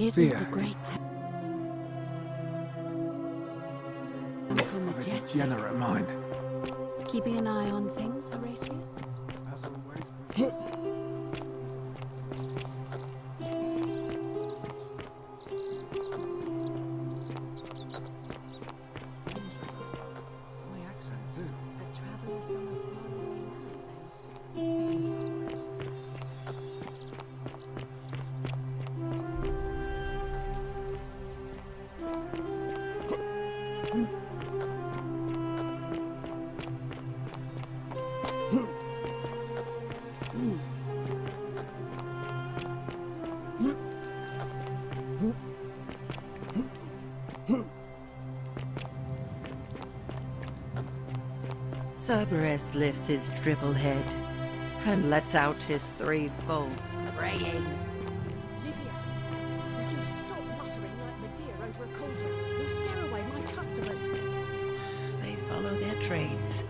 Isn't the great... majestic. degenerate mind. Keeping an eye on things, Horatius? As always. Cerberus lifts his triple head and lets out his threefold braying. Livia, would you stop muttering like Medea over a cauldron? You'll scare away my customers. They follow their trades,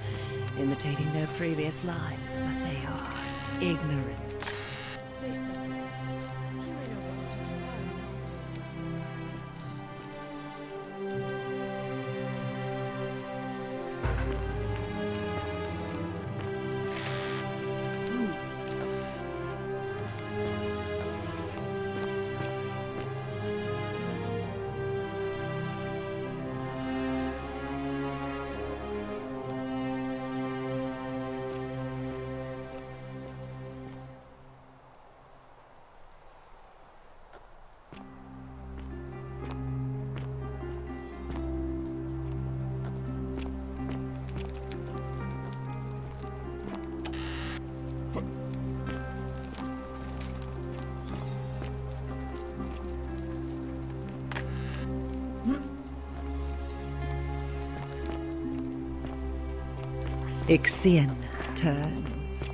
imitating their previous lives, but they are ignorant. Listen, you're in a world of your own. Ixion turns.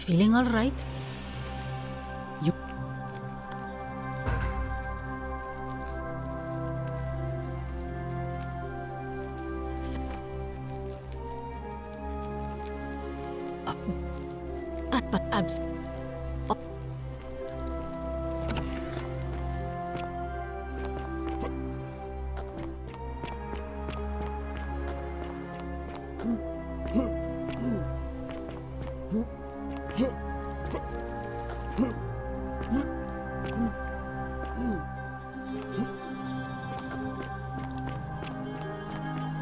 Feeling all right? You... But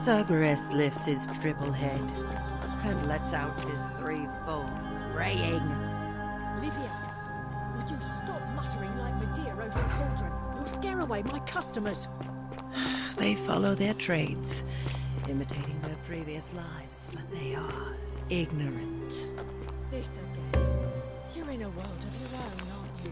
Cerberus lifts his triple head and lets out his threefold braying. Livia, would you stop muttering like Medea over a cauldron? You'll scare away my customers. They follow their trades, imitating their previous lives, but they are ignorant. This again. You're in a world of your own, aren't you?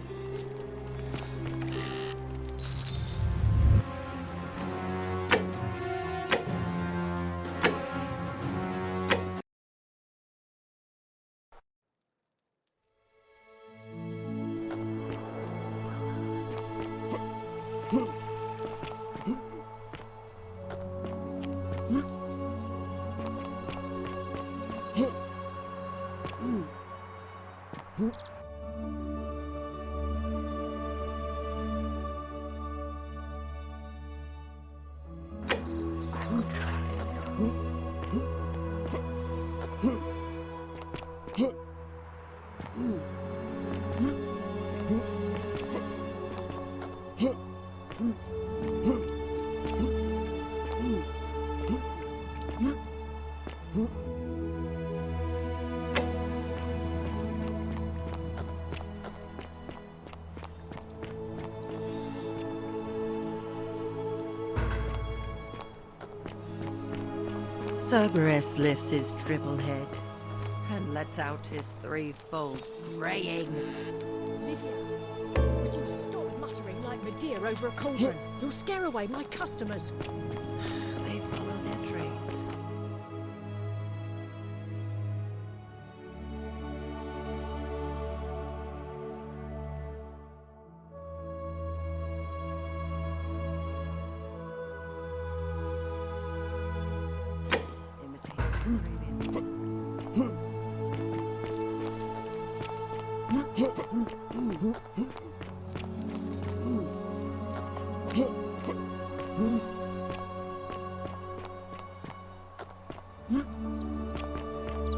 Cerberus lifts his triple head and lets out his threefold braying. Livia, would you stop muttering like Medea over a cauldron? You'll scare away my customers. They follow their trades.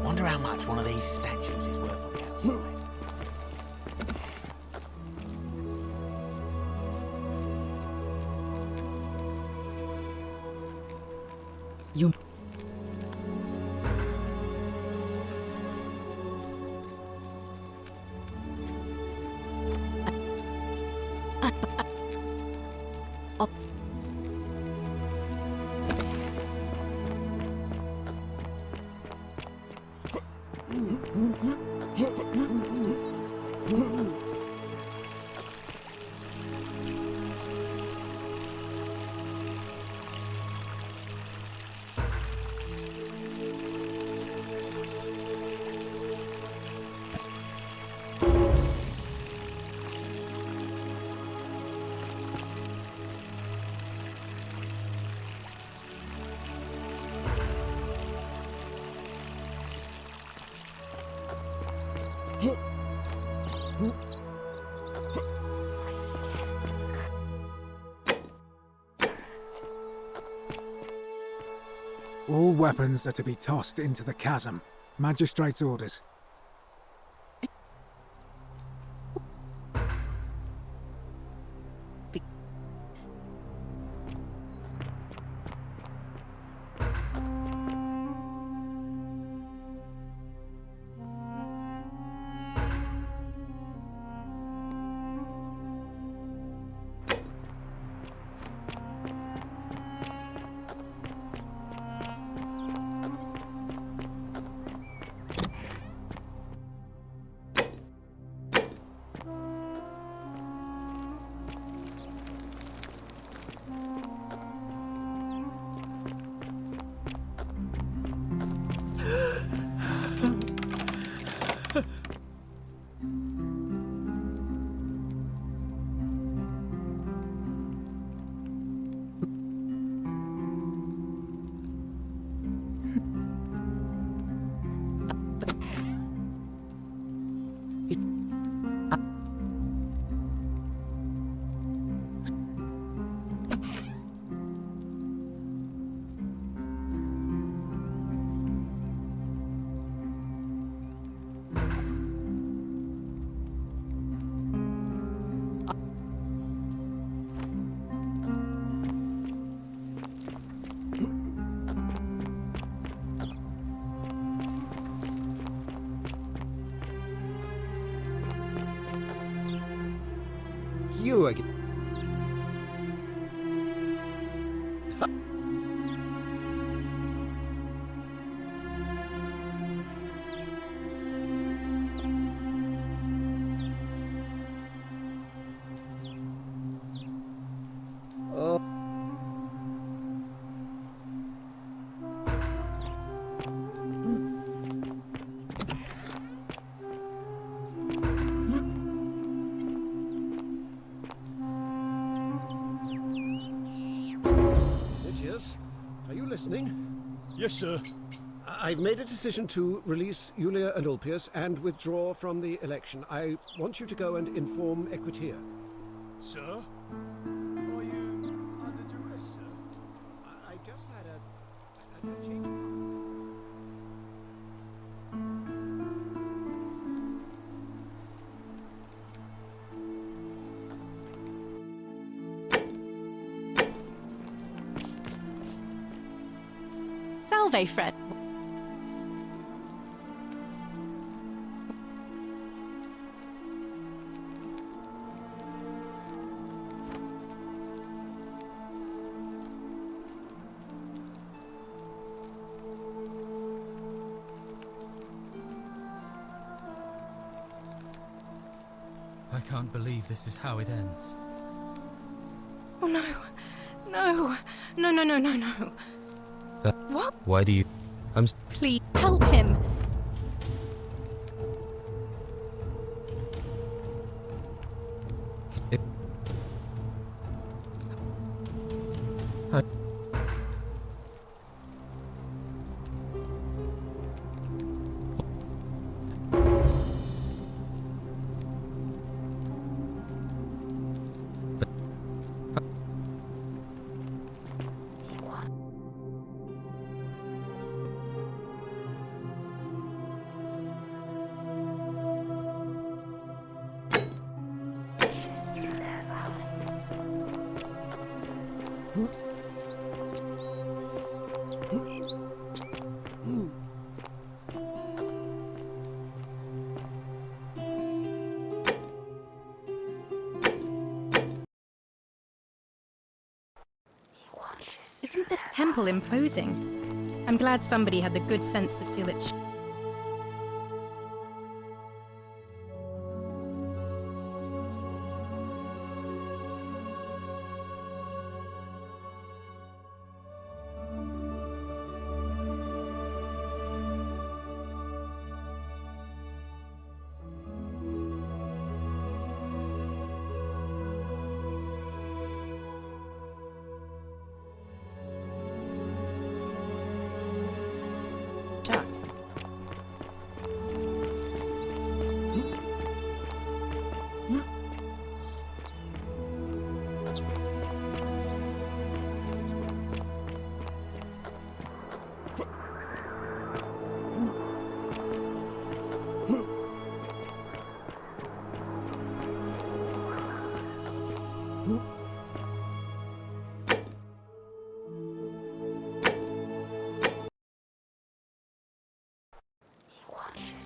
Wonder how much one of these statues is worth on the outside. You... All weapons are to be tossed into the chasm. Magistrate's orders. You again. Ulpius, are you listening? Yes, sir. I've made a decision to release Julia and Ulpius and withdraw from the election. I want you to go and inform Equitia. Sir? Are you under duress, sir? I just had a change of heart. Salve, Fred. I can't believe this is how it ends. Oh no. No. No, no, no, no, no. What? Why do you... Please, help him. Isn't this temple imposing? I'm glad somebody had the good sense to seal it shut.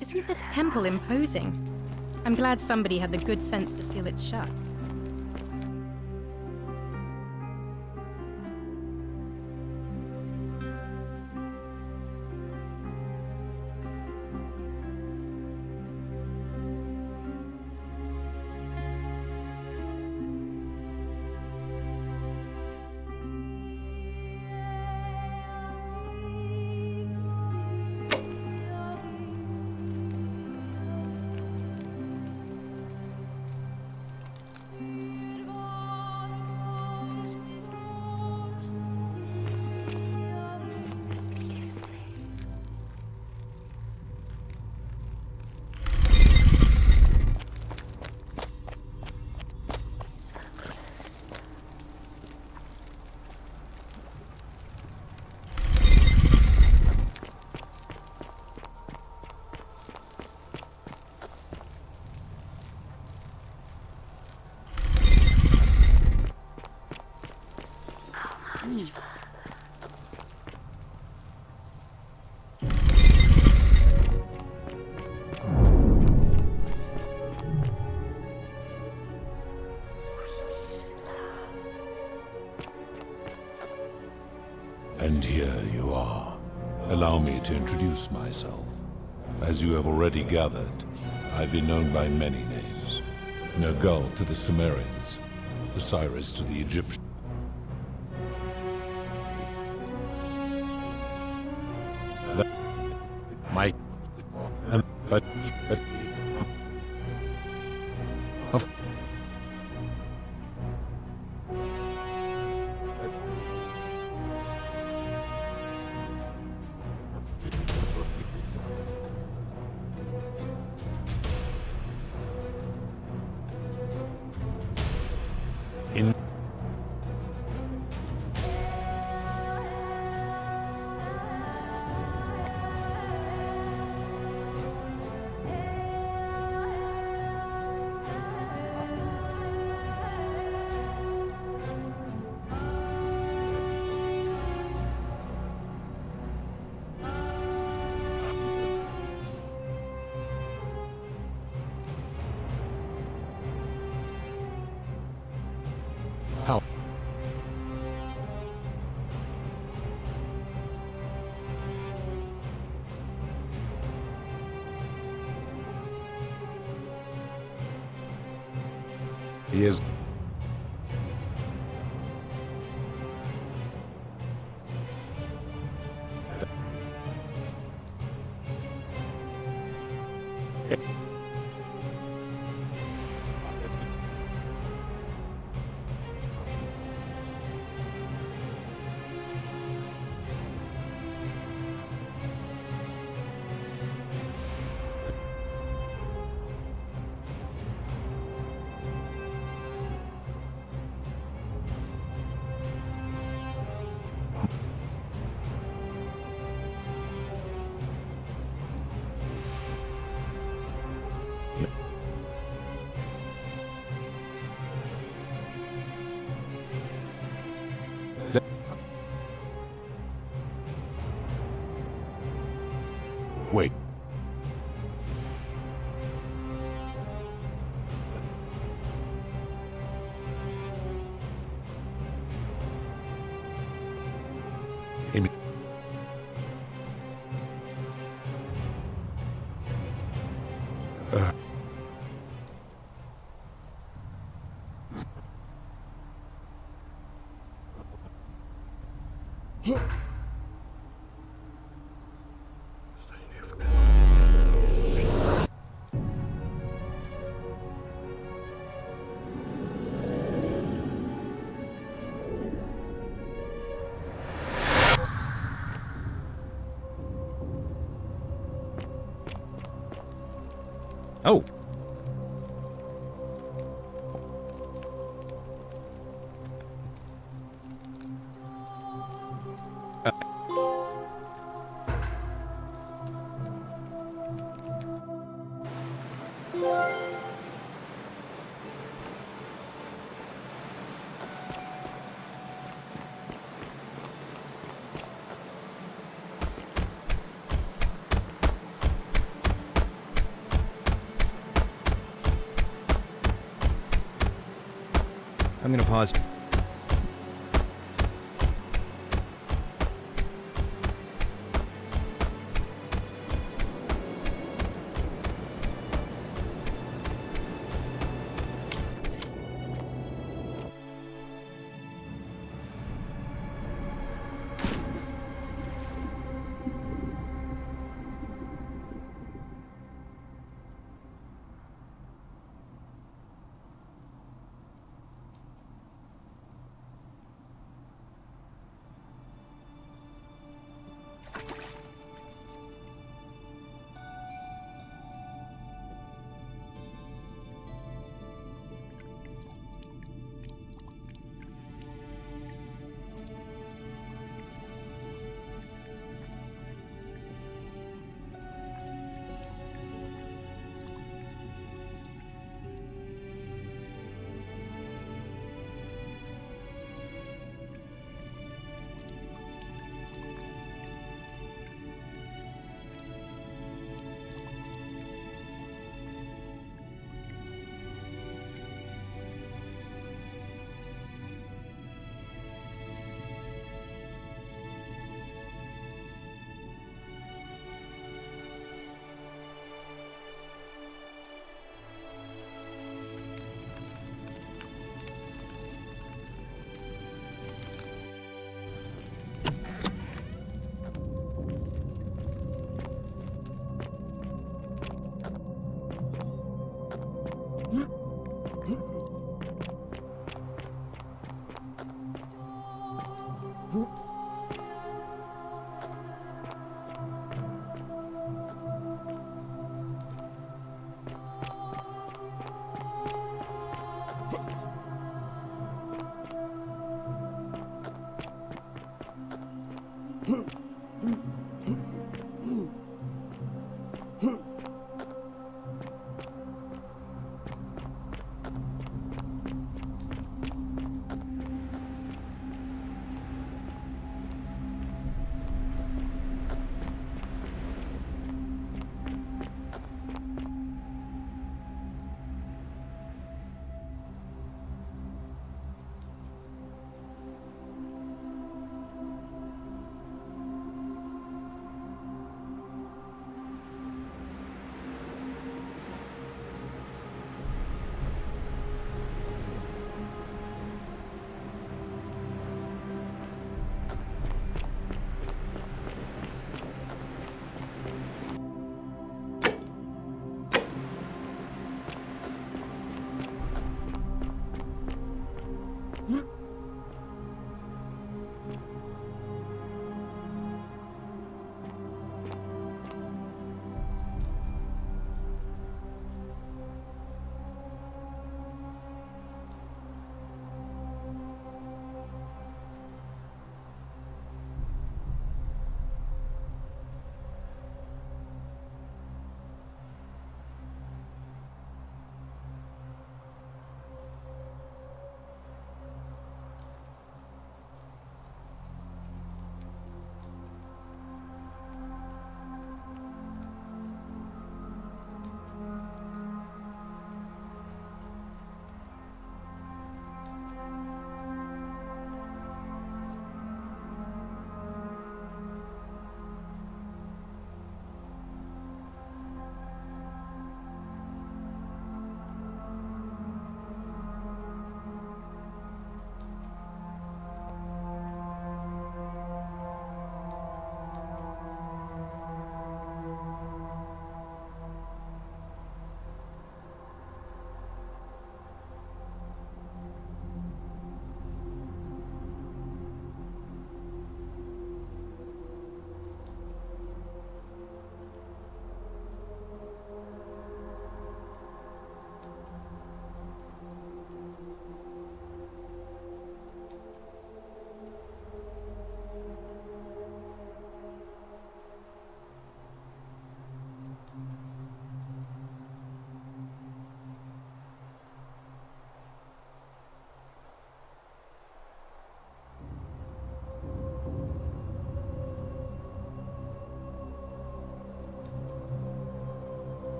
Isn't this temple imposing? I'm glad somebody had the good sense to seal it shut. And here you are. Allow me to introduce myself. As you have already gathered, I've been known by many names. Nergal to the Sumerians, Osiris to the Egyptians. He is... Wait. In... Oh. I'm gonna pause.